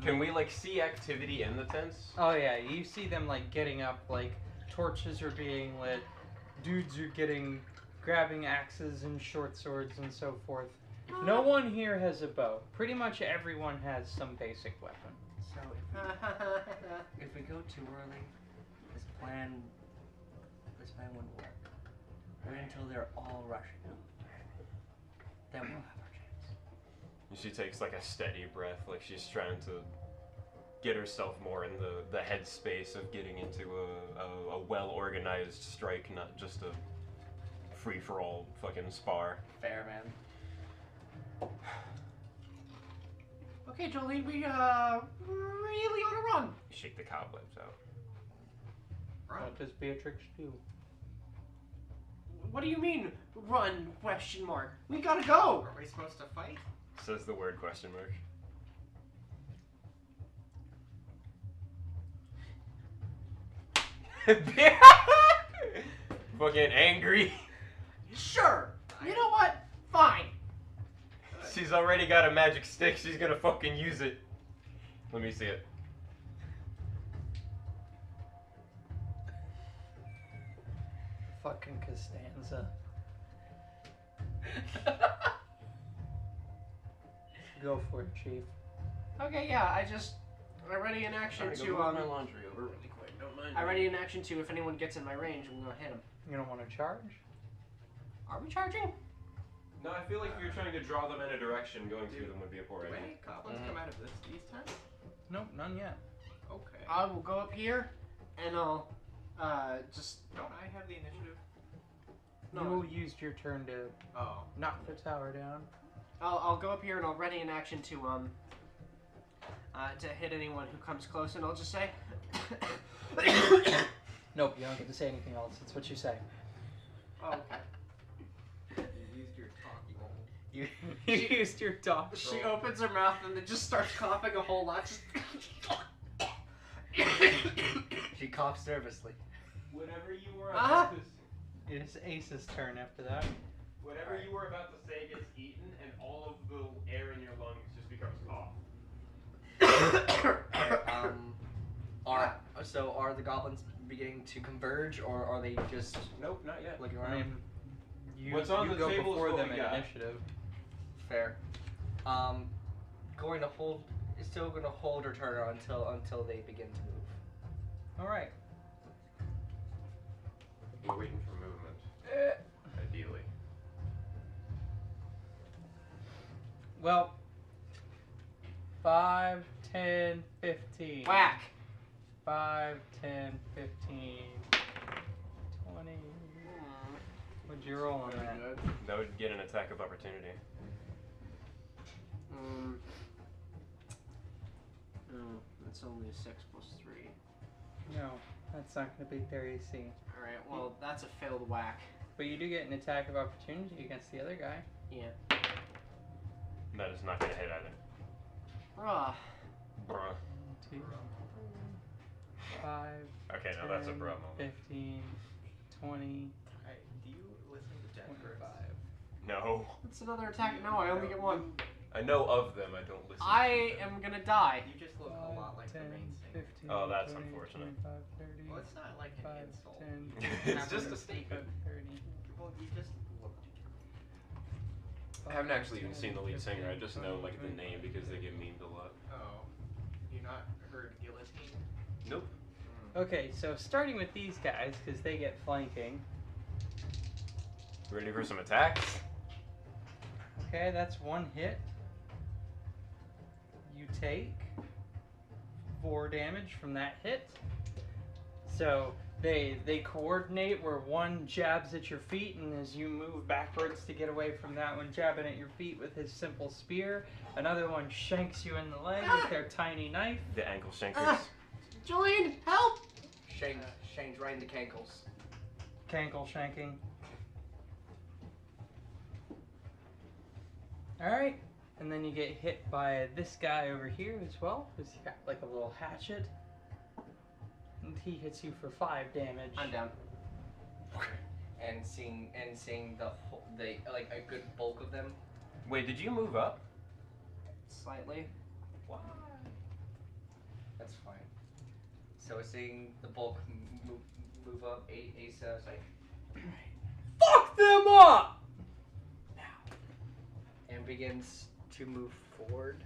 S7: Can we like see activity in the tents?
S4: Oh yeah, you see them like getting up, like torches are being lit, dudes are grabbing axes and short swords and so forth. No one here has a bow. Pretty much everyone has some basic weapon.
S1: So if we go too early, this plan wouldn't work. Wait until they're all rushing out. Then we'll have our chance.
S7: She takes like a steady breath, like she's trying to get herself more in the headspace of getting into a well-organized strike, not just a free-for-all fucking spar.
S1: Fair, man.
S8: Okay, Jolene, we really ought to run.
S7: Shake the cobwebs out.
S8: Run.
S4: What does Beatrix do?
S8: What do you mean, run? Question mark. We gotta go.
S6: Are we supposed to fight?
S7: Says the word question mark. Fucking angry.
S8: Sure. You know what? Fine.
S7: She's already got a magic stick. She's gonna fucking use it. Let me see it.
S4: Fucking Costanza. Go for it, Chief.
S8: Okay, yeah. I ready in action to
S7: my laundry over really quick. Don't mind.
S8: I ready in action to if anyone gets in my range, I'm gonna hit him.
S4: You don't want to charge?
S8: Are we charging?
S7: No, I feel like if you're trying to draw them in a direction, going through them would be a poor
S6: Do
S7: idea.
S6: any goblins come out of these tents?
S4: Nope, none yet.
S6: Okay.
S8: I will go up here, and I'll just.
S6: Don't I have the initiative?
S8: No.
S4: You used your turn to
S6: Oh.
S4: knock the tower down.
S8: I'll go up here and I'll ready in action to hit anyone who comes close, and I'll just say.
S4: Nope, you don't get to say anything else. It's what you say.
S8: Oh, okay.
S6: You used your talking roll.
S4: You used your talk.
S8: She opens her mouth and then just starts coughing a whole lot.
S1: She coughs nervously.
S2: Whatever you were
S8: Uh-huh.
S2: about to
S4: It's Ace's turn after that.
S2: whatever you were about to say gets eaten, and all of the air in your lungs just becomes cough.
S1: Are the goblins beginning to converge, or are they just
S7: Nope, not yet.
S1: looking
S4: I
S1: around?
S4: mean, you,
S2: What's on
S4: you
S2: the
S4: go
S2: table is
S4: before
S2: what
S4: them
S2: we
S4: in
S2: got.
S4: initiative.
S1: Fair. Going to hold. Still going to hold her turn until they begin to move.
S4: All right.
S7: We're waiting for movement. Ideally.
S4: Well, 5, 10, 15.
S8: Whack.
S4: 5, 10, 15, 20. What'd you roll on that?
S7: That would get an attack of opportunity.
S8: No, that's only 6 plus 3.
S4: No, that's not going to beat their AC.
S8: Alright, well, that's a failed whack.
S4: But you do get an attack of opportunity against the other guy.
S8: Yeah.
S7: That is not going to hit either.
S8: Bruh.
S7: Bruh.
S4: 2, 5,
S7: Okay, now that's a bruh moment.
S4: 15, 20,
S6: Do you listen to Jack
S4: 25.
S7: No.
S8: That's another attack. No, I only get one.
S7: I know of them, I don't listen
S8: I
S7: to them.
S8: am gonna die.
S6: You just look a lot like
S4: 10,
S6: the main singer.
S4: 15,
S7: Oh, that's
S4: 20,
S7: unfortunate.
S4: 25, 30,
S6: Well, it's not like an
S4: 5,
S6: insult.
S4: 10,
S7: It's just a
S4: 25,
S7: statement.
S4: 30.
S6: Well, you just look.
S7: I haven't actually even seen the lead singer, I just know like the name because they get memed a lot.
S6: Oh. You not heard Guillotine?
S7: Nope.
S4: Okay, so starting with these guys, because they get flanking.
S7: Ready for some attacks?
S4: Okay, that's one hit. You take 4 damage from that hit. So they coordinate where one jabs at your feet, and as you move backwards to get away from that one jabbing at your feet with his simple spear, another one shanks you in the leg with their tiny knife.
S7: The ankle shankers.
S8: Jolene, help!
S1: Shane's right in the cankles.
S4: Cankle shanking. Alright, and then you get hit by this guy over here as well, who's got like a little hatchet. And he hits you for 5 damage.
S8: I'm down.
S1: And seeing the like a good bulk of them.
S7: Wait, did you move up?
S8: Slightly.
S7: What?
S1: That's fine. So seeing the bulk move up, Asa's like,
S4: Fuck them up!
S1: and begins to move forward.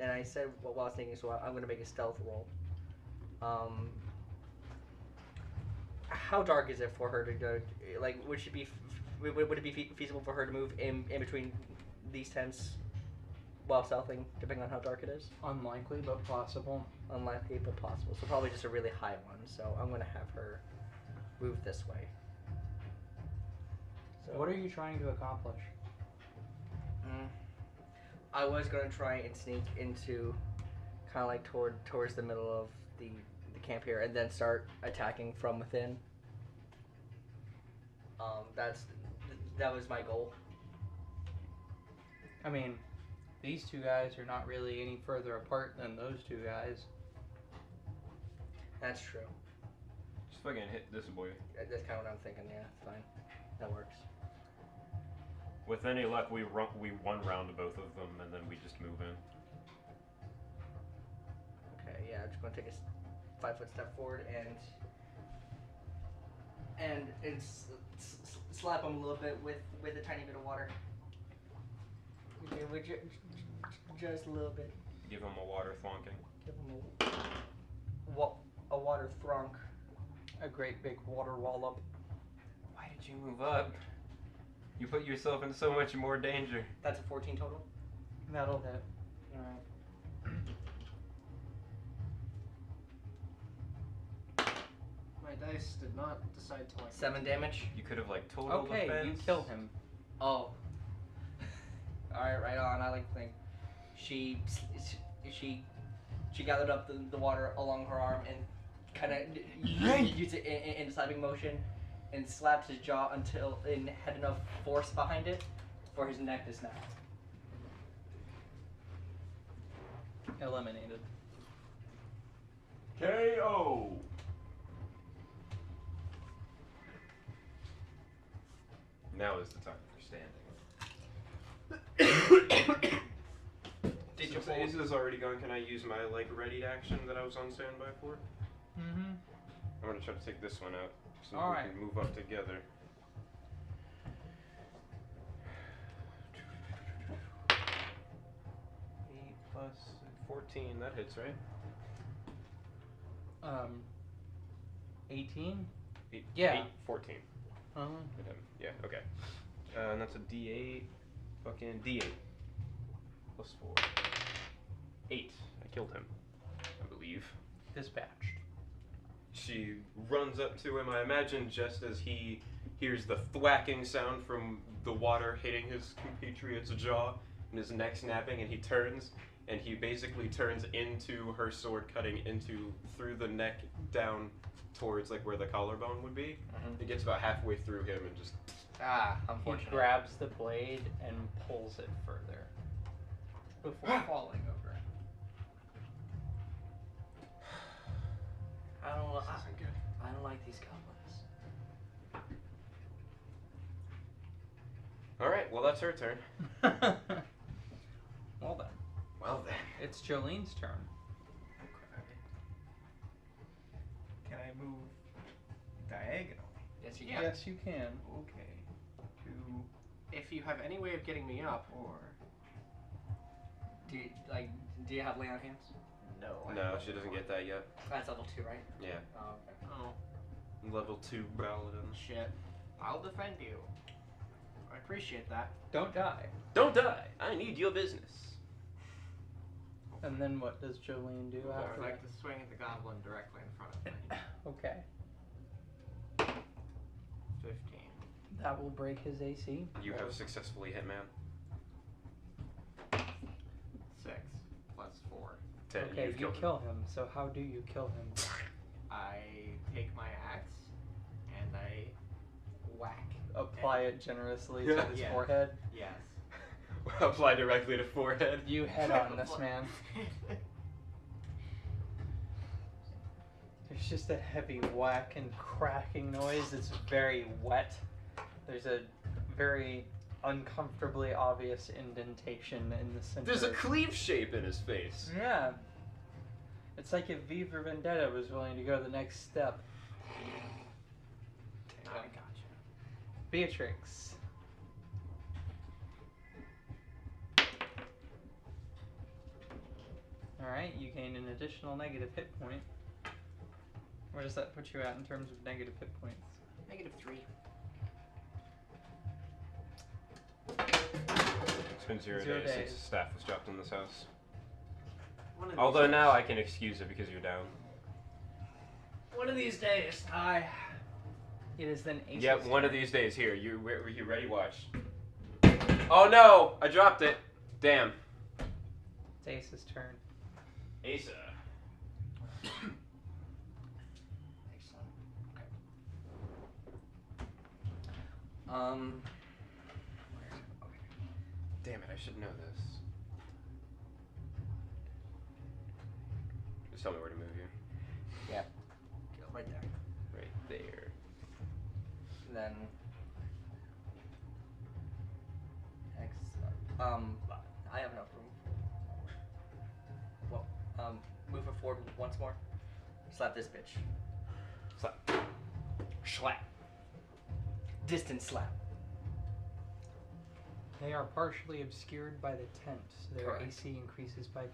S1: And I said, well, while I was thinking, so I'm going to make a stealth roll. How dark is it for her to go? Like, would it be feasible for her to move in between these tents while stealthing, depending on how dark it is?
S4: Unlikely, but possible.
S1: Unlikely, but possible. So probably just a really high one. So I'm going to have her move this way. So
S4: What are you trying to accomplish?
S1: I was going to try and sneak into kind of like towards the middle of the camp here and then start attacking from within. That was my goal.
S4: I mean, these two guys are not really any further apart than those two guys.
S1: That's true.
S7: Just fucking hit this boy.
S1: That's kind of what I'm thinking. Yeah, it's fine. That works.
S7: With any luck, we one round both of them, and then we just move in.
S1: Okay, yeah, I'm just going to take a 5-foot step forward and slap him a little bit with a tiny bit of water. Just a little bit.
S7: Give him a water thwonking.
S1: Give him a water thronk.
S4: A great big water wallop.
S7: Why did you move up? You put yourself in so much more danger.
S1: That's a 14 total.
S4: That'll hit.
S1: Alright.
S8: My dice did not decide to like.
S1: 7 damage.
S7: You could have like total
S4: Okay,
S7: defense.
S4: you kill him.
S1: Oh. Alright, right on. I like to think. She gathered up the water along her arm and kind of used it in a slapping motion and slapped his jaw until it had enough force behind it for his neck to snap.
S4: Eliminated.
S7: KO. Now is the time for standing.
S1: Did
S7: Since Ace is already gone, can I use my like ready action that I was on standby for?
S4: Mm-hmm.
S7: I'm gonna try to take this one out so we
S4: Alright.
S7: can move up together. 8 plus 14, that hits, right?
S4: 18?
S7: 8,
S4: Yeah.
S7: 8, 14.
S4: Uh-huh.
S7: Hit him. Yeah, okay. And that's a D8. Fucking D8. Plus 4. 8. I killed him, I believe.
S4: Dispatched.
S7: She runs up to him, I imagine just as he hears the thwacking sound from the water hitting his compatriot's jaw and his neck snapping, and he turns, and he basically turns into her sword, cutting through the neck down towards like where the collarbone would be. It gets about halfway through him and just...
S1: Ah,
S4: He
S1: unfortunate.
S4: grabs the blade and pulls it further before falling over.
S1: I don't like these goblins.
S7: Alright, well that's her turn.
S4: Well then,
S7: Well then.
S4: it's Jolene's turn.
S6: Can I move diagonally?
S1: Yes, you
S8: Yeah.
S1: can.
S4: Yes, you can.
S6: Okay. 2,
S8: If you have any way of getting me up,
S6: 4.
S1: Do you have lay on hands?
S6: No. I
S7: No,
S6: don't
S7: she
S6: know.
S7: doesn't get that yet.
S1: That's level 2, right?
S7: Yeah.
S1: Oh, okay.
S8: oh
S7: Level 2 paladin.
S8: shit, I'll defend you. I appreciate that.
S4: Don't die.
S7: Don't die! I need your business.
S6: Oh
S4: And then what does Jolene do
S6: I
S4: after
S6: would like
S4: that?
S6: to swing at the goblin directly in front of me.
S4: Okay.
S6: 15.
S4: That will break his AC.
S7: You have successfully hit man.
S6: 6 plus 4.
S7: 10.
S4: Okay,
S7: You've
S4: you
S7: killed him.
S4: kill him. So how do you kill him?
S6: I take my axe and I whack.
S4: Apply it generously to his
S6: Yeah.
S4: forehead.
S6: Yes.
S7: Apply directly to forehead.
S4: You head on this man. There's just a heavy whack and cracking noise. It's very wet. There's a very uncomfortably obvious indentation in the center.
S7: There's a cleave shape in his face.
S4: Yeah. It's like if V for Vendetta was willing to go the next step.
S6: I gotcha.
S4: Beatrix. Alright, you gain an additional negative hit point. Where does that put you at in terms of negative hit points?
S6: -3.
S7: It's been 0
S4: 0
S7: days
S4: days.
S7: since staff was dropped in this house.
S8: One of
S7: Although
S8: these
S7: now
S8: days-
S7: I can excuse it because you're down.
S8: One of these days,
S4: It is then Ace's
S7: Yep, one of
S4: turn.
S7: these days. Here, you ready? Watch. Oh no! I dropped it. Damn.
S4: It's Ace's turn.
S7: Asa.
S1: Excellent. Okay. Where is it? Okay.
S7: Damn it! I should know this. Just tell me where to move you.
S1: Yeah. Right there.
S7: Right there.
S1: Then. I have enough room. Well, move it forward once more. Slap this bitch.
S7: Slap. Slap.
S1: Distant slap.
S4: They are partially obscured by the tent, so their
S1: Correct.
S4: AC increases by 2.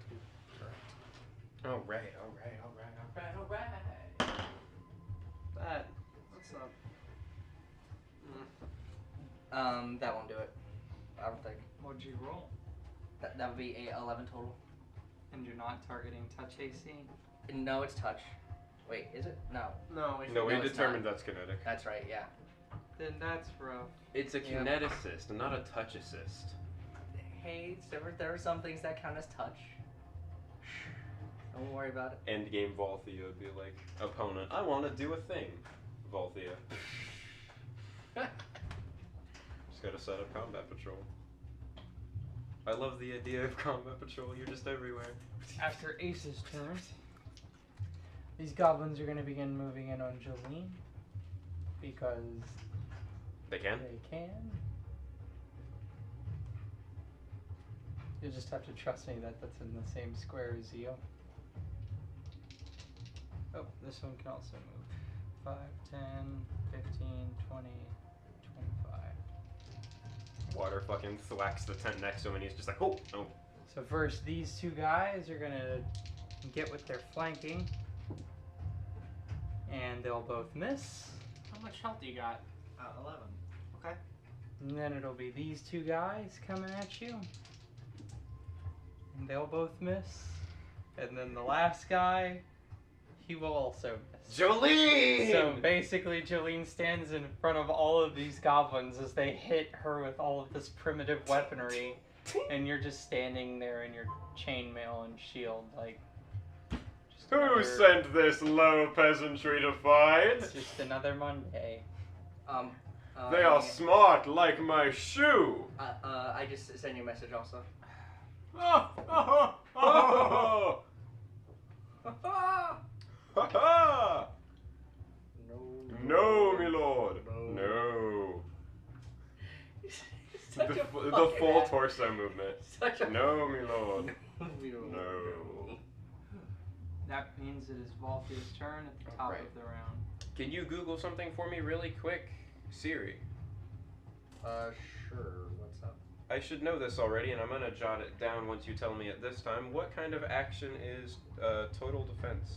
S7: All right.
S8: That's not.
S1: That won't do it. I don't think.
S4: What'd you roll?
S1: That would be a 11 total.
S4: And you're not targeting touch AC?
S1: No, it's touch. Wait, is it? No.
S8: No,
S7: No, we
S1: No, it's
S7: determined that's kinetic.
S1: That's right, yeah.
S4: Then that's rough.
S7: It's a
S1: Yeah.
S7: kineticist, not a touch assist.
S1: Hey, there are some things that count as touch. Don't worry about it.
S7: End game Volthea would be like, opponent, I want to do a thing. Volthea. Just gotta set up combat patrol. I love the idea of combat patrol. You're just everywhere.
S4: After Ace's turn, these goblins are going to begin moving in on Jolene. Because
S7: They can?
S4: they can. You'll just have to trust me that that's in the same square as you. Oh, this one can also move. 5, 10, 15, 20, 25.
S7: Water fucking thwacks the tent next to him and he's just like, oh.
S4: So first, these two guys are gonna get with their flanking, and they'll both miss.
S8: How much health do you got?
S6: 11.
S8: Okay.
S4: And then it'll be these two guys coming at you, and they'll both miss. And then the last guy, he will also miss.
S7: Jolene!
S4: So basically, Jolene stands in front of all of these goblins as they hit her with all of this primitive weaponry, and you're just standing there in your chainmail and shield, like. Just
S7: Who
S4: another-
S7: sent this low peasantry to fight?
S4: It's just another Monday.
S7: They are smart like my shoe.
S1: I just sent you a message also.
S7: Oh, oh, oh, ha ha! No, my lord. No.
S1: Such a
S7: The
S1: fucking
S7: full
S1: ass.
S7: torso movement.
S1: Such a
S7: No, my lord.
S1: No.
S4: That means it is Volthea's turn at the top
S7: Alright.
S4: of the round.
S7: Can you Google something for me really quick? Siri.
S1: Sure. What's up?
S7: I should know this already, and I'm gonna jot it down once you tell me it this time. What kind of action is total defense?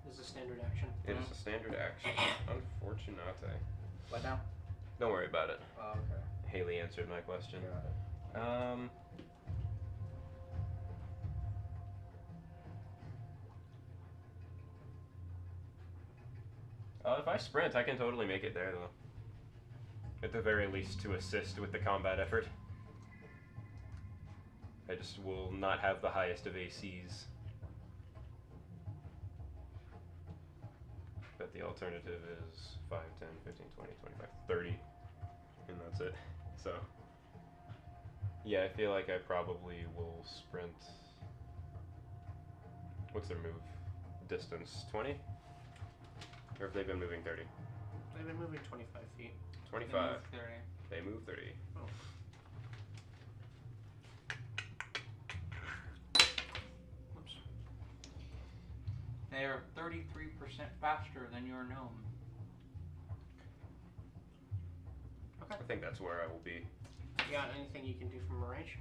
S8: This is a standard action.
S7: It is a standard action. Unfortunate.
S1: What now?
S7: Don't worry about it.
S1: Oh, okay.
S7: Haley answered my question.
S1: Got it.
S7: If I sprint, I can totally make it there, though. At the very least, to assist with the combat effort. I just will not have the highest of ACs. But the alternative is 5, 10, 15, 20, 25, 30. And that's it. So, yeah, I feel like I probably will sprint. What's their move? Distance? 20? Or have they been moving 30?
S8: They've been moving 25 feet.
S7: 25.
S3: They move 30.
S7: They move 30.
S8: Oh. Whoops.
S3: They are 33% faster than your gnome.
S7: I think that's where I will be.
S8: You got anything you can do from a range?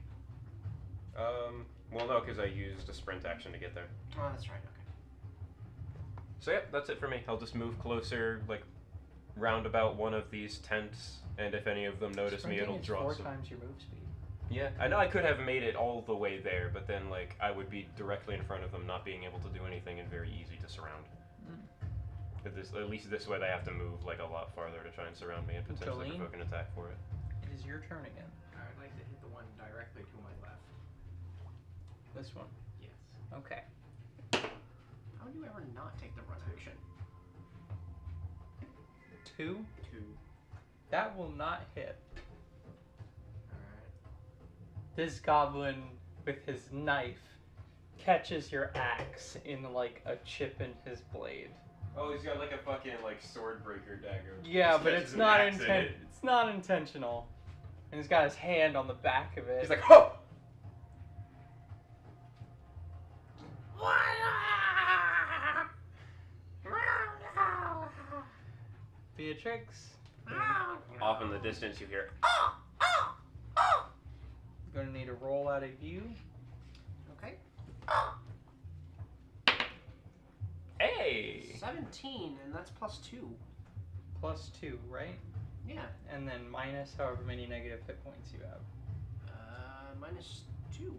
S7: Well, no, because I used a sprint action to get there.
S8: Oh, that's right. Okay.
S7: So, yeah, that's it for me. I'll just move closer, like, round about one of these tents, and if any of them notice me,
S4: Sprinting
S7: it'll
S4: is
S7: draw
S4: 4
S7: some.
S4: times your move speed.
S7: Yeah, I know I could have made it all the way there, but then, like, I would be directly in front of them, not being able to do anything, and very easy to surround. At least this way they have to move, like, a lot farther to try and surround me and potentially
S4: Jolene?
S7: provoke an attack for it.
S4: It is your turn again.
S6: I'd like to hit the one directly to my left.
S4: This one.
S6: Yes.
S4: Okay.
S8: How do you ever not take the run action?
S4: 2.
S6: 2.
S4: That will not hit.
S6: Alright.
S4: This goblin, with his knife, catches your axe in, like, a chip in his blade.
S7: Oh, he's got, like, a fucking, like, sword breaker dagger.
S4: Yeah, but it's not it's not intentional. And he's got his hand on the back of it.
S7: He's like, oh!
S4: Beatrix.
S7: Off in the distance, you hear.
S4: Gonna need a roll out of you.
S8: Okay.
S7: Hey!
S8: 17, and that's +2.
S4: Plus 2, right?
S8: Yeah.
S4: And then minus however many negative hit points you have.
S8: -2.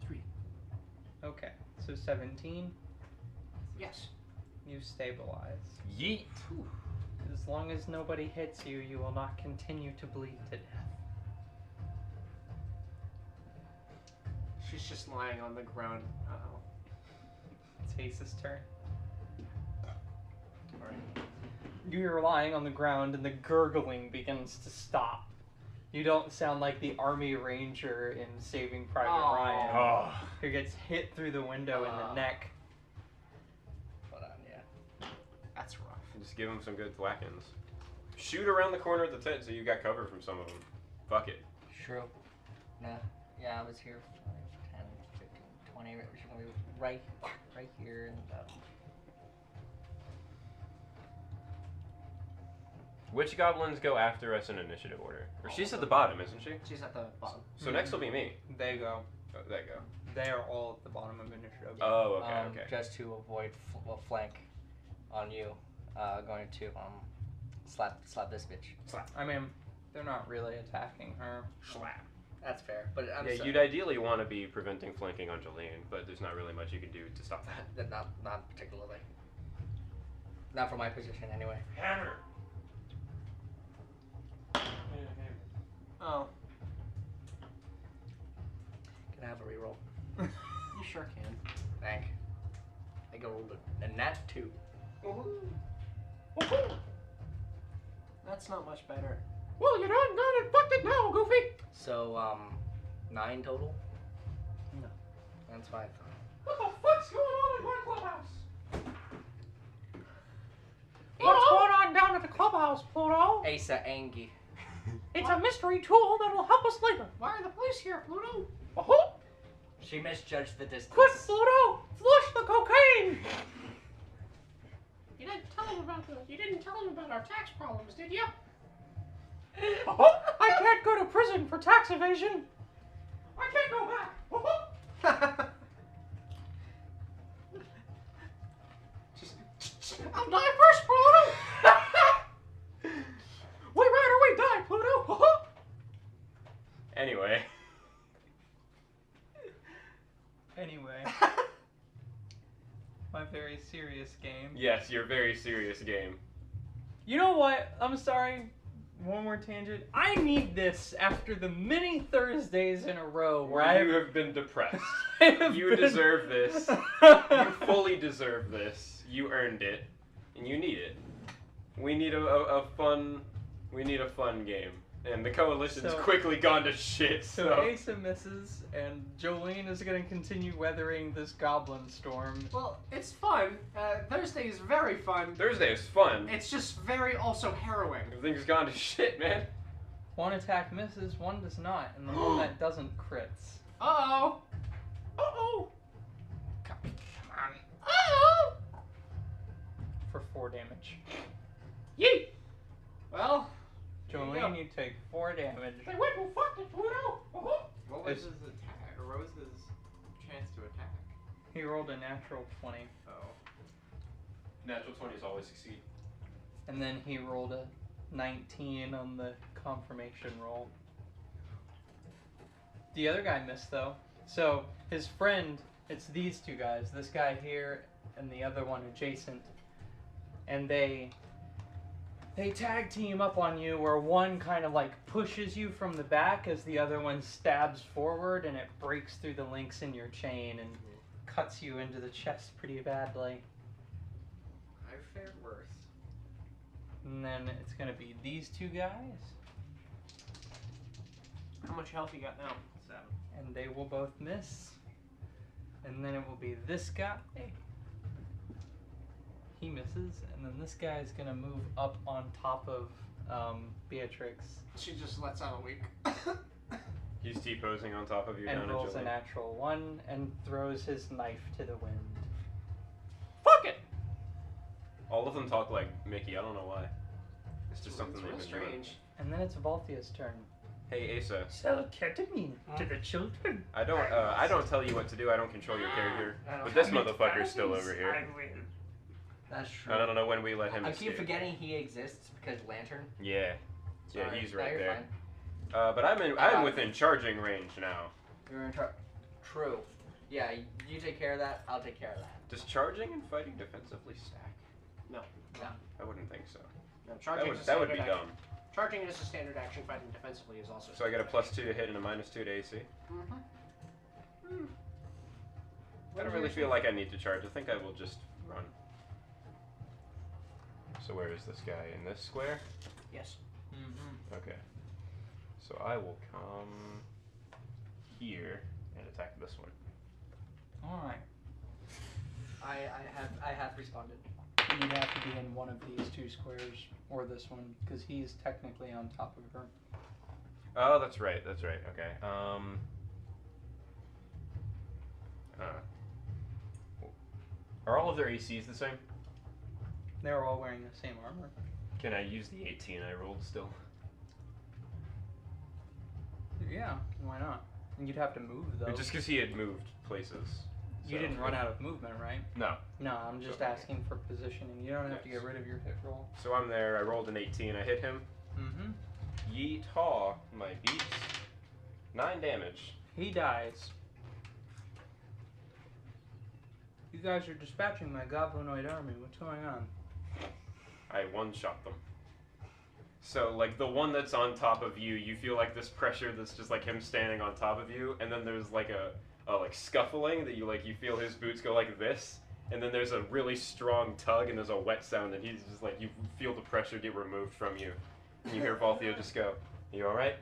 S8: 3.
S4: Okay, so 17.
S8: Yes.
S4: You stabilize.
S7: Yeet!
S4: As long as nobody hits you, you will not continue to bleed to death.
S8: She's just lying on the ground. Uh-oh.
S4: It's Ace's turn. You're lying on the ground and the gurgling begins to stop. You don't sound like the army ranger in Saving Private Ryan,
S7: Oh.
S4: who gets hit through the window in the neck.
S1: Hold on, yeah.
S8: That's rough.
S7: Just give him some good thwackings. Shoot around the corner of the tent so you got cover from some of them. Fuck it.
S1: True. Nah. Yeah, I was here 5, 10, 15, 20. She's gonna be right here and
S7: Which goblins go after us in initiative order? Or she's at the bottom, isn't she?
S8: She's at the bottom.
S7: So next will be me.
S4: They go.
S7: Oh, there you go.
S4: They are all at the bottom of initiative.
S7: Oh, okay, okay.
S1: just to avoid flank on you, going to slap this bitch.
S4: I mean, they're not really attacking her.
S1: Slap. That's fair, but I'm
S7: Yeah,
S1: sorry.
S7: you'd ideally want to be preventing flanking on Jolene, but there's not really much you can do to stop that.
S1: Not particularly. Not from my position, anyway.
S7: Hammer!
S8: Oh.
S1: Can I have a reroll?
S8: You sure can.
S1: Thank. I go roll a nat 2.
S8: That's not much better.
S4: Well, you're not infected now, Goofy!
S1: So, 9 total?
S4: No.
S1: That's fine.
S4: What the fuck's going on in my clubhouse? What's going on down at the clubhouse, Pluto?
S1: Asa Angie.
S4: It's a mystery tool that will help us later.
S8: Why are the police here, Pluto?
S4: Oh,
S1: She misjudged the distance.
S4: quick, Pluto! Flush the cocaine!
S8: You didn't tell him about our tax problems, did you?
S4: Oh, I can't go to prison for tax evasion. I can't go back. I'll die first, Pluto. We ride or we die, Pluto.
S7: Anyway.
S4: Anyway, my very serious game.
S7: Yes, you're very serious game.
S4: You know what? I'm sorry. One more tangent. I need this after the many Thursdays in a row where
S7: You have been depressed.
S4: have
S7: You
S4: been-
S7: deserve this. You fully deserve this. You earned it, and you need it. We need a fun game, and the coalition's
S4: So-
S7: quickly gone to shit.
S4: So
S7: So
S4: Asa misses, and Jolene is going to continue weathering this goblin storm.
S8: Well, it's fun. Thursday is very fun.
S7: Thursday is fun.
S8: It's just very also harrowing.
S7: Everything's gone to shit, man.
S4: One attack misses, one does not, and the one that doesn't crits.
S8: Uh-oh. Uh-oh.
S4: Come on.
S8: Uh-oh.
S4: For 4 damage.
S8: Yeet. Well, there you go.
S4: Jolene, you take 4 damage.
S8: Say, wait, well, fuck it, Pluto.
S6: What was
S7: It's-
S6: his attack? Or what was his chance to attack?
S4: He rolled a natural 20,
S6: Oh.
S7: Natural 20s always succeed.
S4: and then he rolled a 19 on the confirmation roll. The other guy missed, though. So, his friend, it's these two guys, this guy here and the other one adjacent, and they tag team up on you where one kind of like pushes you from the back as the other one stabs forward, and it breaks through the links in your chain and cuts you into the chest pretty badly.
S6: I've fared worse.
S4: And then it's gonna be these two guys,
S8: How much health you got now?
S6: 7.
S4: and they will both miss. And then it will be this guy. He misses, and then this guy is gonna move up on top of Beatrix
S8: She just lets out a leak.
S7: He's T-posing on top of you
S4: and
S7: down at
S4: rolls a
S7: Jolene.
S4: natural 1 and throws his knife to the wind.
S8: Fuck it.
S7: All of them talk like Mickey. I don't know why. It's just something
S8: It's
S7: they've
S8: real
S7: been doing.
S8: strange.
S4: And then it's Valthia's turn.
S7: Hey Asa,
S4: Sell ketamine to the children.
S7: I don't tell you what to do. I don't control your character. But this motherfucker's still over here.
S1: That's true.
S7: I don't know when we let him
S1: I
S7: escape.
S1: keep forgetting he exists because Lantern.
S7: Yeah, yeah,
S1: Sorry.
S7: he's
S1: No,
S7: right
S1: you're
S7: there.
S1: fine.
S7: But I'm within charging range now.
S1: You're in True. Yeah, you take care of that. I'll take care of that.
S7: Does charging and fighting defensively stack?
S8: No.
S1: No.
S7: I wouldn't think so.
S8: No,
S7: That
S8: charging
S7: would
S8: is a
S7: that would
S8: standard
S7: be
S8: action.
S7: dumb.
S8: Charging is a standard action. Fighting defensively is also.
S7: So I get a +2 to hit and a -2 to AC.
S8: Mm-hmm.
S7: I don't really feel like I need to charge. I think I will just run. So where is this guy? In this square?
S8: Yes.
S1: Mm-hmm.
S7: Okay. So I will come here and attack this one.
S4: Alright.
S1: I have responded.
S4: You'd have to be in one of these 2 squares, or this one, because he's technically on top of her.
S7: Oh, that's right. That's right. Okay. Are all of their ACs the same?
S4: They're all wearing the same armor.
S7: Can I use the 18 I rolled still?
S4: Yeah, why not? And you'd have to move, though.
S7: Just because he had moved places.
S4: You
S7: so-
S4: didn't run out of movement, right?
S7: No.
S4: No, I'm just
S7: Okay.
S4: asking for positioning. You don't have to get rid of your hit roll.
S7: So I'm there. I rolled an 18. I hit him.
S4: Mm-hmm.
S7: Yeet-haw, my beats. 9 damage.
S4: He dies. You guys are dispatching my goblinoid army. What's going on?
S7: I one-shot them. So, like, the one that's on top of you, you feel like this pressure that's just like him standing on top of you, and then there's like a like scuffling that you feel his boots go like this, and then there's a really strong tug, and there's a wet sound, and he's just like, you feel the pressure get removed from you. And you hear Valthia just go, "You alright?"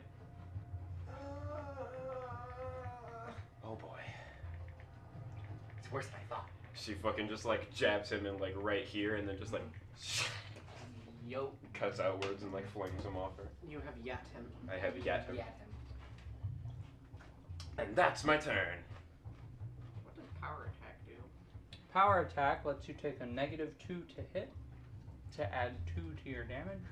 S7: Oh boy.
S1: It's worse than I thought.
S7: She fucking just like jabs him in like right here, and then just like
S1: Yo.
S7: cuts outwards and like flings him off her.
S8: You have yat him.
S7: I have yet him.
S1: Yeah.
S7: And that's my turn.
S8: What does power attack do?
S4: Power attack lets you take a -2 to hit to add 2 to your damage.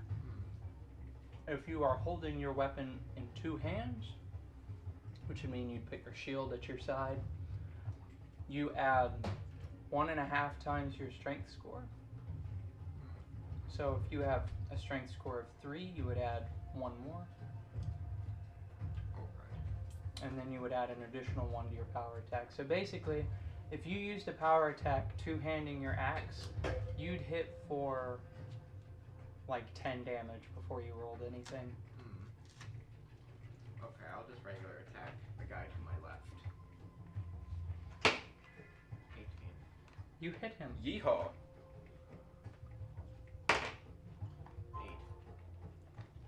S4: If you are holding your weapon in 2 hands, which would mean you'd put your shield at your side, you add 1.5 times your strength score. So if you have a strength score of 3, you would add 1 more. And then you would add an additional 1 to your power attack. So basically, If you used a power attack two-handing your axe, you'd hit for like 10 damage before you rolled anything.
S6: Okay, I'll just regular attack the guy to my left. 18.
S4: You hit him.
S7: Yeehaw.
S6: 8.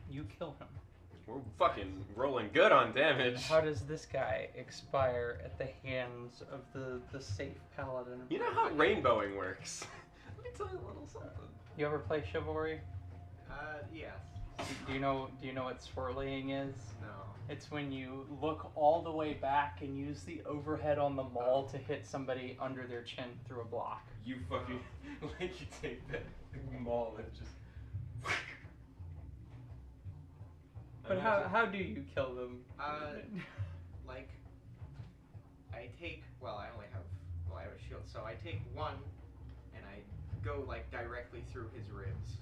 S4: You kill him.
S7: We're fucking rolling good on damage.
S4: How does this guy expire at the hands of the safe paladin?
S7: You know how rainbowing works. Let me tell you a little something.
S4: You ever play Chivalry?
S6: Yes.
S4: Do you know what swirling is?
S6: No.
S4: It's when you look all the way back and use the overhead on the maul to hit somebody under their chin through a block.
S7: You fucking like you take that maul and just.
S4: But how do you kill them?
S6: Like, I take, I only have, I have a shield, so I take one, and I go, like, directly through his ribs.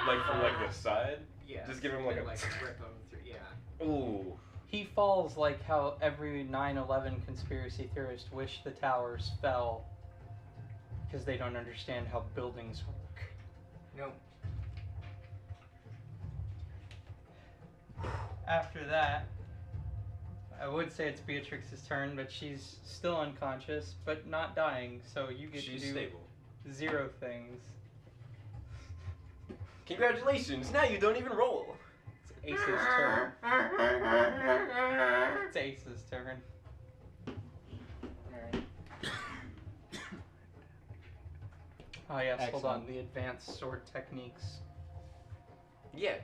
S7: Like from like the side?
S6: Yeah.
S7: Just give him like a.
S6: Like, rip him through, yeah.
S7: Ooh.
S4: He falls like how every 9/11 conspiracy theorist wish the towers fell because they don't understand how buildings work.
S1: Nope.
S4: After that, I would say it's Beatrix's turn, but she's still unconscious, but not dying, so you get
S7: She's
S4: to do
S7: stable.
S4: 0 things.
S7: Congratulations! Now you don't even roll.
S4: It's Ace's turn. It's Ace's turn.
S1: Alright.
S4: Oh yes, hold on.
S1: Excellent.
S4: The advanced sword techniques.
S7: Yeah.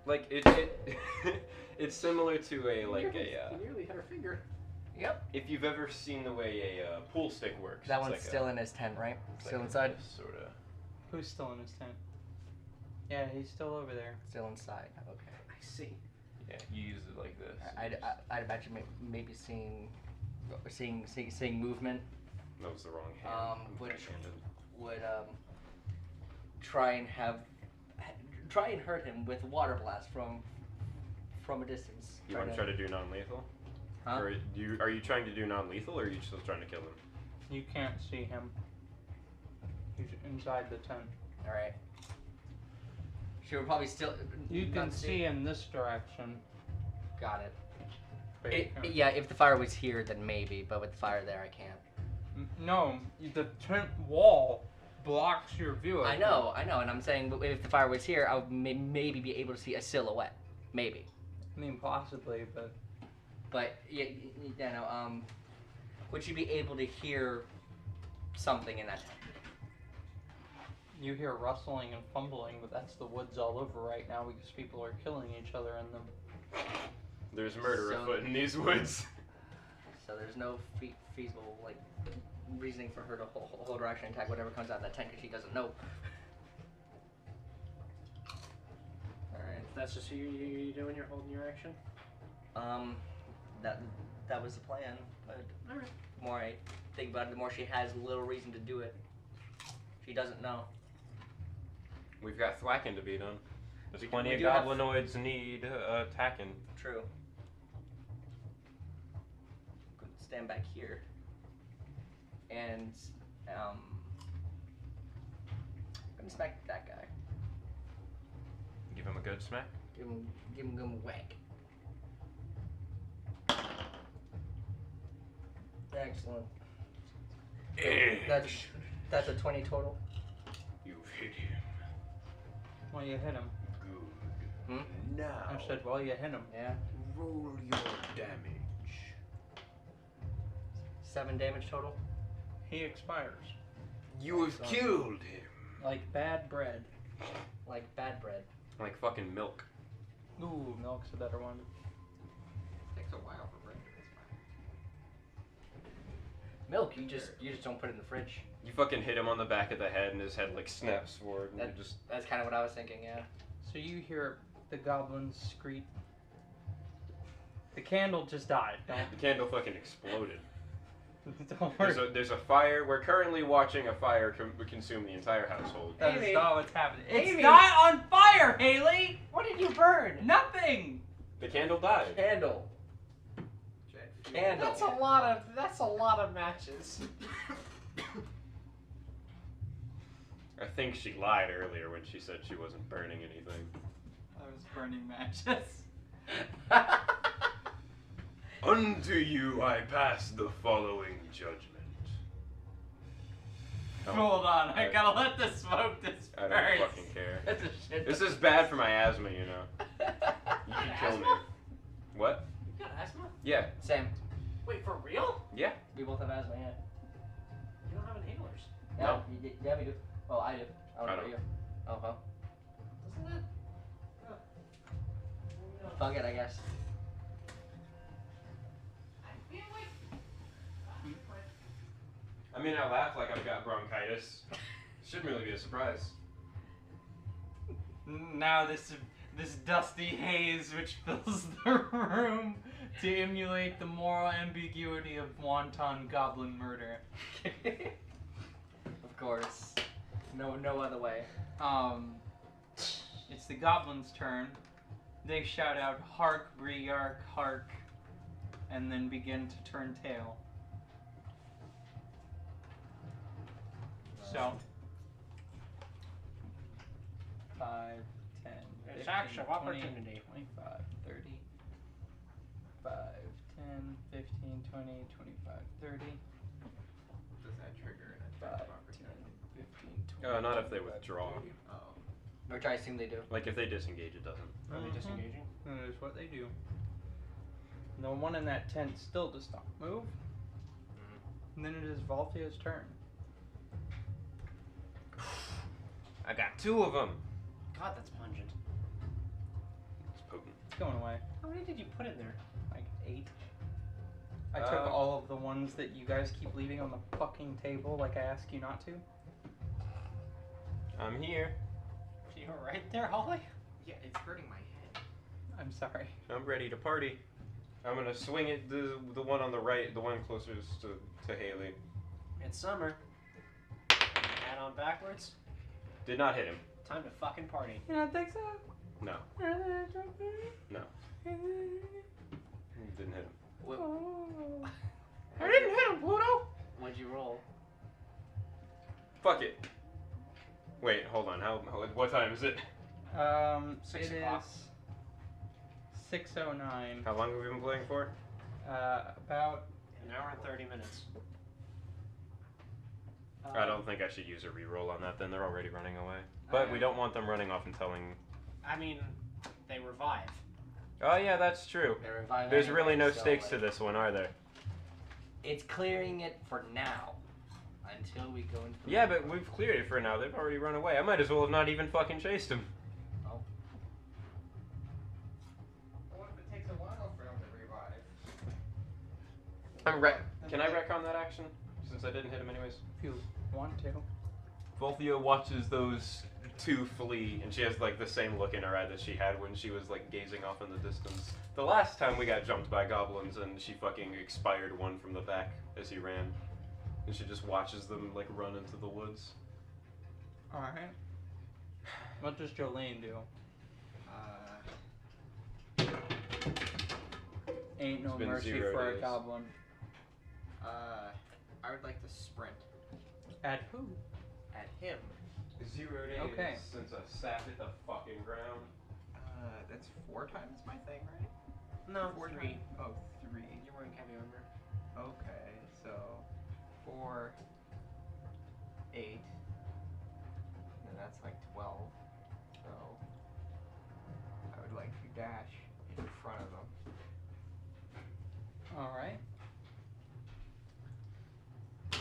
S7: Like it it's similar to a like a.
S8: You nearly hit her finger.
S1: Yep.
S7: If you've ever seen the way a pool stick works.
S1: That
S7: it's
S1: one's
S7: like
S1: still in his tent, right?
S7: it's
S1: Still
S7: like
S1: inside?
S7: Sort of.
S4: Who's still in his tent? Yeah, he's still over there.
S1: Still inside. Okay.
S8: I see.
S7: Yeah, you use it like this.
S1: I'd imagine maybe seeing movement
S7: That was the wrong hand.
S1: which would try and hurt him with water blast from a distance.
S7: You want to try to do non-lethal?
S1: Huh?
S7: Or are you trying to do non-lethal, or are you still trying to kill him?
S4: You can't see him. He's inside the tent.
S1: All right. She would probably still.
S4: You can
S1: not
S4: see in this direction.
S1: Got it.
S4: But you can't-
S1: Yeah, if the fire was here, then maybe, but with the fire there, I can't.
S4: No, the tent wall blocks your view of
S1: I know, and I'm saying, but if the fire was here, I would maybe be able to see a silhouette, maybe.
S4: I mean, possibly, but
S1: But would you be able to hear something in that tent?
S4: you hear rustling and fumbling, but that's the woods all over right now because people are killing each other in them.
S7: There's murder
S1: So-
S7: afoot in these woods.
S1: So there's no feasible reasoning for her to hold her action and attack whatever comes out of that tent because she doesn't know.
S8: Alright, that's just what you do when you're holding your action?
S1: That was the plan, but
S8: Alright.
S1: the more I think about it, the more she has little reason to do it. She doesn't know.
S7: We've got thwacking to be done. There's
S1: We
S7: plenty of
S1: do have-
S7: goblinoids need attacking.
S1: True. Could stand back here. And I'm gonna smack that guy.
S7: Give him a good smack.
S1: Give him a whack. Excellent. That's a 20 total.
S7: You've hit him.
S4: Well, you hit him.
S7: Good.
S1: Hmm?
S7: Now
S4: I said, well, you hit him.
S1: Yeah.
S7: roll your damage.
S1: 7 damage total.
S4: He expires.
S7: You have killed him.
S4: Like bad bread.
S1: Like bad bread.
S7: Like fucking milk.
S4: Ooh, milk's a better one.
S6: Takes a while for bread.
S1: Milk, you just don't put it in the fridge.
S7: You fucking hit him on the back of the head and his head like snaps forward and you just...
S1: That's kind of what I was thinking, yeah.
S4: So you hear the goblins screech. The candle just died.
S7: The candle fucking exploded.
S4: Don't worry.
S7: There's a fire. We're currently watching a fire consume the entire household.
S4: That is
S8: Amy.
S4: not what's happening. It's
S8: Amy.
S4: not on fire, Haley!
S8: What did you burn?
S4: Nothing!
S7: The candle died.
S1: Candle.
S6: Jet
S1: candle.
S8: That's a lot of matches.
S7: I think she lied earlier when she said she wasn't burning anything.
S3: I was burning matches.
S7: Unto you I pass the following judgment.
S3: Hold on, I gotta let the smoke disperse.
S7: I don't fucking care.
S1: That's a shit.
S7: This is bad for my asthma, you know. You can kill me. What?
S8: You got asthma?
S7: Yeah.
S1: Same.
S8: Wait, for real?
S7: Yeah.
S1: We both have asthma, yeah.
S8: You don't have inhalers.
S1: Yeah,
S7: No.
S1: yeah, we do. Well, I do. I don't know
S7: I
S1: about
S7: don't.
S1: you. Oh, well.
S8: Doesn't it?
S1: Fuck it, I guess.
S8: I feel like.
S7: I mean, I laugh like I've got bronchitis. Shouldn't really be a surprise.
S3: Now this dusty haze which fills the room to emulate the moral ambiguity of wanton goblin murder.
S1: Of course. No other way.
S3: It's the goblin's turn. They shout out, "Hark, Briark, hark," and then begin to turn tail. So, 5, 10,
S8: It's
S3: 15,
S8: action of
S3: 20,
S8: opportunity.
S3: 25, 30. 5, 10, 15, 20, 25, 30.
S6: Does that trigger an
S3: 5,
S6: attack of
S3: 10,
S6: opportunity?
S3: 15, 20.
S7: Not if they
S3: 25,
S7: withdraw.
S3: 30.
S6: Oh.
S1: Which I assume they do.
S7: Like if they disengage, it doesn't.
S8: Are they
S3: Mhm.
S8: disengaging?
S3: That is what they do. The one in that tent still does not move. And then it is Valthia's turn.
S7: I got 2 of them.
S8: God, that's pungent.
S7: It's potent.
S3: It's going away.
S8: How many did you put in there?
S3: Like 8. I took
S7: Uh,
S3: all of the ones that you guys keep leaving on the fucking table like I ask you not to.
S7: I'm here.
S8: You were right there, Holly?
S6: Yeah, it's hurting my head.
S3: I'm sorry.
S7: I'm ready to party. I'm gonna swing it the one on the right, the one closest to Haley.
S8: It's summer. Add on backwards.
S7: Did not hit him.
S8: Time to fucking party.
S3: You don't think so?
S7: No. No. Didn't hit him.
S3: Oh.
S8: I didn't hit him, Pluto!
S1: What'd you roll?
S7: Fuck it. Wait, hold on. What time is it?
S8: 6
S3: it
S8: o'clock.
S3: is 6:09.
S7: How long have we been playing for?
S3: About.
S8: An hour and 30 minutes.
S7: I don't think I should use a reroll on that then. They're already running away. But we don't want them running off and telling...
S8: I mean, they revive.
S7: Oh yeah, that's true.
S1: They're reviving
S7: There's really
S1: anyway,
S7: no
S1: so,
S7: stakes
S1: like,
S7: to this one, are there?
S1: It's clearing it for now. Until we go into the
S7: Yeah, but we've cleared it for now. They've already run away. I might as well have not even fucking chased them.
S6: What if it takes a while for them to revive?
S7: Can I retcon that action? Since I didn't hit him anyways.
S3: If you want to.
S7: Volthia watches those 2 flee, and she has like the same look in her eye that she had when she was like gazing off in the distance. The last time we got jumped by goblins and she fucking expired one from the back as he ran. And she just watches them like run into the woods.
S3: Alright. What does Jolene do? Ain't no
S7: It's been
S3: mercy
S7: 0
S3: for a
S7: days.
S3: goblin.
S6: I would like to sprint
S3: At who?
S6: at him.
S7: 0 days
S3: Okay.
S7: since I sat at the fucking ground.
S6: That's 4 times my thing, right?
S8: No,
S6: 4
S8: 3.
S6: times? Oh, 3.
S8: You're wearing heavy armor.
S6: Okay, so 4, 8, and that's like 12. So I would like to dash in front of them.
S3: Alright.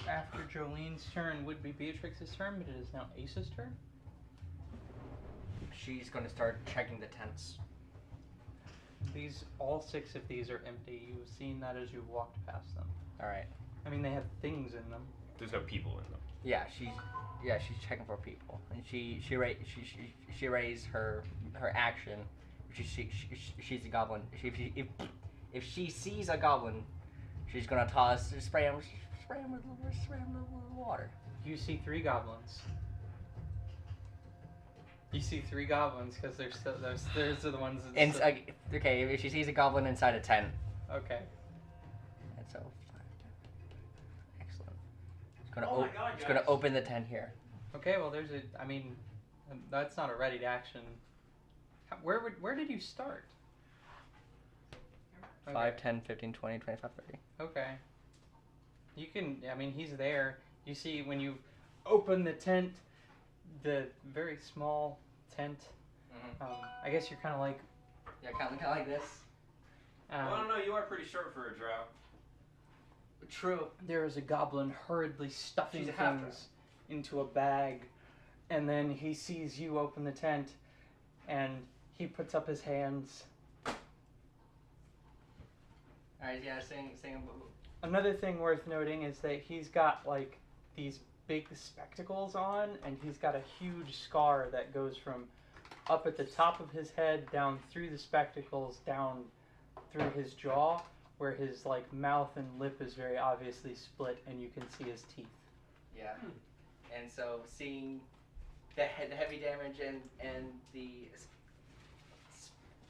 S3: After Jolene's turn would be Beatrix's turn, but it is now Ace's turn.
S1: She's gonna start checking the tents.
S3: All 6 of these are empty. You've seen that as you've walked past them.
S1: Alright.
S3: I mean, they have things in them.
S7: There's no people in them.
S1: Yeah, she's checking for people, and she raised her action. She's a goblin. If she sees a goblin, she's gonna spray him with water.
S3: You see 3 goblins. You see 3 goblins because they're still those are the ones. That
S1: Okay, if she sees a goblin inside a tent,
S3: okay.
S1: And so 5, 10. Excellent. It's gonna,
S3: Oh my God,
S1: it's gonna
S3: guys.
S1: open the tent here.
S4: Okay, well, there's a. I mean, that's not a ready to action. Where did you start?
S1: 5, 10, 15, 20, 25, 30.
S4: Okay. You can. I mean, he's there. You see when you open the tent, the very small tent. I guess you're kind of like.
S1: Yeah, kind of like this.
S7: Well, I don't know. You are pretty short for a drow.
S1: True.
S4: There is a goblin hurriedly stuffing
S1: She's a half-drow.
S4: things into a bag, and then he sees you open the tent, and he puts up his hands.
S1: Alright, yeah, sing.
S4: Another thing worth noting is that he's got like these big spectacles on, and he's got a huge scar that goes from up at the top of his head down through the spectacles down through his jaw, where his like mouth and lip is very obviously split, and you can see his teeth.
S1: Yeah. And so seeing the heavy damage and the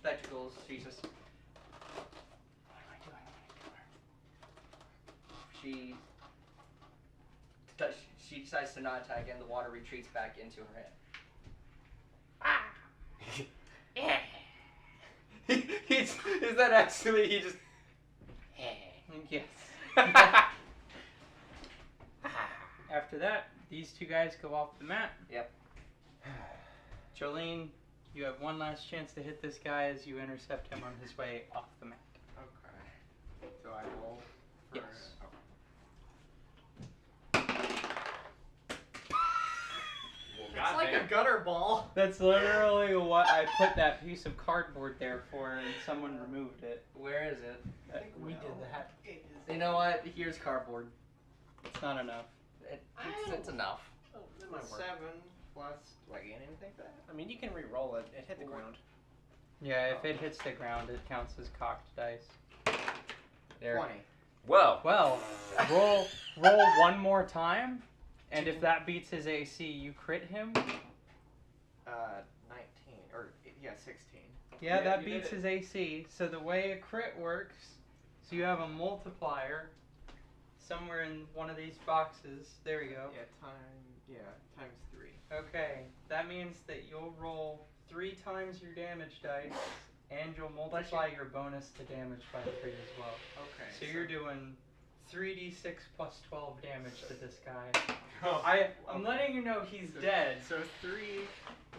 S1: spectacles, she's just. What am I doing? She decides to not attack, and the water retreats back into her head.
S7: Is that actually he just?
S4: Yes. After that, these two guys go off the mat.
S1: Yep.
S4: Jolene, you have one last chance to hit this guy as you intercept him on his way off the mat.
S6: Okay. So I roll for...
S4: Yes.
S6: Oh.
S2: Well,
S6: It's like a
S2: goddamn.
S6: gutter ball.
S4: That's literally what I put that piece of cardboard there for, and someone removed it.
S1: Where is it?
S8: I think we did that.
S1: You know what? Here's cardboard.
S4: It's not enough.
S1: It's enough.
S8: Oh, that might work.
S6: 7 plus... Do I gain anything for that?
S8: I mean, you can re-roll it. It hit the ground.
S4: Yeah, if it hits the ground, it counts as cocked dice.
S1: There.
S6: 20.
S7: Well,
S4: Well, roll one more time, and if that beats his AC, you crit him.
S6: 19. Or, yeah, 16.
S4: Yeah,
S2: Yeah,
S4: that
S2: you did
S4: beats
S2: it.
S4: his AC. So the way a crit works, so you have a multiplier somewhere in one of these boxes. There you go.
S6: Times 3.
S4: Okay, that means that you'll roll 3 times your damage dice, and you'll multiply your bonus to damage by 3 as well.
S6: Okay.
S4: So you're doing 3d6 plus 12 damage to this guy.
S2: Oh,
S4: I'm letting you know he's dead.
S6: So 3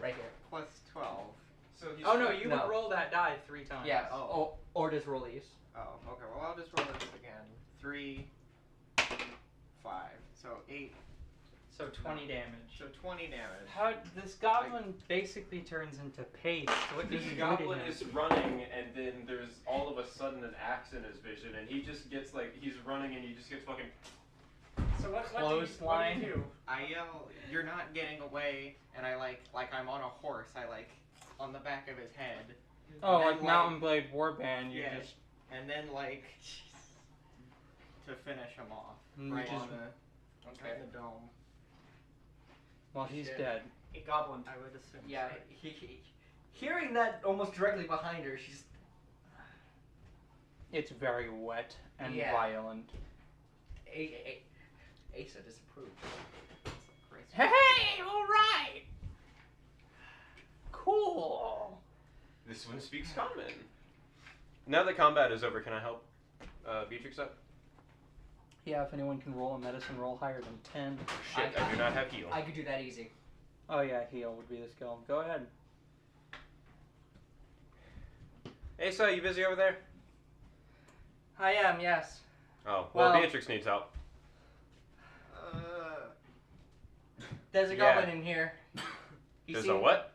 S1: Right here.
S6: plus 12.
S2: so he's
S4: Oh no, you
S1: No.
S4: would roll that die 3 times.
S1: Yeah.
S6: Oh.
S1: Or just roll these.
S6: Oh, okay. Well, I'll just roll this again. 3, 5. So 8.
S4: So 20 damage.
S6: So 20 damage.
S4: How this goblin basically turns into paste. What do
S7: this
S4: you do to
S7: goblin
S4: him?
S7: is running, and then there's all of a sudden an axe in his vision, and he just gets like he's running, and he just gets fucking.
S8: So what do
S4: Clothesline.
S8: you do?
S6: I yell, "You're not getting away!" And I like I'm on a horse. I like on the back of his head.
S4: Oh,
S6: and
S4: like
S6: then,
S4: Mountain Blade Warband. You
S6: yeah.
S4: just
S6: And then like to finish him off.
S4: You
S6: Right
S4: just-
S6: on the dome.
S4: well, he's
S6: Shit.
S4: dead.
S8: A goblin.
S6: I would assume.
S1: Yeah. Hearing that almost directly behind her, she's.
S4: It's very wet and
S1: Yeah.
S4: violent.
S1: Asa disapproved.
S4: Hey, all right. Cool.
S7: This one speaks common. Now that combat is over, can I help Beatrix up?
S4: Yeah, if anyone can roll a medicine roll higher than 10.
S7: Shit, I do not have heal.
S1: I could do that easy.
S4: Oh yeah, heal would be the skill. Go ahead.
S7: Asa, you busy over there?
S1: I am, yes.
S7: Oh, well,
S1: Well-
S7: Beatrix needs help.
S1: There's a
S7: Yeah.
S1: goblin in here.
S7: There's a what?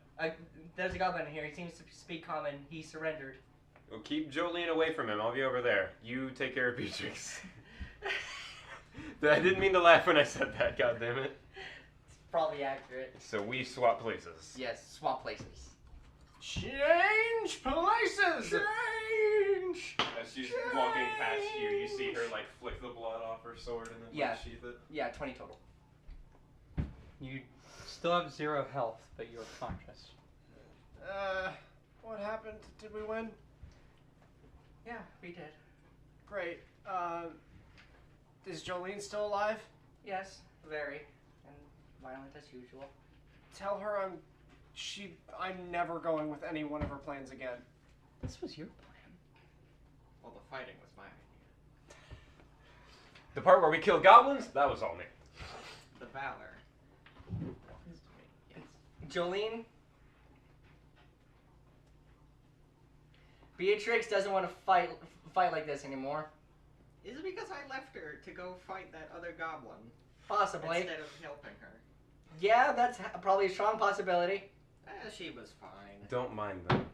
S1: There's a goblin in here. He seems to speak common. He surrendered.
S7: Well, keep Jolene away from him. I'll be over there. You take care of Beatrix. I didn't mean to laugh when I said that, goddammit.
S1: It's probably accurate.
S7: So we swap places.
S1: Yes, swap places.
S8: Change places.
S7: Change! As she's walking past you, you see her like flick the blood off her sword and then
S1: Yeah.
S7: sheath it.
S1: Yeah, 20 total.
S4: You still have 0 health, but you're conscious.
S8: What happened? Did we win?
S1: Yeah, we did.
S8: Great. Is Jolene still alive?
S1: Yes, very. And violent as usual.
S8: Tell her I'm never going with any one of her plans again.
S4: This was your plan.
S6: Well, the fighting was my idea.
S7: The part where we killed goblins? That was all me.
S6: The valor.
S1: Jolene? Beatrix doesn't want to fight like this anymore.
S6: Is it because I left her to go fight that other goblin?
S1: Possibly.
S6: Instead of helping her.
S1: Yeah, that's probably a strong possibility.
S6: She was fine.
S7: Don't mind them.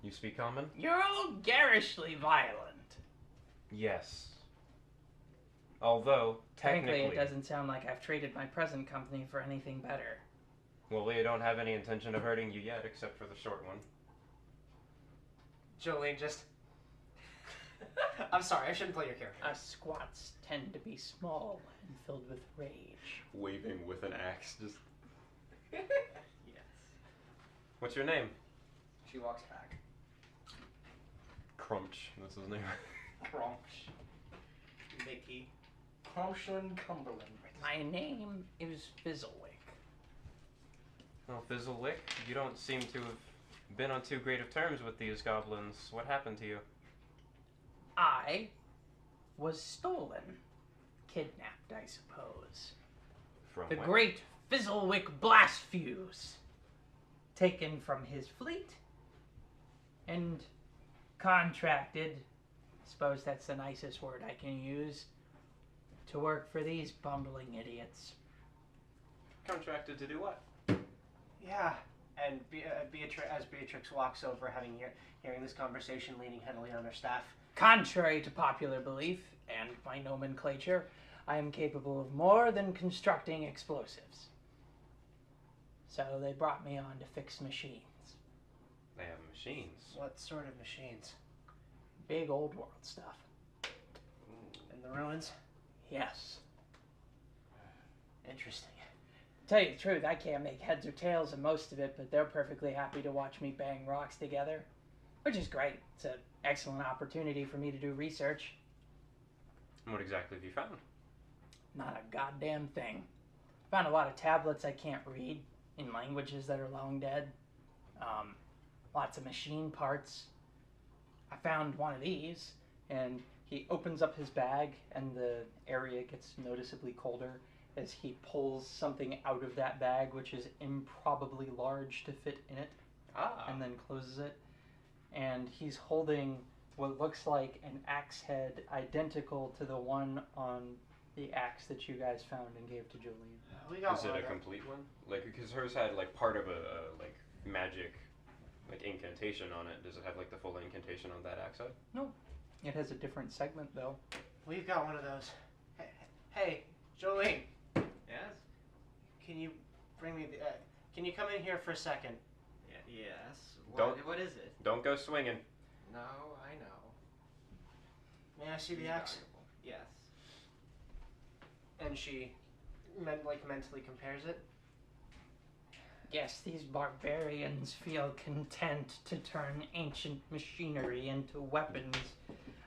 S7: You speak common?
S3: You're all garishly violent.
S7: Yes. Although, technically...
S3: Frankly, it doesn't sound like I've traded my present company for anything better.
S7: Well, we don't have any intention of hurting you yet, except for the short one.
S8: Jolene just... I'm sorry, I shouldn't play your character.
S3: Us squats tend to be small and filled with rage.
S7: Waving with an axe, just...
S6: Yes.
S7: What's your name?
S1: She walks back.
S7: Crunch, that's his name.
S1: Crunch.
S6: Mickey.
S1: Crumption Cumberland.
S3: My name is Fizzlewick.
S7: Well, Fizzlewick, you don't seem to have been on too great of terms with these goblins. What happened to you?
S3: I was stolen. Kidnapped, I suppose.
S7: From
S3: The
S7: where?
S3: great Fizzlewick Blastfuse. Taken from his fleet and contracted, I suppose that's the nicest word I can use, to work for these bumbling idiots.
S7: Contracted to do what?
S8: Yeah. And Beatrix walks over, hearing this conversation, leaning heavily on her staff.
S3: Contrary to popular belief and my nomenclature, I am capable of more than constructing explosives. So they brought me on to fix machines.
S7: They have machines.
S8: What sort of machines?
S3: Big old world stuff.
S8: In the ruins?
S3: Yes.
S8: Interesting.
S3: Tell you the truth, I can't make heads or tails of most of it, but they're perfectly happy to watch me bang rocks together. Which is great. It's an excellent opportunity for me to do research.
S7: What exactly have you found?
S3: Not a goddamn thing. Found a lot of tablets I can't read in languages that are long dead. Lots of machine parts. I found one of these, and he opens up his bag, and the area gets noticeably colder as he pulls something out of that bag, which is improbably large to fit in it, and then closes it. And he's holding what looks like an axe head identical to the one on the axe that you guys found and gave to Jolene.
S8: We got
S7: Is
S8: one
S7: it a
S8: of them.
S7: complete one? Like, because hers had like part of a like magic, like incantation on it. Does it have like the full incantation on that axe head?
S3: It has a different segment, though.
S8: We've got one of those. Hey, Jolene,
S6: Yes?
S8: can you bring me the... can you come in here for a second?
S6: Yes.
S7: Don't-
S6: What is it?
S7: Don't go swinging.
S6: No, I know.
S8: May I see the
S6: Be
S8: axe?
S6: valuable. Yes.
S8: And she mentally compares it.
S3: Yes, these barbarians feel content to turn ancient machinery into weapons.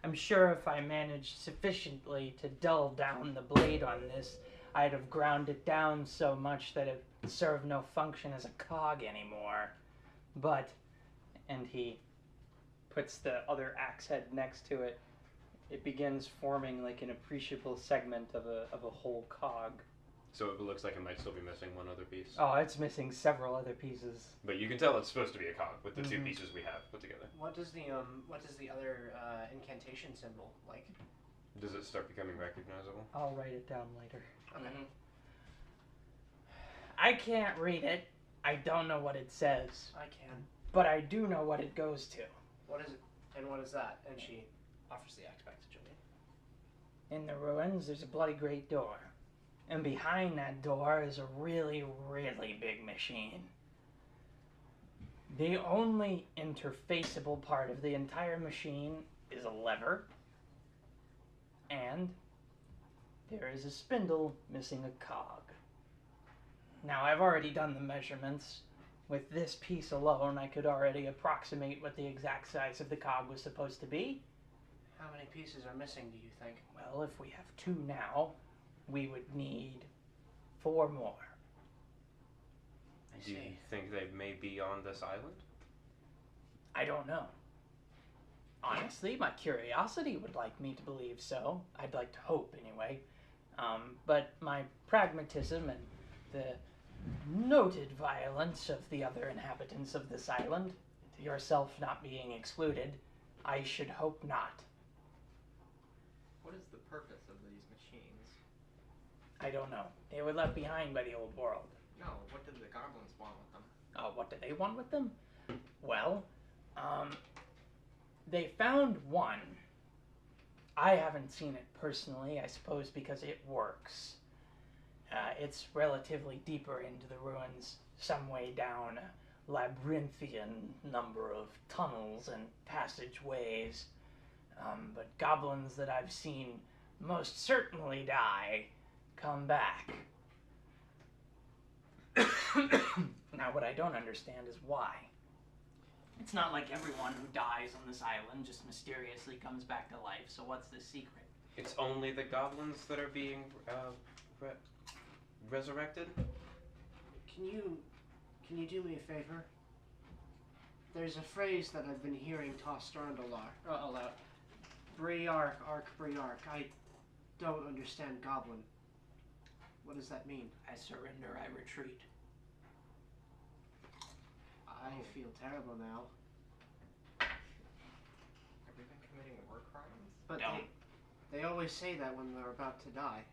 S3: I'm sure if I managed sufficiently to dull down the blade on this, I'd have ground it down so much that it served no function as a cog anymore. But, and he puts the other axe head next to it, it begins forming like an appreciable segment of a whole cog.
S7: So it looks like it might still be missing one other piece.
S3: Oh, it's missing several other pieces.
S7: But you can tell it's supposed to be a cog with the two
S3: Mhm.
S7: pieces we have put together.
S8: What does the other incantation symbol like?
S7: Does it start becoming recognizable?
S3: I'll write it down later.
S8: Okay.
S1: Mhm.
S3: I can't read it. I don't know what it says,
S8: I can.
S3: but I do know what it goes to.
S8: What is it? And what is that? And she offers the axe back to Jolene.
S3: In the ruins, there's a bloody great door. And behind that door is a really, really big machine. The only interfaceable part of the entire machine is a lever. And there is a spindle missing a cog. Now, I've already done the measurements. With this piece alone, I could already approximate what the exact size of the cog was supposed to be.
S8: How many pieces are missing, do you think?
S3: Well, if we have 2 now, we would need 4 more.
S8: I
S7: Do you
S8: see.
S7: think they may be on this island?
S3: I don't know. Honestly, my curiosity would like me to believe so. I'd like to hope, anyway. But my pragmatism and the noted violence of the other inhabitants of this island, yourself not being excluded, I should hope not.
S6: What is the purpose of these machines?
S3: I don't know. They were left behind by the old world.
S6: No, what did the goblins want with them?
S3: Oh, what do they want with them? Well, they found one. I haven't seen it personally, I suppose because it works. It's relatively deeper into the ruins, some way down a labyrinthian number of tunnels and passageways. But goblins that I've seen most certainly die come back. Now, what I don't understand is why. It's not like everyone who dies on this island just mysteriously comes back to life, so what's the secret?
S7: It's only the goblins that are being resurrected?
S8: Can you do me a favor? There's a phrase that I've been hearing tossed around a lot. Briark, arc, Briark. I don't understand Goblin. What does that mean?
S3: I surrender, I retreat.
S8: I feel terrible now.
S6: Have we been committing war crimes?
S8: But
S3: Don't.
S8: they always say that when they're about to die.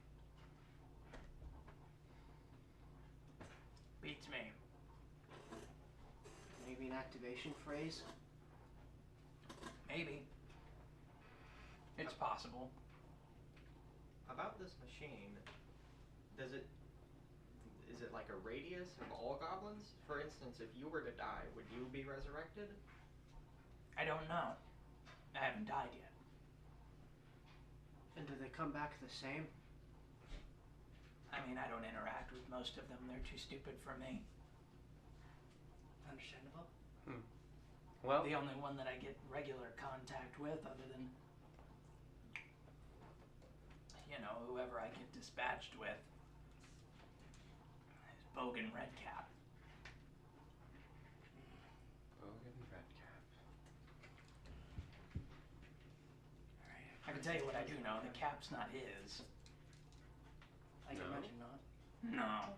S3: Beats me.
S8: Maybe an activation phrase?
S3: Maybe. It's possible.
S6: About this machine, is it like a radius of all goblins? For instance, if you were to die, would you be resurrected?
S3: I don't know. I haven't died yet.
S8: And do they come back the same?
S3: I mean, I don't interact with most of them. They're too stupid for me.
S8: Understandable.
S7: Well,
S3: The only one that I get regular contact with, other than, whoever I get dispatched with, is Bogan Redcap.
S7: Bogan Redcap.
S3: I can tell you what I do know. The cap's not his.
S8: I can
S7: No?
S8: imagine not.
S3: No.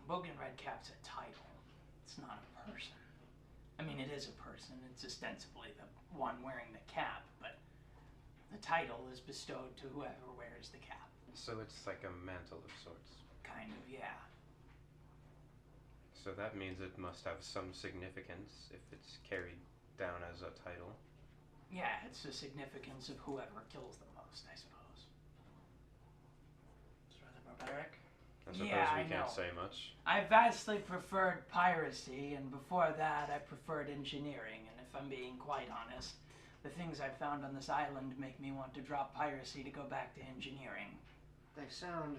S3: Bogan Redcap's a title. It's not a person. I mean, it is a person. It's ostensibly the one wearing the cap, but the title is bestowed to whoever wears the cap.
S7: So it's like a mantle of sorts.
S3: Kind of, yeah.
S7: So that means it must have some significance if it's carried down as a title.
S3: Yeah, it's the significance of whoever kills the most, I suppose.
S8: It's rather barbaric.
S7: I suppose
S3: Yeah,
S7: we
S3: I
S7: can't
S3: know.
S7: say much.
S3: I vastly preferred piracy, and before that I preferred engineering, and if I'm being quite honest, the things I've found on this island make me want to drop piracy to go back to engineering.
S8: They sound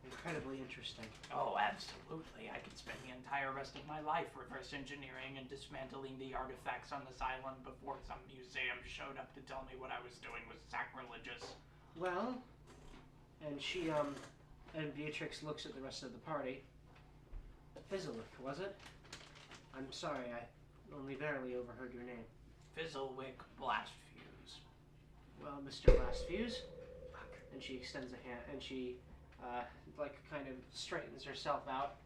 S8: incredibly interesting.
S3: Oh, absolutely. I could spend the entire rest of my life reverse engineering and dismantling the artifacts on this island before some museum showed up to tell me what I was doing was sacrilegious.
S8: Well, and and Beatrix looks at the rest of the party. Fizzlewick, was it? I'm sorry, I only barely overheard your name.
S3: Fizzlewick Blastfuse.
S8: Well, Mr. Lastfuse. And she extends a hand, and she, kind of straightens herself out,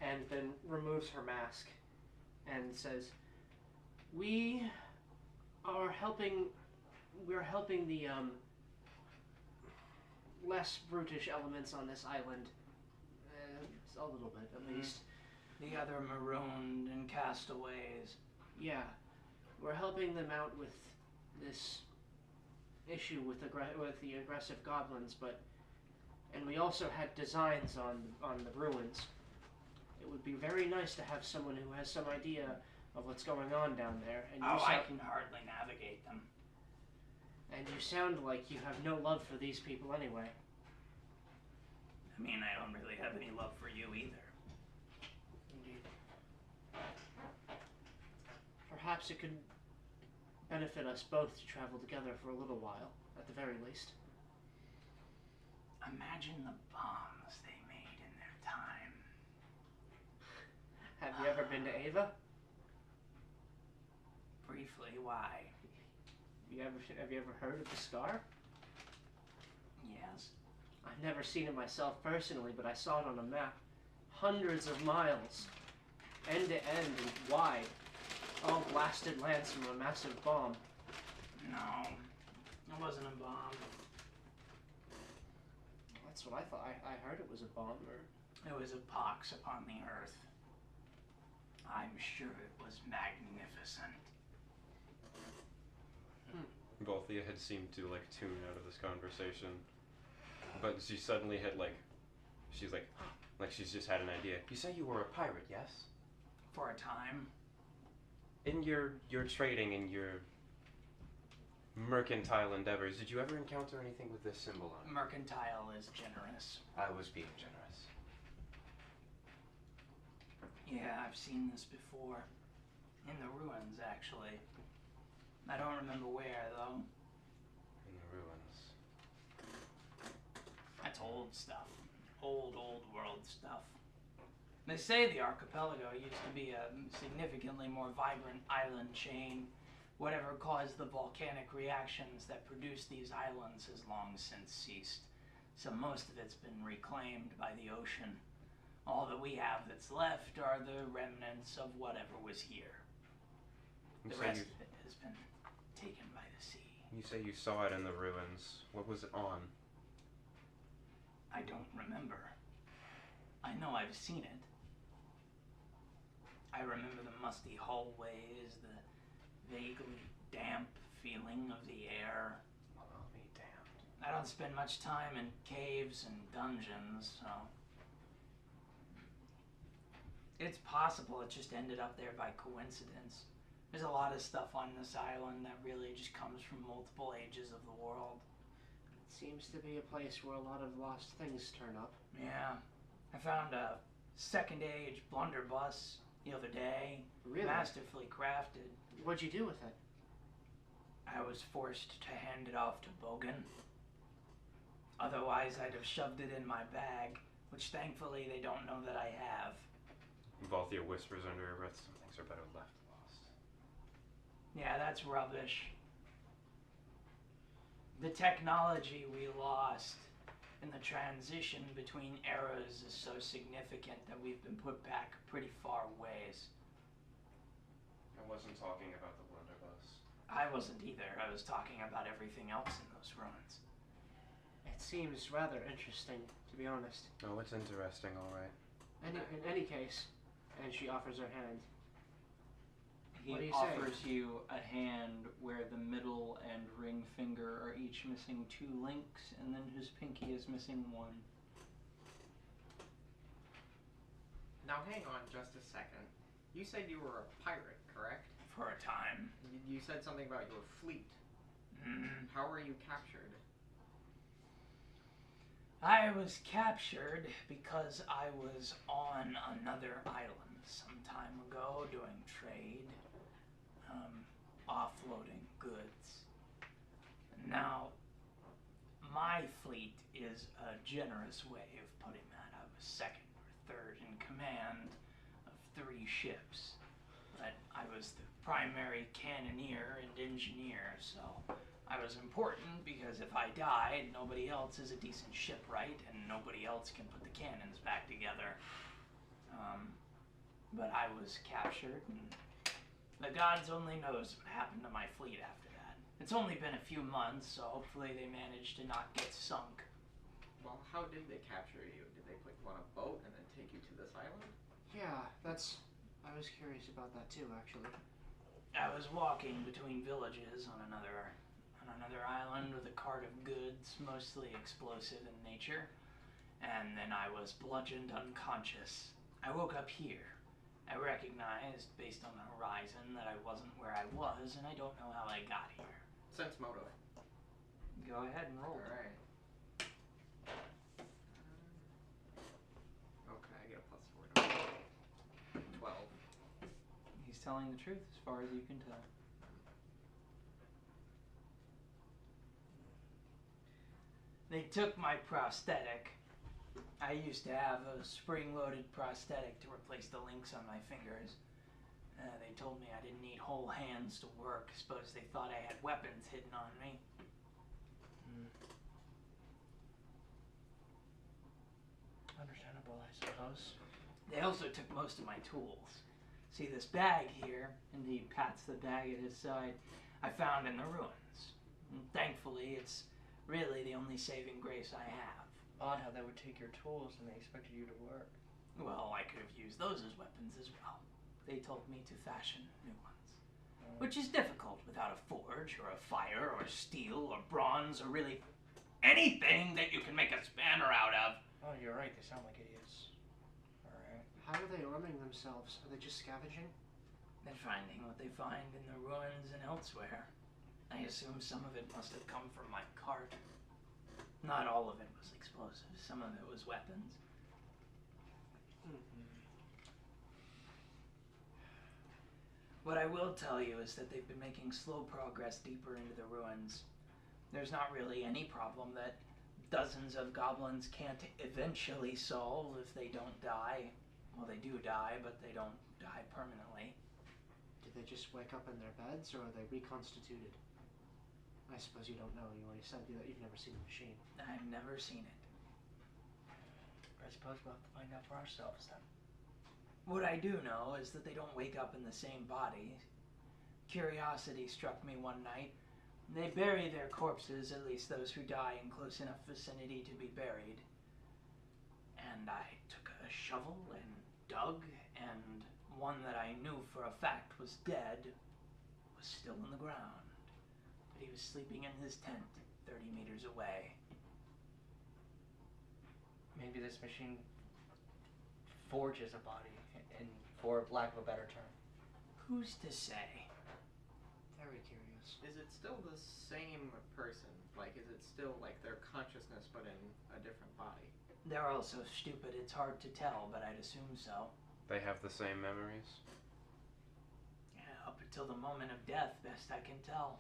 S8: and then removes her mask, and says, we're helping the, less brutish elements on this island. A little bit, at least.
S3: The other marooned and castaways.
S8: Yeah. We're helping them out with this issue with the aggressive goblins, and we also had designs on the ruins. It would be very nice to have someone who has some idea of what's going on down there. And
S3: I can hardly navigate them.
S8: And you sound like you have no love for these people anyway.
S3: I mean, I don't really have any love for you either.
S8: Indeed. Perhaps it could benefit us both to travel together for a little while, at the very least.
S3: Imagine the bombs they made in their time.
S8: Have you ever been to Ava?
S3: Briefly, why?
S8: Have you ever heard of the scar?
S3: Yes.
S8: I've never seen it myself personally, but I saw it on a map. Hundreds of miles, end to end and wide, all blasted lands from a massive bomb.
S3: No, it wasn't a bomb.
S8: That's what I thought. I heard it was a bomb.
S3: It was a pox upon the earth. I'm sure it was magnificent.
S7: Balthea had seemed to like tune out of this conversation, but she suddenly had she's she's just had an idea. You say you were a pirate, yes?
S3: For a time.
S7: In your trading and your mercantile endeavors, did you ever encounter anything with this symbol on it?
S3: Mercantile is generous.
S7: I was being generous.
S3: Yeah, I've seen this before. In the ruins, actually. I don't remember where, though.
S7: In the ruins.
S3: That's old stuff. Old world stuff. They say the archipelago used to be a significantly more vibrant island chain. Whatever caused the volcanic reactions that produced these islands has long since ceased. So most of it's been reclaimed by the ocean. All that we have that's left are the remnants of whatever was here. The rest of it has been taken by the sea.
S7: You say you saw it in the ruins. What was it on?
S3: I don't remember. I know I've seen it. I remember the musty hallways, the vaguely damp feeling of the air.
S7: Well, I'll be damned.
S3: I don't spend much time in caves and dungeons, so... It's possible it just ended up there by coincidence. There's a lot of stuff on this island that really just comes from multiple ages of the world.
S8: It seems to be a place where a lot of lost things turn up.
S3: Yeah. I found a second age blunderbuss the other day.
S8: Really?
S3: Masterfully crafted.
S8: What'd you do with it?
S3: I was forced to hand it off to Bogan. Otherwise, I'd have shoved it in my bag, which thankfully they don't know that I have.
S7: Balthea whispers under her breath, some things are better left lost.
S3: Yeah, that's rubbish. The technology we lost in the transition between eras is so significant that we've been put back pretty far ways.
S7: I wasn't talking about the blunderbuss.
S3: I wasn't either. I was talking about everything else in those ruins.
S8: It seems rather interesting, to be honest.
S7: Oh, it's interesting, alright.
S8: In any case, and she offers her hand. What do
S4: He
S8: you say?
S4: offers you a hand where the middle and ring finger are each missing 2 links, and then his pinky is missing 1.
S6: Now hang on just a second. You said you were a pirate, correct?
S3: For a time.
S6: You said something about your fleet.
S3: Mm.
S6: How were you captured?
S3: I was captured because I was on another island some time ago doing trade, offloading goods. Now, my fleet is a generous way of putting that. I was second or third in command of 3 ships, but I was the primary cannoneer and engineer, so I was important because if I died, nobody else is a decent shipwright and nobody else can put the cannons back together. But I was captured, and the gods only knows what happened to my fleet after that. It's only been a few months, so hopefully they managed to not get sunk.
S6: Well, how did they capture you? Did they put you on a boat and then take you to this island?
S8: Yeah, I was curious about that too, actually.
S3: I was walking between villages on another island with a cart of goods, mostly explosive in nature, and then I was bludgeoned unconscious. I woke up here. I recognized, based on the horizon, that I wasn't where I was, and I don't know how I got here.
S6: Sense motive.
S4: Go ahead and roll.
S6: Alright. Okay, I get a +4 to roll. 12.
S4: He's telling the truth as far as you can tell.
S3: They took my prosthetic. I used to have a spring-loaded prosthetic to replace the links on my fingers. They told me I didn't need whole hands to work. Suppose they thought I had weapons hidden on me.
S1: Understandable, I suppose.
S3: They also took most of my tools. See this bag here, and he pats the bag at his side, I found in the ruins. And thankfully, it's really the only saving grace I have.
S1: Odd how they would take your tools and they expected you to work.
S3: Well, I could have used those as weapons as well. They told me to fashion new ones. Which is difficult without a forge, or a fire, or steel, or bronze, or really anything that you can make a spanner out of.
S1: Oh, you're right, they sound like idiots. Alright.
S8: How are they arming themselves? Are they just scavenging?
S3: They're finding what they find in the ruins and elsewhere. I assume some of it must have come from my cart. Not all of it was explosives. Some of it was weapons. What I will tell you is that they've been making slow progress deeper into the ruins. There's not really any problem that dozens of goblins can't eventually solve if they don't die. Well, they do die, but they don't die permanently.
S8: Did they just wake up in their beds, or are they reconstituted? I suppose you don't know. You already said that you've never seen the machine.
S3: I've never seen it.
S1: I suppose we'll have to find out for ourselves then.
S3: What I do know is that they don't wake up in the same body. Curiosity struck me one night. They bury their corpses, at least those who die in close enough vicinity to be buried. And I took a shovel and dug, and one that I knew for a fact was dead was still in the ground. But he was sleeping in his tent 30 meters away.
S1: Maybe this machine forges a body, and for lack of a better term.
S3: Who's to say?
S8: Very curious.
S6: Is it still the same person? Like, is it still like their consciousness but in a different body?
S3: They're all so stupid it's hard to tell, but I'd assume so.
S7: They have the same memories.
S3: Yeah, up until the moment of death, best I can tell.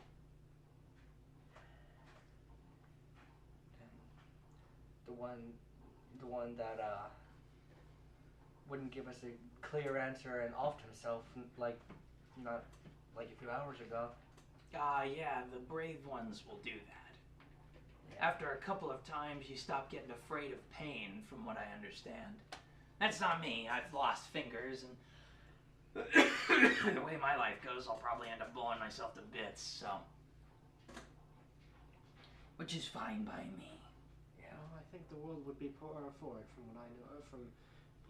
S1: And the one that wouldn't give us a clear answer and offed himself like not like a few hours ago.
S3: Yeah, the brave ones will do that.
S1: Yeah.
S3: After a couple of times, you stop getting afraid of pain, from what I understand. That's not me. I've lost fingers, and the way my life goes, I'll probably end up blowing myself to bits, so. Which is fine by me.
S1: Yeah.
S8: Well, I think the world would be poorer for it, from what I know, from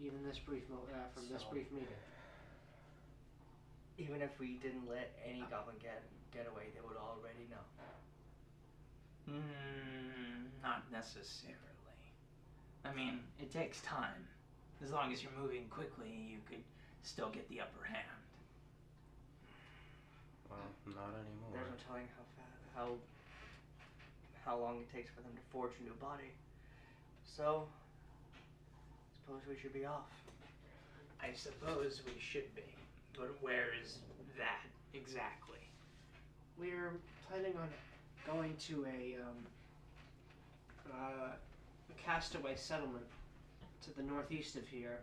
S8: even this brief this brief meeting.
S1: Even if we didn't let any goblin get away, they would already know.
S3: Not necessarily. I mean, it takes time. As long as you're moving quickly, you could still get the upper hand.
S7: Well, not anymore.
S1: There's no telling how long it takes for them to forge a new body. So, suppose we should be off.
S3: I suppose we should be. But where is that exactly?
S8: We're planning on going to a castaway settlement to the northeast of here,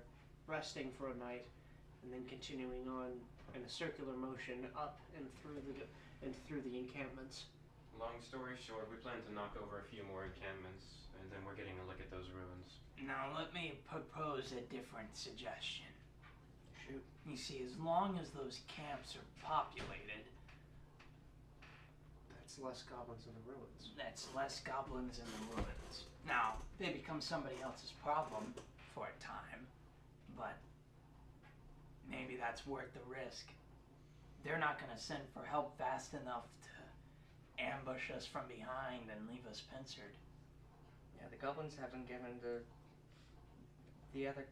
S8: resting for a night, and then continuing on in a circular motion up and through the encampments.
S7: Long story short, we plan to knock over a few more encampments, and then we're getting a look at those ruins.
S3: Now let me propose a different suggestion.
S1: Shoot.
S3: You see, as long as those camps are populated,
S8: That's less goblins in the ruins.
S3: that's less goblins in the ruins. Now, they become somebody else's problem for a time, but maybe that's worth the risk. They're not going to send for help fast enough to ambush us from behind and leave us pincered.
S1: Yeah, the goblins haven't given the other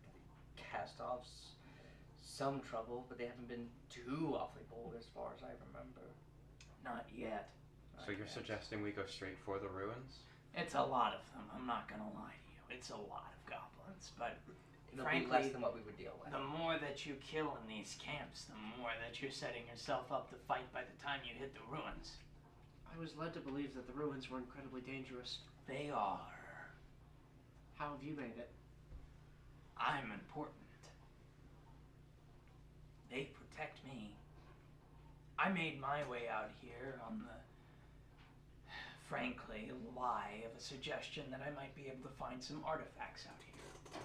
S1: cast-offs some trouble, but they haven't been too awfully bold as far as I remember.
S3: Not yet.
S7: So you're suggesting we go straight for the ruins?
S3: It's a lot of them, I'm not going to lie to you. It's a lot of goblins, but
S1: It'll
S3: frankly,
S1: be less than what we would deal with.
S3: the more that you kill in these camps, the more that you're setting yourself up to fight by the time you hit the ruins.
S8: I was led to believe that the ruins were incredibly dangerous.
S3: They are.
S8: How have you made it?
S3: I'm important. They protect me. I made my way out here on the, frankly, lie of a suggestion that I might be able to find some artifacts out here.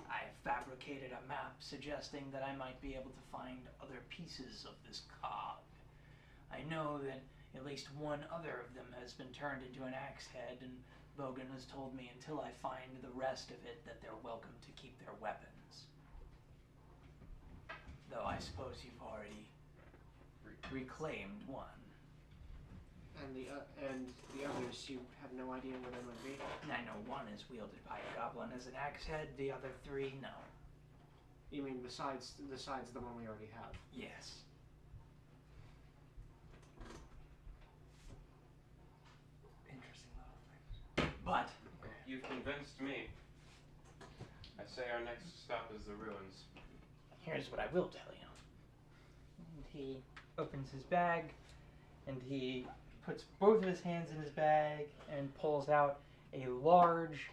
S3: I fabricated a map suggesting that I might be able to find other pieces of this cog. I know that at least one other of them has been turned into an axe head, and Bogan has told me until I find the rest of it that they're welcome to keep their weapons. Though I suppose you've already reclaimed one.
S8: And the others, you have no idea where they might be?
S3: I know one is wielded by a goblin as an axe head, the other three, no.
S8: You mean besides the one we already have?
S3: Yes.
S1: Interesting little things.
S3: But
S7: You've convinced me. I say our next stop is the ruins.
S3: here's what I will tell you.
S4: And he opens his bag, and he puts both of his hands in his bag and pulls out a large,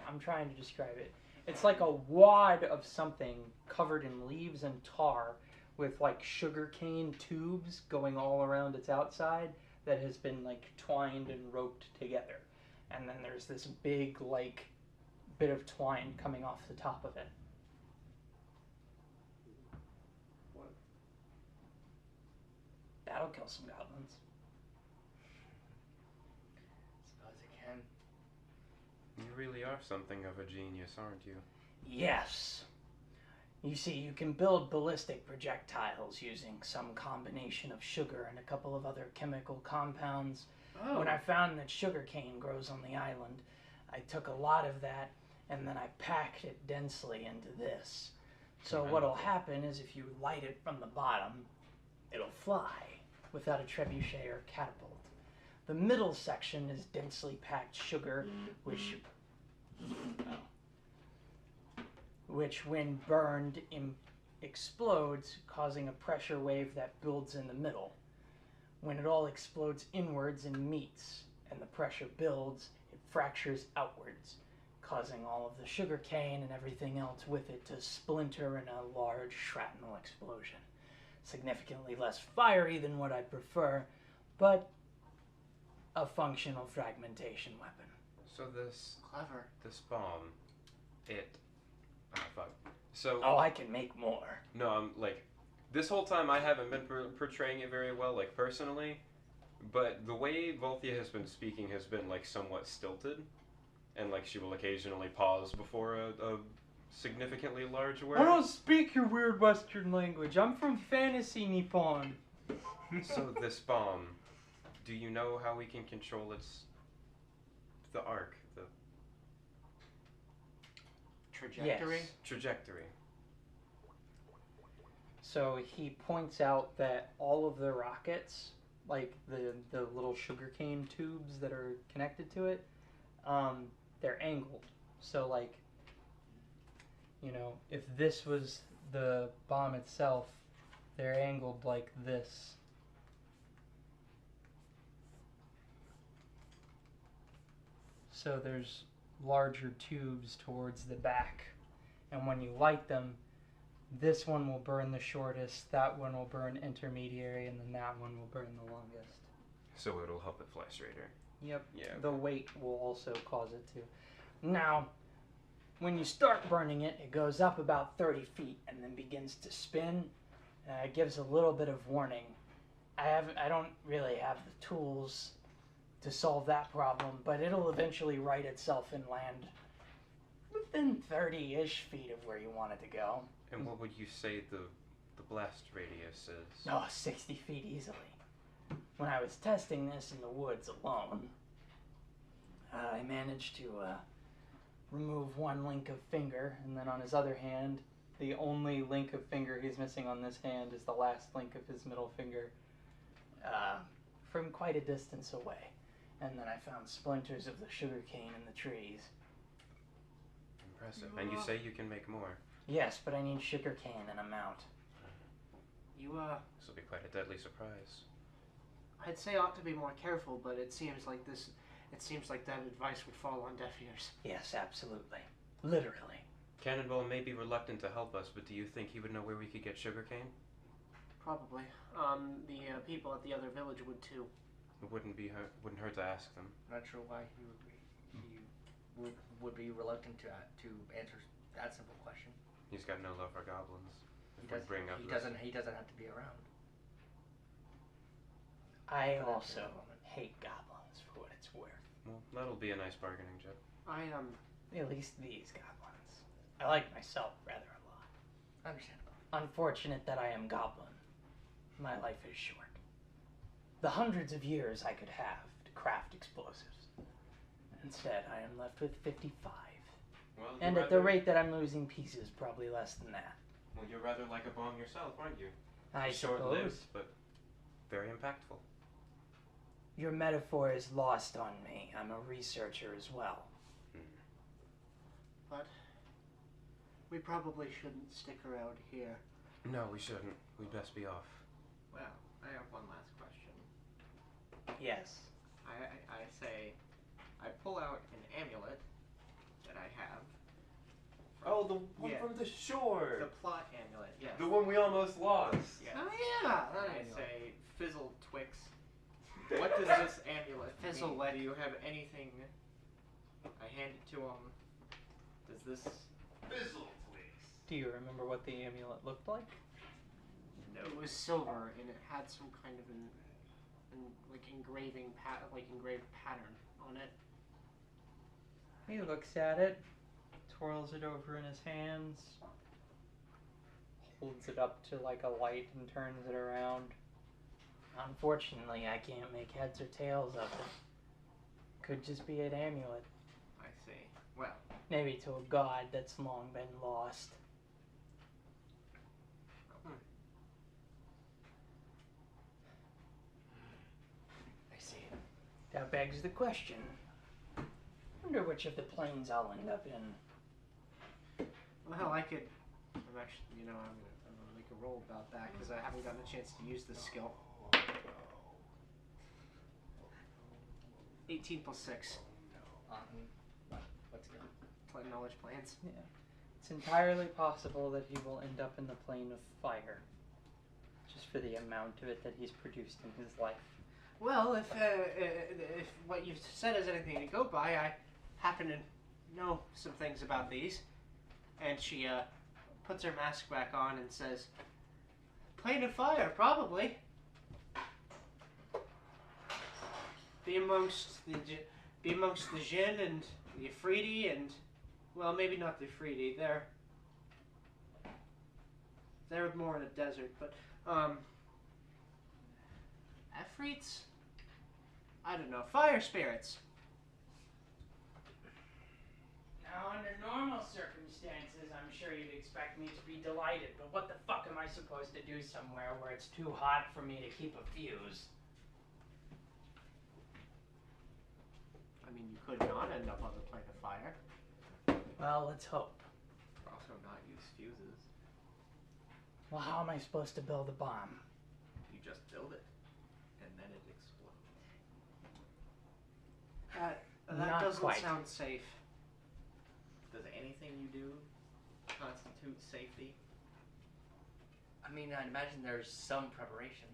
S4: I'm trying to describe it. It's like a wad of something covered in leaves and tar with like sugarcane tubes going all around its outside that has been like twined and roped together. And then there's this big like bit of twine coming off the top of it. That'll kill some goblins.
S1: Suppose it can.
S7: You really are something of a genius, aren't you?
S3: Yes. You see, you can build ballistic projectiles using some combination of sugar and a couple of other chemical compounds.
S8: Oh.
S3: When I found that sugarcane grows on the island, I took a lot of that and then I packed it densely into this. So what'll happen is if you light it from the bottom, it'll fly without a trebuchet or catapult. The middle section is densely packed sugar, which when burned explodes, causing a pressure wave that builds in the middle. When it all explodes inwards and meets, and the pressure builds, it fractures outwards, causing all of the sugar cane and everything else with it to splinter in a large shrapnel explosion. Significantly less fiery than what I prefer, but a functional fragmentation weapon.
S7: So this
S8: Clever.
S7: bomb, fuck. So
S3: Oh, I can make more.
S7: no, I'm like, this whole time I haven't been portraying it very well, like personally, but the way Volthia has been speaking has been like somewhat stilted, and like she will occasionally pause before a significantly large word.
S4: I don't speak your weird Western language. I'm from fantasy Nippon.
S7: So this bomb, do you know how we can control the arc, the
S8: Trajectory?
S3: Yes.
S7: trajectory?
S4: So he points out that all of the rockets, like the little sugarcane tubes that are connected to it, they're angled. So like, you know, if this was the bomb itself, they're angled like this. So there's larger tubes towards the back, and when you light them, this one will burn the shortest, that one will burn intermediary, and then that one will burn the longest.
S7: So it'll help it fly straighter.
S4: Yep.
S7: Yeah.
S4: The weight will also cause it to.
S3: Now, when you start burning it, it goes up about 30 feet and then begins to spin. It gives a little bit of warning. I don't really have the tools to solve that problem, but it'll eventually right itself and land within 30-ish feet of where you want it to go.
S7: And what would you say the blast radius is?
S3: Oh, 60 feet easily. When I was testing this in the woods alone, I managed to remove one link of finger, and then on his other hand, the only link of finger he's missing on this hand is the last link of his middle finger, from quite a distance away. And then I found splinters of the sugarcane in the trees.
S7: Impressive. And you say you can make more.
S3: Yes, but I need sugarcane and a mount.
S8: You,
S7: This will be quite a deadly surprise.
S8: I'd say ought to be more careful, but it seems like this it seems like that advice would fall on deaf ears.
S3: Yes, absolutely. Literally.
S7: Cannonball may be reluctant to help us, but do you think he would know where we could get sugarcane?
S8: Probably. The people at the other village would too.
S7: It wouldn't hurt to ask them.
S1: I'm not sure why he would be reluctant to answer that simple question.
S7: He's got no love for goblins.
S1: He
S7: If we bring up this-
S1: doesn't have to be around.
S3: I
S1: For that
S3: also
S1: moment.
S3: hate goblins for what it's worth.
S7: Well, that'll be a nice bargaining chip.
S3: At least these goblins. I like myself rather a lot.
S1: Understandable.
S3: Unfortunate that I am goblin. My life is short. The hundreds of years I could have to craft explosives. Instead, I am left with 55.
S7: Well,
S3: And at the rate that I'm losing pieces, probably less than that.
S7: Well, you're rather like a bomb yourself, aren't you?
S3: I
S7: Short-lived,
S3: suppose.
S7: but very impactful.
S3: Your metaphor is lost on me. I'm a researcher as well.
S8: But we probably shouldn't stick around here.
S7: No, we shouldn't. We'd best be off.
S6: Well, I have one last question.
S3: Yes.
S6: I say, I pull out an amulet that I have.
S2: Oh, the one
S6: Yeah.
S2: from the shore.
S6: The plot amulet, yes.
S2: The one we almost lost.
S6: Yes.
S8: Oh yeah, that
S6: I
S8: amulet.
S6: say, Fizzle Twix. What does this amulet
S8: Fizzle
S6: mean?
S8: Lick.
S6: Do you have anything? I hand it to him. Does this?
S2: Fizzle Twix.
S4: Do you remember what the amulet looked like?
S6: No.
S8: It was silver and it had some kind of engraved pattern on it.
S4: He looks at it, twirls it over in his hands, holds it up to like a light and turns it around.
S3: Unfortunately, I can't make heads or tails of it. Could just be an amulet.
S6: I see. Well,
S3: Maybe to a god that's long been lost.
S1: I see.
S3: That begs the question. Wonder which of the planes I'll end up in.
S8: Well, I could. I'm actually, I'm gonna make a roll about that because I haven't gotten a chance to use this skill. 18 plus 6.
S1: What's good?
S8: Knowledge plans.
S4: Yeah. It's entirely possible that he will end up in the plane of fire. Just for the amount of it that he's produced in his life.
S8: Well, if what you've said is anything to go by, I happen to know some things about these. And she puts her mask back on and says, "Plane of fire, probably. Be amongst the Jinn and the Afridi and, well, maybe not the Afridi. They're more in a desert, but Afrits? I don't know. Fire spirits."
S3: Now, under normal circumstances, I'm sure you'd expect me to be delighted, but what the fuck am I supposed to do somewhere where it's too hot for me to keep a fuse?
S8: I mean, you could not end up on the plane of fire.
S3: Well, let's hope.
S6: also not use fuses.
S3: Well, how am I supposed to build a bomb?
S6: You just build it, and then it explodes.
S8: That
S3: Not
S8: doesn't
S3: quite.
S8: sound safe.
S6: Does anything you do constitute safety?
S1: I mean, I'd imagine there's some preparation,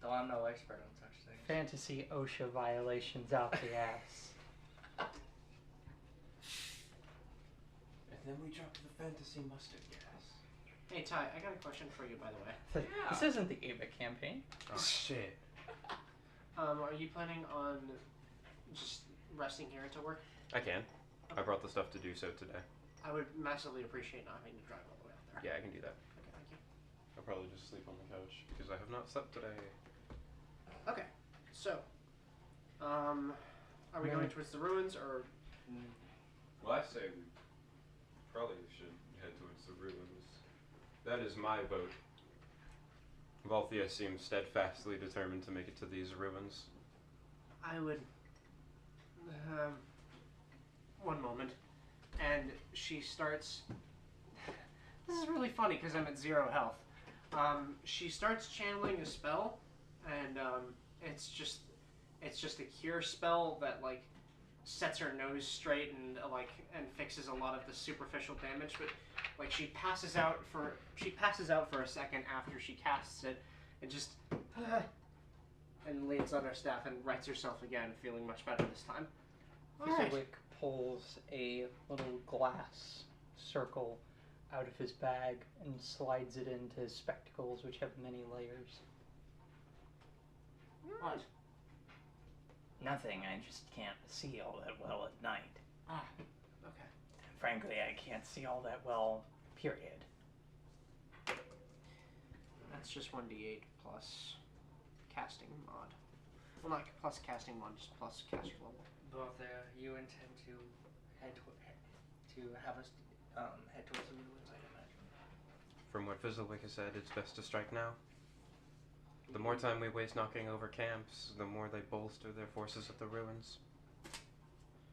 S1: though I'm no expert on such things.
S4: Fantasy OSHA violations out the ass.
S7: And then we drop the fantasy mustard gas.
S8: Hey, Ty, I got a question for you, by the way.
S4: This isn't the Ava campaign.
S7: Oh shit.
S8: Are you planning on just resting here until work?
S7: I can. I brought the stuff to do so today.
S8: I would massively appreciate not having to drive all the way out there.
S7: Yeah, I can do that.
S8: Okay, thank you.
S7: I'll probably just sleep on the couch because I have not slept today.
S8: Okay, so, are we going towards the ruins, or
S7: Well, I say we probably should head towards the ruins. That is my vote. Valthea seems steadfastly determined to make it to these ruins.
S8: I would, one moment, and she starts, this is really funny because I'm at 0 health. She starts channeling a spell, and It's just a cure spell that like sets her nose straight and and fixes a lot of the superficial damage. But like she passes out for a second after she casts it, and just and leans on her staff and rights herself again, feeling much better this time.
S3: Southwind pulls a little glass circle out of his bag and slides it into his spectacles, which have many layers.
S8: What?
S3: Nothing, I just can't see all that well at night.
S8: Ah, okay.
S3: And frankly, I can't see all that well, period.
S8: That's just 1d8 plus casting mod. Well, not plus casting mod, just plus caster level.
S1: Both there, you intend to have us head towards the ruins, I imagine.
S7: From what Fizzlewick has said, it's best to strike now. The more time we waste knocking over camps, the more they bolster their forces at the ruins.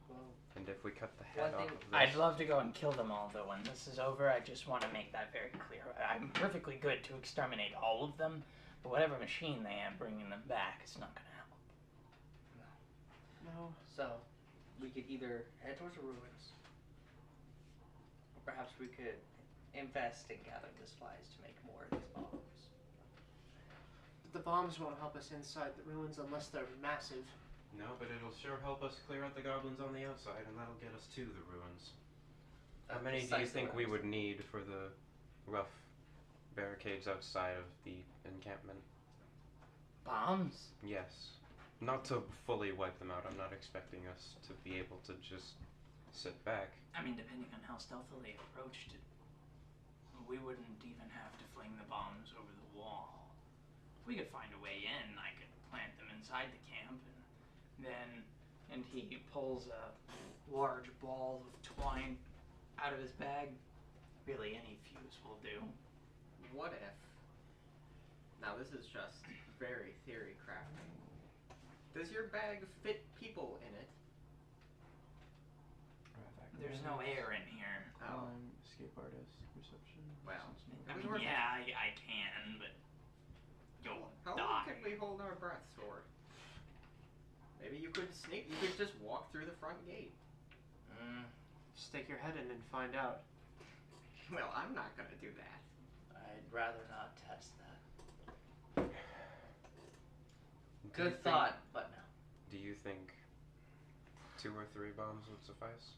S1: Well,
S7: And if we cut the head off of this...
S3: I'd love to go and kill them all, though. When this is over, I just want to make that very clear. I'm perfectly good to exterminate all of them, but whatever machine they have bringing them back, it's not going to help.
S8: No.
S1: so, we could either head towards the ruins, or perhaps we could invest in gathering the supplies to make more of these bombs.
S8: The bombs won't help us inside the ruins unless they're massive.
S7: No, but it'll sure help us clear out the goblins on the outside, and that'll get us to the ruins. How many do you think we would need for the rough barricades outside of the encampment?
S3: Bombs?
S7: Yes. Not to fully wipe them out. I'm not expecting us to be able to just sit back.
S3: I mean, depending on how stealthily approached it, we wouldn't even have to fling the bombs over the wall. If we could find a way in, I could plant them inside the camp, and he pulls a large ball of twine out of his bag. Really, any fuse will do.
S6: What if? Now this is just very theory crafting. Does your bag fit people in it?
S3: There's no air in here.
S6: Oh.
S4: Escape artist, perception.
S6: Well,
S3: I
S6: it was
S3: mean,
S6: worth it.
S3: yeah, I can, but you'll
S6: How
S3: die.
S6: long can we hold our breaths for? Maybe you could sneak. You could just walk through the front gate.
S8: Stick your head in and find out.
S6: Well, I'm not gonna do that.
S1: I'd rather not test that.
S7: Do you
S1: Good
S7: think-
S1: thought, but no.
S7: Do you think 2 or 3 bombs would suffice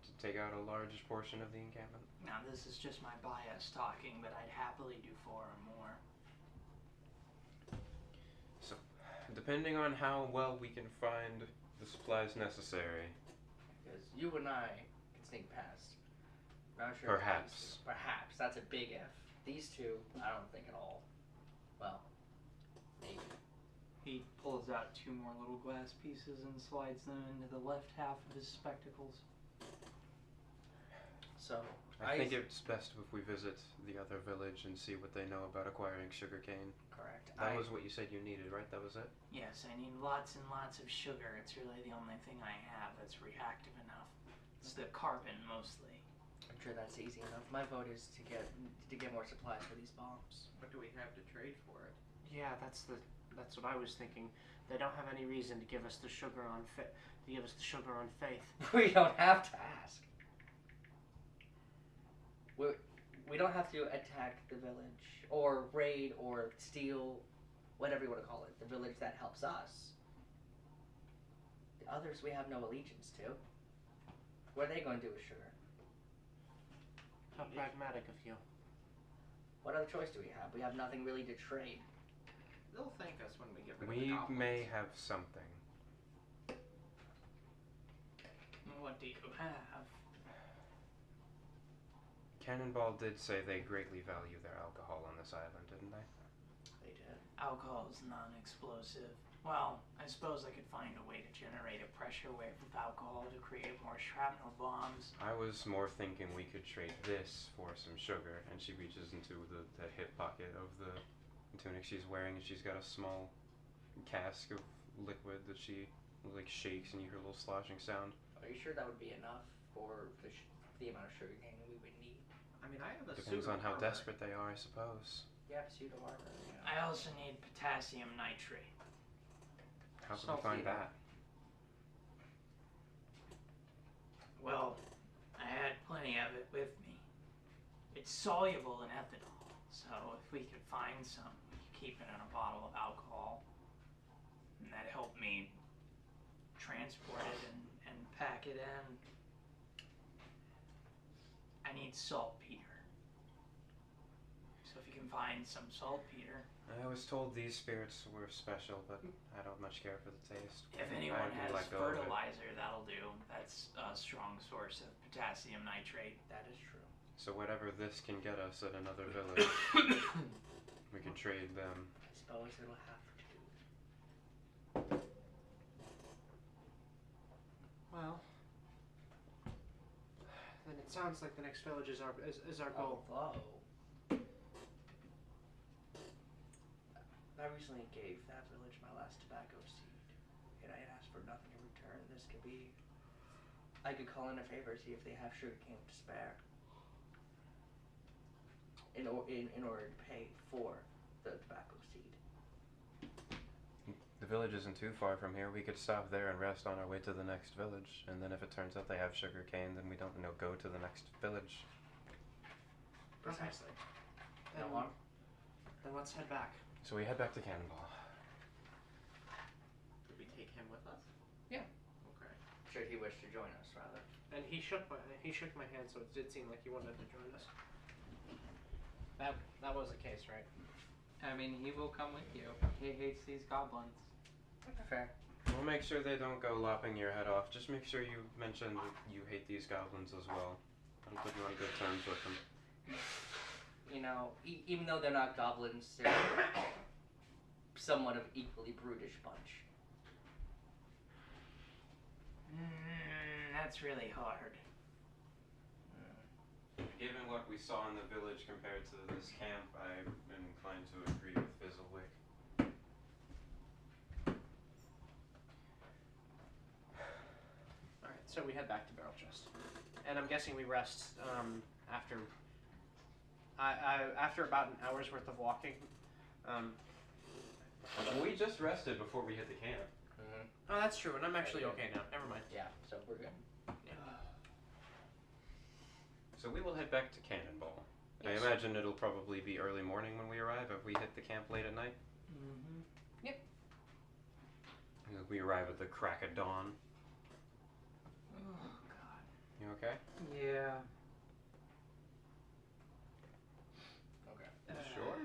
S7: to take out a large portion of the encampment?
S3: Now, this is just my bias talking, but I'd happily do 4 or more.
S7: So, depending on how well we can find the supplies necessary,
S1: Because you and I can sneak past. Not sure. if
S7: Perhaps.
S1: these two- Perhaps. That's a big if. These two, I don't think at all. Well, maybe.
S3: He pulls out 2 more little glass pieces and slides them into the left half of his spectacles.
S1: So,
S7: I think it's best if we visit the other village and see what they know about acquiring sugarcane.
S1: correct.
S7: That was what you said you needed, right? That was it?
S3: Yes, I need lots and lots of sugar. It's really the only thing I have that's reactive enough. It's the carbon, mostly.
S1: I'm sure that's easy enough. My vote is to get more supplies for these bombs.
S6: What do we have to trade for it?
S8: Yeah, that's what I was thinking. They don't have any reason to give us the sugar on faith.
S1: We don't have to ask. We don't have to attack the village or raid or steal, whatever you want to call it, the village that helps us. The others we have no allegiance to. What are they going to do with sugar?
S8: How pragmatic of you.
S1: What other choice do we have? We have nothing really to trade.
S6: They'll thank us when we get rid of the
S7: We
S6: goblins.
S7: may have something.
S3: What do you have?
S7: Cannonball did say they greatly value their alcohol on this island, didn't they?
S1: They did.
S3: Alcohol is non-explosive. Well, I suppose I could find a way to generate a pressure wave of alcohol to create more shrapnel bombs.
S7: I was more thinking we could trade this for some sugar, and she reaches into the hip pocket of the tunic she's wearing, and she's got a small cask of liquid that she shakes, and you hear a little sloshing sound.
S1: Are you sure that would be enough for the amount of sugar cane we would need?
S6: I mean, I have a
S7: Depends
S6: suit
S7: on
S6: of
S7: how
S6: armor.
S7: desperate they are, I suppose.
S1: You have a suit of armor.
S3: I also need potassium nitrate.
S7: How can we
S8: Saltpeter.
S7: find that?
S3: Well, I had plenty of it with me. It's soluble in ethanol, so if we could find some, we could keep it in a bottle of alcohol. And that helped me transport it and pack it in. I need saltpeter. So if you can find some saltpeter.
S7: I was told these spirits were special, but I don't much care for the taste.
S3: If anyone
S7: I
S3: has
S7: let go of it.
S3: fertilizer, that'll do. That's a strong source of potassium nitrate.
S1: That is true.
S7: So whatever this can get us at another village, we can trade them.
S1: I suppose it'll have to do.
S8: Well, then it sounds like the next village is our goal.
S1: Although, I recently gave that village my last tobacco seed, and I had asked for nothing in return. This could be. I could call in a favor, see if they have sugarcane to spare. In order to pay for the tobacco seed.
S7: The village isn't too far from here. We could stop there and rest on our way to the next village. And then if it turns out they have sugar cane, then we don't go to the next village.
S1: Precisely.
S8: Then,
S1: No harm.
S8: then let's head back.
S7: So we head back to Cannonball.
S6: Did we take him with us?
S1: Yeah.
S6: Okay.
S1: Should he wish to join us, rather.
S8: And he shook my hand, so it did seem like he wanted to join us. That was the case, right?
S4: I mean, he will come with you. He hates these goblins.
S1: Fair.
S7: We'll make sure they don't go lopping your head off. Just make sure you mention that you hate these goblins as well. I'll put you on good terms with them.
S1: You know, even though they're not goblins, they're somewhat of equally brutish bunch.
S3: That's really hard.
S7: Given what we saw in the village compared to this camp, I'm inclined to agree with Fizzlewick.
S8: Alright, so we head back to Barrel Chest. And I'm guessing we rest after about an hour's worth of walking.
S7: We just rested before we hit the camp.
S1: Mm-hmm.
S8: Oh, that's true, and I'm actually okay now. Never mind.
S1: Yeah, so we're good.
S7: So we will head back to Cannonball.
S8: Yes.
S7: I imagine it'll probably be early morning when we arrive if we hit the camp late at night.
S8: Mm-hmm. Yep.
S7: We arrive at the crack of dawn.
S3: Oh, God.
S7: You okay?
S4: Yeah.
S1: Okay.
S7: Sure.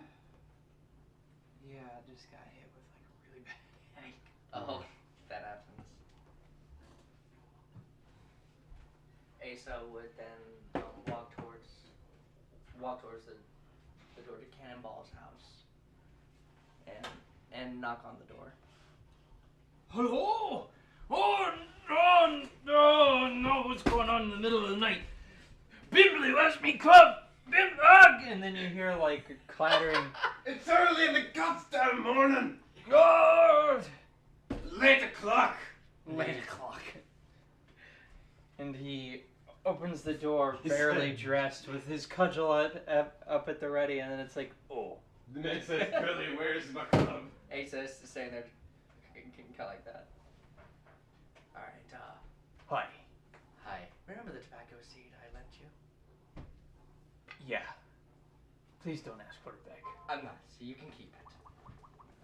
S3: Yeah, I just got hit with like a really bad headache.
S1: Oh, that happens. Asa would then walk towards the door to Cannonball's house and knock on the door.
S3: Hello? Oh, no, what's going on in the middle of the night? Bimbley, where's me club?
S4: And then you hear like clattering.
S7: It's early in the goddamn morning!
S3: God!
S7: Late o'clock!
S3: Late o'clock.
S4: And he opens the door,
S7: He
S4: barely
S7: said-
S4: dressed, with his cudgel up at the ready, and then it's like, oh.
S7: Then it says, Billy, where's my club?
S1: Asa is standing there, kind of like that. All right.
S4: Hi.
S1: Hi. Remember the tobacco seed I lent you?
S4: Yeah. Please don't ask for it back.
S1: I'm not, so you can keep it.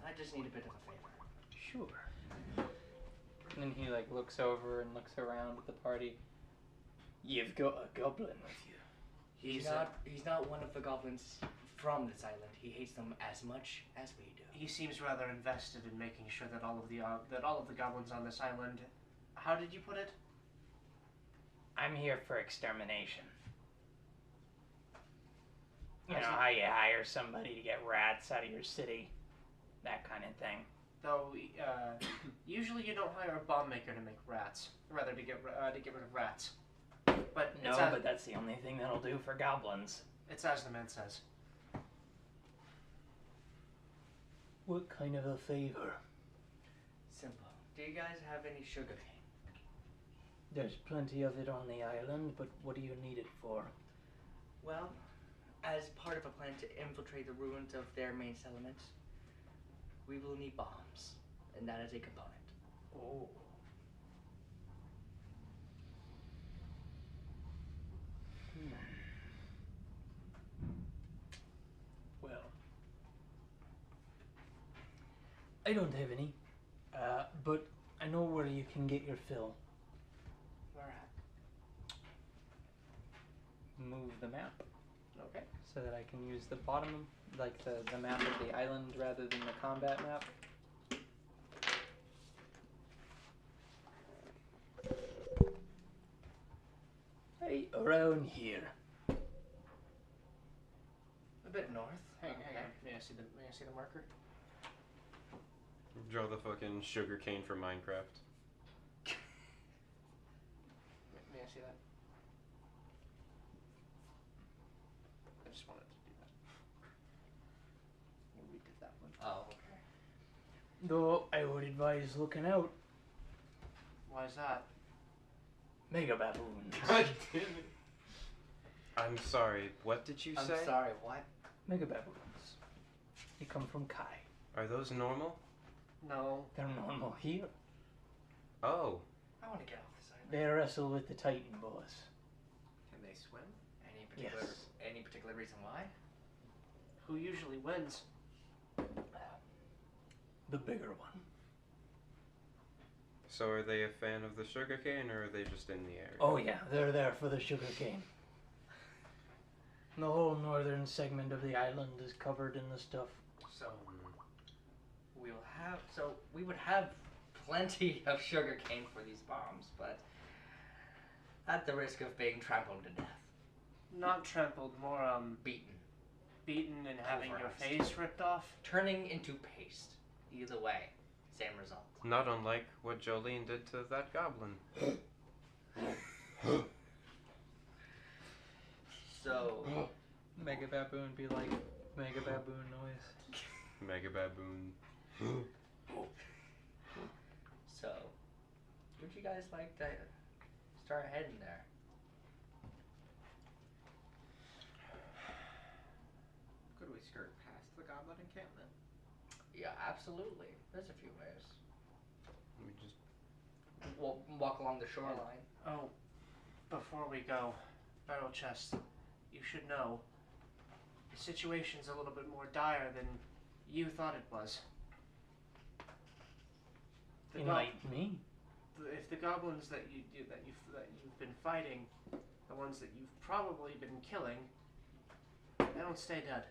S1: I just need a bit of a favor.
S4: Sure. And then he like looks over and looks around at the party. You've got a goblin with you.
S1: He's not one of the goblins from this island. He hates them as much as we do.
S8: He seems rather invested in making sure that all of the goblins on this island. How did you put it?
S3: I'm here for extermination. You know
S8: I see.
S3: how you hire somebody to get rats out of your city? That kind of thing.
S8: Though, usually you don't hire a bomb maker to make rats. Rather to get rid of rats. But
S3: No,
S8: it's as,
S3: but that's the only thing that'll do for goblins.
S8: it's as the man says.
S4: What kind of a favor?
S1: Simple. Do you guys have any sugar cane?
S4: There's plenty of it on the island, but what do you need it for?
S1: Well, as part of a plan to infiltrate the ruins of their main settlement, we will need bombs, and that is a component.
S3: Oh. Well, I don't have any, but I know where you can get your fill.
S8: Where at?
S4: Move the map
S8: Okay.
S4: so that I can use the bottom, like the map of the island rather than the combat map.
S3: Hey, around here.
S8: A bit north. Hang
S1: Okay.
S8: on. May I see the marker?
S7: Draw the fucking sugar cane for Minecraft.
S8: May I see that? I just wanted to do that. Well, we did that one.
S1: Oh, okay.
S3: Though I would advise looking out.
S8: Why is that?
S3: Mega baboons.
S1: God damn it.
S7: I'm sorry, what did you
S1: I'm
S7: say?
S1: sorry, what?
S3: Mega baboons. They come from Kai.
S7: Are those normal?
S8: No.
S3: They're normal here.
S7: Oh.
S1: I want to get off this island.
S3: They wrestle with the Titan boss.
S6: Can they swim?
S1: Any particular reason why?
S8: Who usually wins?
S3: The bigger one.
S7: So are they a fan of the sugarcane or are they just in the area?
S3: Oh yeah, they're there for the sugar cane. The whole northern segment of the island is covered in the stuff.
S1: So we would have plenty of sugar cane for these bombs, but at the risk of being trampled to death.
S8: Not trampled, more
S1: Beaten.
S8: beaten and having your
S1: Pulverized.
S8: face ripped off.
S1: Turning into paste. Either way, same result.
S7: Not unlike what Jolene did to that goblin.
S1: So,
S4: Mega baboon be like mega baboon noise.
S7: Mega baboon.
S1: so, would you guys like to start heading there?
S6: Could we skirt past the goblin encampment?
S1: Yeah, absolutely. There's a few ways.
S7: We just
S1: We'll walk along the shoreline.
S8: Oh, before we go, Barrel Chest, you should know the situation's a little bit more dire than you thought it was. The
S3: Enlighten me.
S8: if the goblins that you've been fighting, the ones that you've probably been killing, they don't stay dead.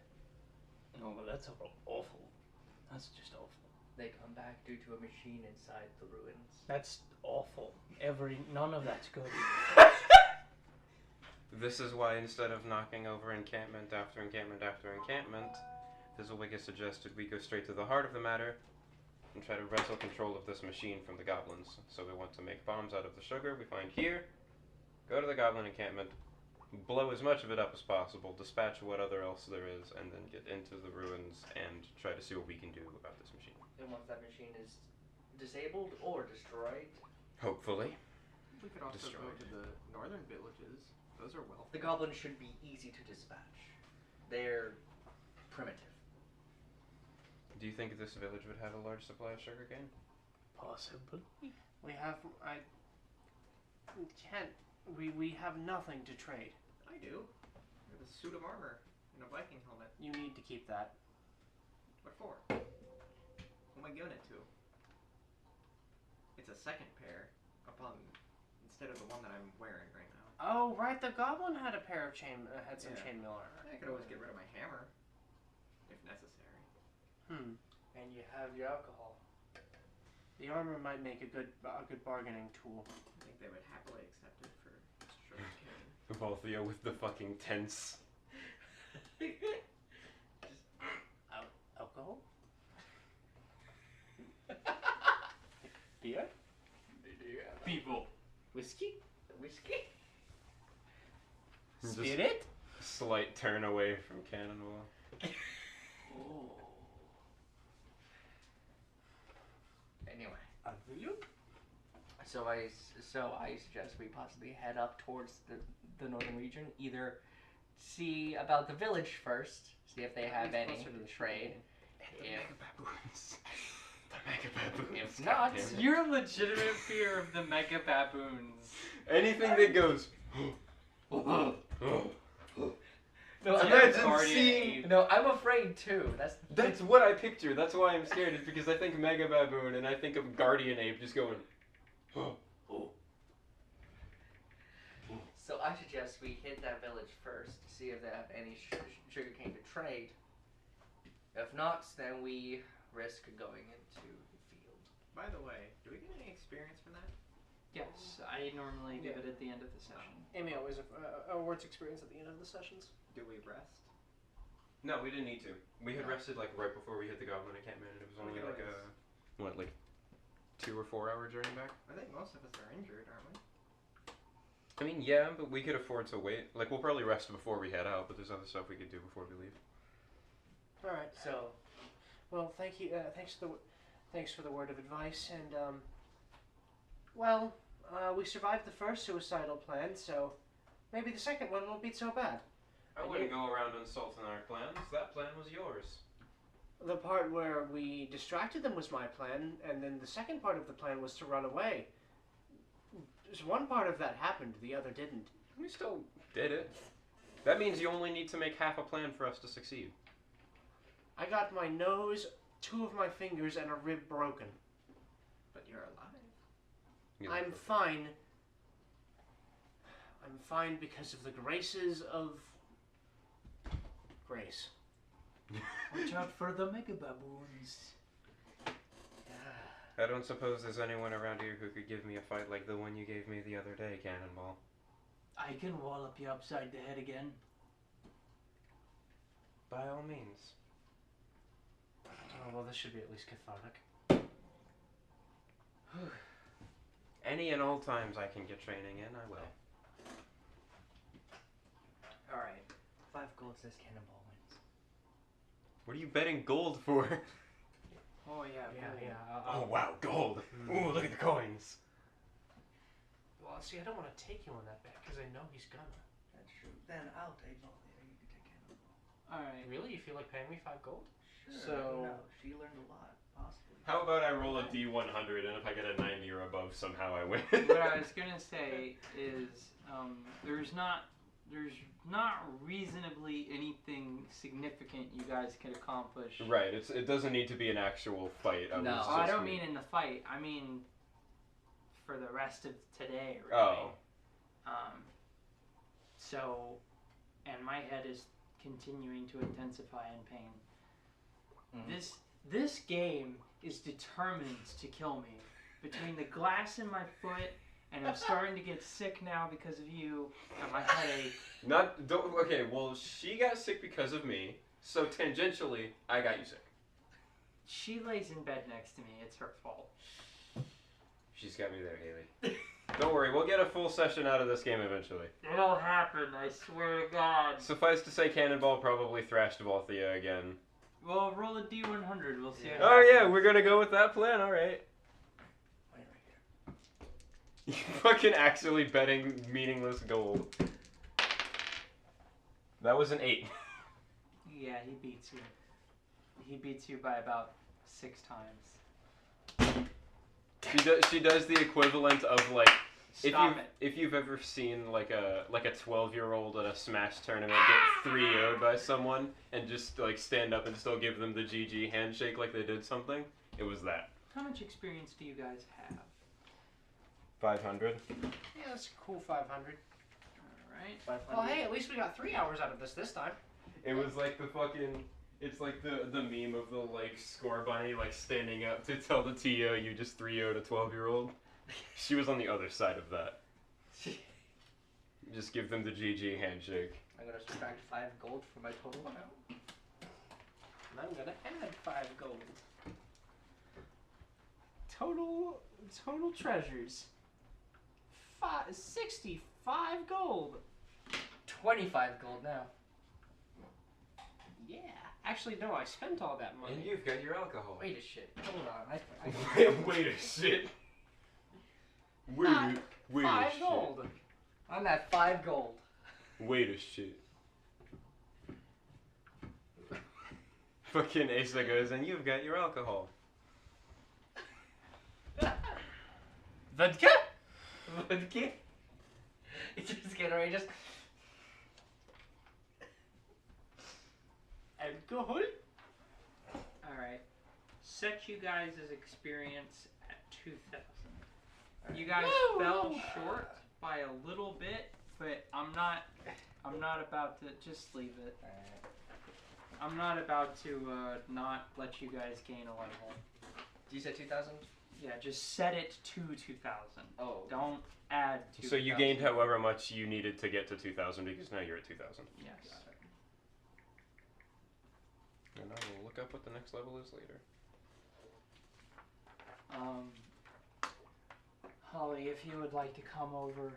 S3: Oh, well, that's awful. That's just awful.
S1: They come back due to a machine inside the ruins.
S3: That's awful. None of that's good.
S7: This is why instead of knocking over encampment after encampment after encampment, Fizzlewigga suggested we go straight to the heart of the matter and try to wrestle control of this machine from the goblins. So we want to make bombs out of the sugar we find here, go to the goblin encampment, blow as much of it up as possible, dispatch what other else there is, and then get into the ruins and try to see what we can do about this machine.
S1: And once that machine is disabled or destroyed,
S7: Hopefully.
S6: We could also go
S7: Destroyed.
S6: to the northern villages. Those are well.
S1: the goblins should be easy to dispatch. They're primitive.
S7: Do you think this village would have a large supply of sugarcane?
S3: Possibly.
S8: We have we have nothing to trade.
S6: I do. I have a suit of armor and a Viking helmet.
S8: You need to keep that.
S6: What for? Who am I giving it to? It's a second pair instead of the one that I'm wearing right now.
S8: Oh, right. The goblin had a pair of had some
S6: Yeah.
S8: chainmail armor.
S6: I could always get rid of my hammer if necessary.
S1: And you have your alcohol.
S8: The armor might make a good bargaining tool.
S6: I think they would happily accept it for sugarcane.
S7: Balthio with the fucking tents.
S8: Alcohol?
S1: Beer?
S5: People.
S1: Whiskey?
S7: Just
S8: Spirit?
S7: slight turn away from Cannonball.
S1: Ooh. Anyway. So I suggest we possibly head up towards the northern region. Either see about the village first, see if they have any
S8: Closer to the
S1: trade.
S7: And the
S1: Yeah.
S7: mega baboons. the mega baboons.
S1: If not,
S7: goddammit.
S3: It's your legitimate fear of the mega baboons.
S7: Anything that goes.
S1: No,
S7: Imagine seeing.
S1: No, I'm afraid too.
S7: That's what I picture. That's why I'm scared. Is because I think mega baboon and I think of guardian ape just going.
S1: So I suggest we hit that village first to see if they have any sugarcane to trade. If not, then we risk going into the field.
S6: By the way, do we get any experience from that?
S3: Yes, I normally give it at the end of the session.
S8: Amy always awards experience at the end of the sessions.
S6: Do we rest?
S7: No, we didn't need to. We had rested like right before we hit the goblin encampment, and it was only like like 2 or 4 hour journey back.
S6: I think most of us are injured, aren't we?
S7: I mean, yeah, but we could afford to wait. Like, we'll probably rest before we head out, but there's other stuff we could do before we leave.
S8: All right.
S1: So,
S8: Well, thank you. Thanks for the word of advice. And we survived the first suicidal plan, so maybe the second one won't be so bad.
S7: I wouldn't go around insulting our plans. That plan was yours.
S8: The part where we distracted them was my plan, and then the second part of the plan was to run away. Just one part of that happened, the other didn't.
S7: We still did it. That means you only need to make half a plan for us to succeed.
S8: I got my nose, 2 of my fingers, and a rib broken.
S6: But you're alive.
S8: I'm fine. I'm fine because of the graces of grace.
S3: Watch out for the mega baboons.
S7: I don't suppose there's anyone around here who could give me a fight like the one you gave me the other day, Cannonball.
S3: I can wallop you upside the head again.
S7: By all means.
S8: Oh, well, this should be at least cathartic.
S7: Any and all times I can get training in, I will.
S1: alright. 5 gold says Cannonball wins.
S7: What are you betting gold for?
S3: Oh yeah,
S7: Oh wow, gold! Ooh, look at the coins!
S8: Well, see, I don't want to take you on that bet because I know he's gonna.
S1: That's true. Then I'll take both. You can take Cannonball.
S3: Alright.
S8: Really? You feel like paying me 5 gold?
S1: Sure.
S8: So-
S1: No, she learned a lot, possibly.
S7: How about I roll a D100 and if I get a 90 or above, somehow I win?
S3: What I was gonna say is, there's not reasonably anything significant you guys could accomplish.
S7: Right, it doesn't need to be an actual fight.
S1: No.
S7: Was
S3: Oh, I
S7: just
S3: don't mean in the fight. I mean for the rest of today, really.
S7: Oh.
S3: So, and my head is continuing to intensify in pain.
S1: Mhm.
S3: This game is determined to kill me. Between the glass in my foot, and I'm starting to get sick now because of you, and my headache.
S7: Okay, well, she got sick because of me, so tangentially, I got you sick.
S3: She lays in bed next to me. It's her fault.
S7: She's got me there, Haley. Don't worry, we'll get a full session out of this game eventually.
S3: It'll happen, I swear to God.
S7: Suffice to say, Cannonball probably thrashed Volthea again.
S3: Well, roll a D100. We'll see.
S7: Oh yeah, we're gonna go with that plan, alright.
S1: Wait right here.
S7: You fucking actually betting meaningless gold. That was an 8.
S3: Yeah, he beats you. He beats you by about 6 times.
S7: She does the equivalent of like
S3: Stop it.
S7: if you've ever seen like a 12-year-old at a Smash tournament get 3-0'd by someone and just like stand up and still give them the GG handshake like they did something. It was that.
S3: How much experience do you guys have?
S7: 500.
S8: Yeah, that's a cool 500.
S3: Alright.
S8: Well, hey, at least we got 3 hours out of this time.
S7: It was like the fucking. It's like the meme of the like score bunny like standing up to tell the TO you just 3-0'd a 12-year-old. She was on the other side of that. Just give them the GG handshake.
S1: I'm gonna subtract 5 gold from my total amount.
S8: And I'm gonna add 5 gold.
S3: Total treasures. 65 gold.
S1: 25 gold now.
S8: Yeah. Actually, no, I spent all that money.
S7: And you've got your alcohol.
S1: Wait a shit. Hold on.
S7: Wait a shit. Wait a
S8: 5
S7: shit.
S8: gold.
S1: I'm at 5 gold.
S7: Wait a shit. Fucking Asa goes, and you've got your alcohol.
S3: Vodka?
S1: Vodka? Just get ready, just...
S3: Alcohol? Alright. Set you guys' experience at 2,000. You guys fell short by a little bit, but I'm not about to just leave it. I'm not about to not let you guys gain a level.
S1: You said 2,000?
S3: Yeah, just set it to 2,000.
S1: Oh.
S3: Don't add 2,000.
S7: So you gained however much you needed to get to 2,000 because now you're at 2,000.
S3: Yes.
S7: And I will look up what the next level is later.
S3: Holly, if you would like to come over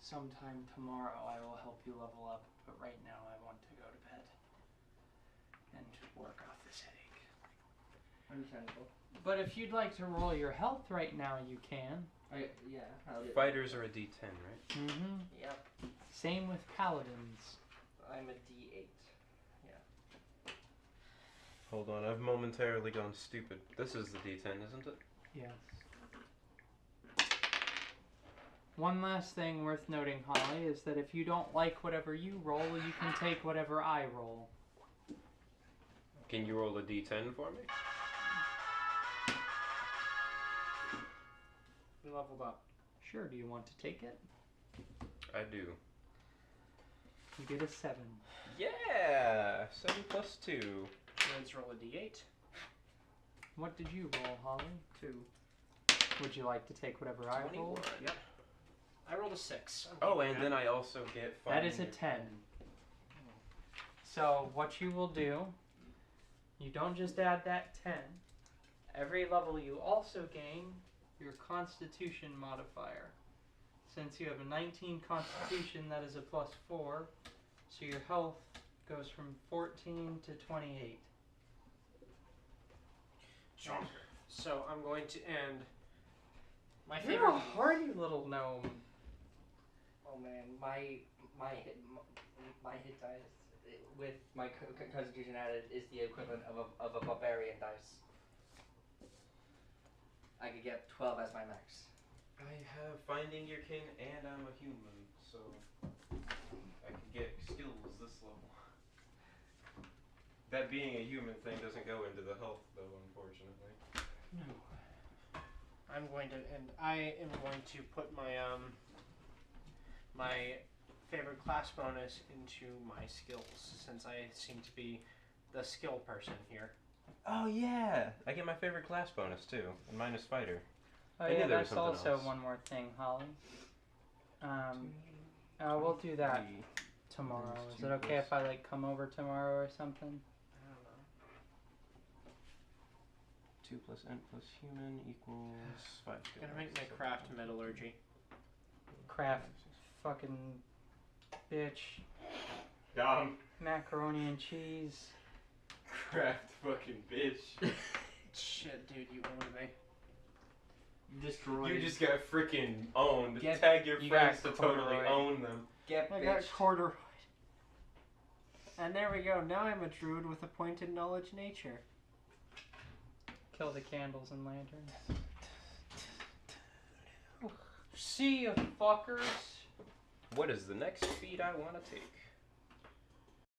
S3: sometime tomorrow, I will help you level up. But right now, I want to go to bed and work off this headache.
S1: Understandable.
S3: But if you'd like to roll your health right now, you can.
S1: Yeah, I'll do
S7: Fighters are a D10, right?
S3: Mm-hmm.
S1: Yep.
S3: Same with paladins.
S1: I'm a D8.
S7: Hold on, I've momentarily gone stupid. This is the D10, isn't it?
S3: Yes. One last thing worth noting, Holly, is that if you don't like whatever you roll, you can take whatever I roll.
S7: Can you roll a D10 for me?
S8: We leveled up.
S3: Sure, do you want to take it?
S7: I do.
S3: You get a 7.
S7: Yeah! 7 plus 2.
S8: Let's roll a d8.
S3: What did you roll, Holly?
S8: 2.
S3: Would you like to take whatever I roll?
S8: Yep. I rolled a 6.
S7: Oh, and then I also get 5.
S3: That is a 10. So what you will do, you don't just add that 10. Every level you also gain your Constitution modifier. Since you have a 19 Constitution, that is a +4. So your health goes from 14 to 28.
S8: So I'm going to end my
S3: You're
S8: favorite.
S3: a hardy little gnome.
S1: Oh man, my hit dice with my Constitution added is the equivalent of a barbarian dice. I could get 12 as my max.
S7: I have Finding Your Kin and I'm a human, so I can get skills this level. That being a human thing doesn't go into the health, though, unfortunately.
S8: No. I'm going to, and I am going to put my my favorite class bonus into my skills, since I seem to be the skill person here.
S7: Oh, yeah! I get my favorite class bonus, too, and mine is Fighter.
S3: Oh
S7: I knew
S3: yeah,
S7: there was
S3: that's
S7: something
S3: also
S7: else.
S3: one more thing, Holly. We'll do that tomorrow. Is it okay if I come over tomorrow or something?
S8: I don't know.
S7: 2 plus Ent plus human equals 5.
S8: I'm gonna make my craft metallurgy.
S3: Craft fucking bitch.
S7: Dumb.
S3: Macaroni and cheese.
S7: Craft fucking bitch.
S8: Shit, dude, you own me.
S1: Destroyed.
S7: You just got freaking owned.
S1: Get-
S7: Tag your
S3: you
S7: friends
S3: got
S7: to totally
S3: corduroy.
S7: own them.
S1: Get
S8: I
S1: bitch.
S8: got corduroy. And there we go. Now I'm a druid with a pointed knowledge nature.
S3: Kill the candles and lanterns.
S8: See you, fuckers.
S7: What is the next feat I want to take?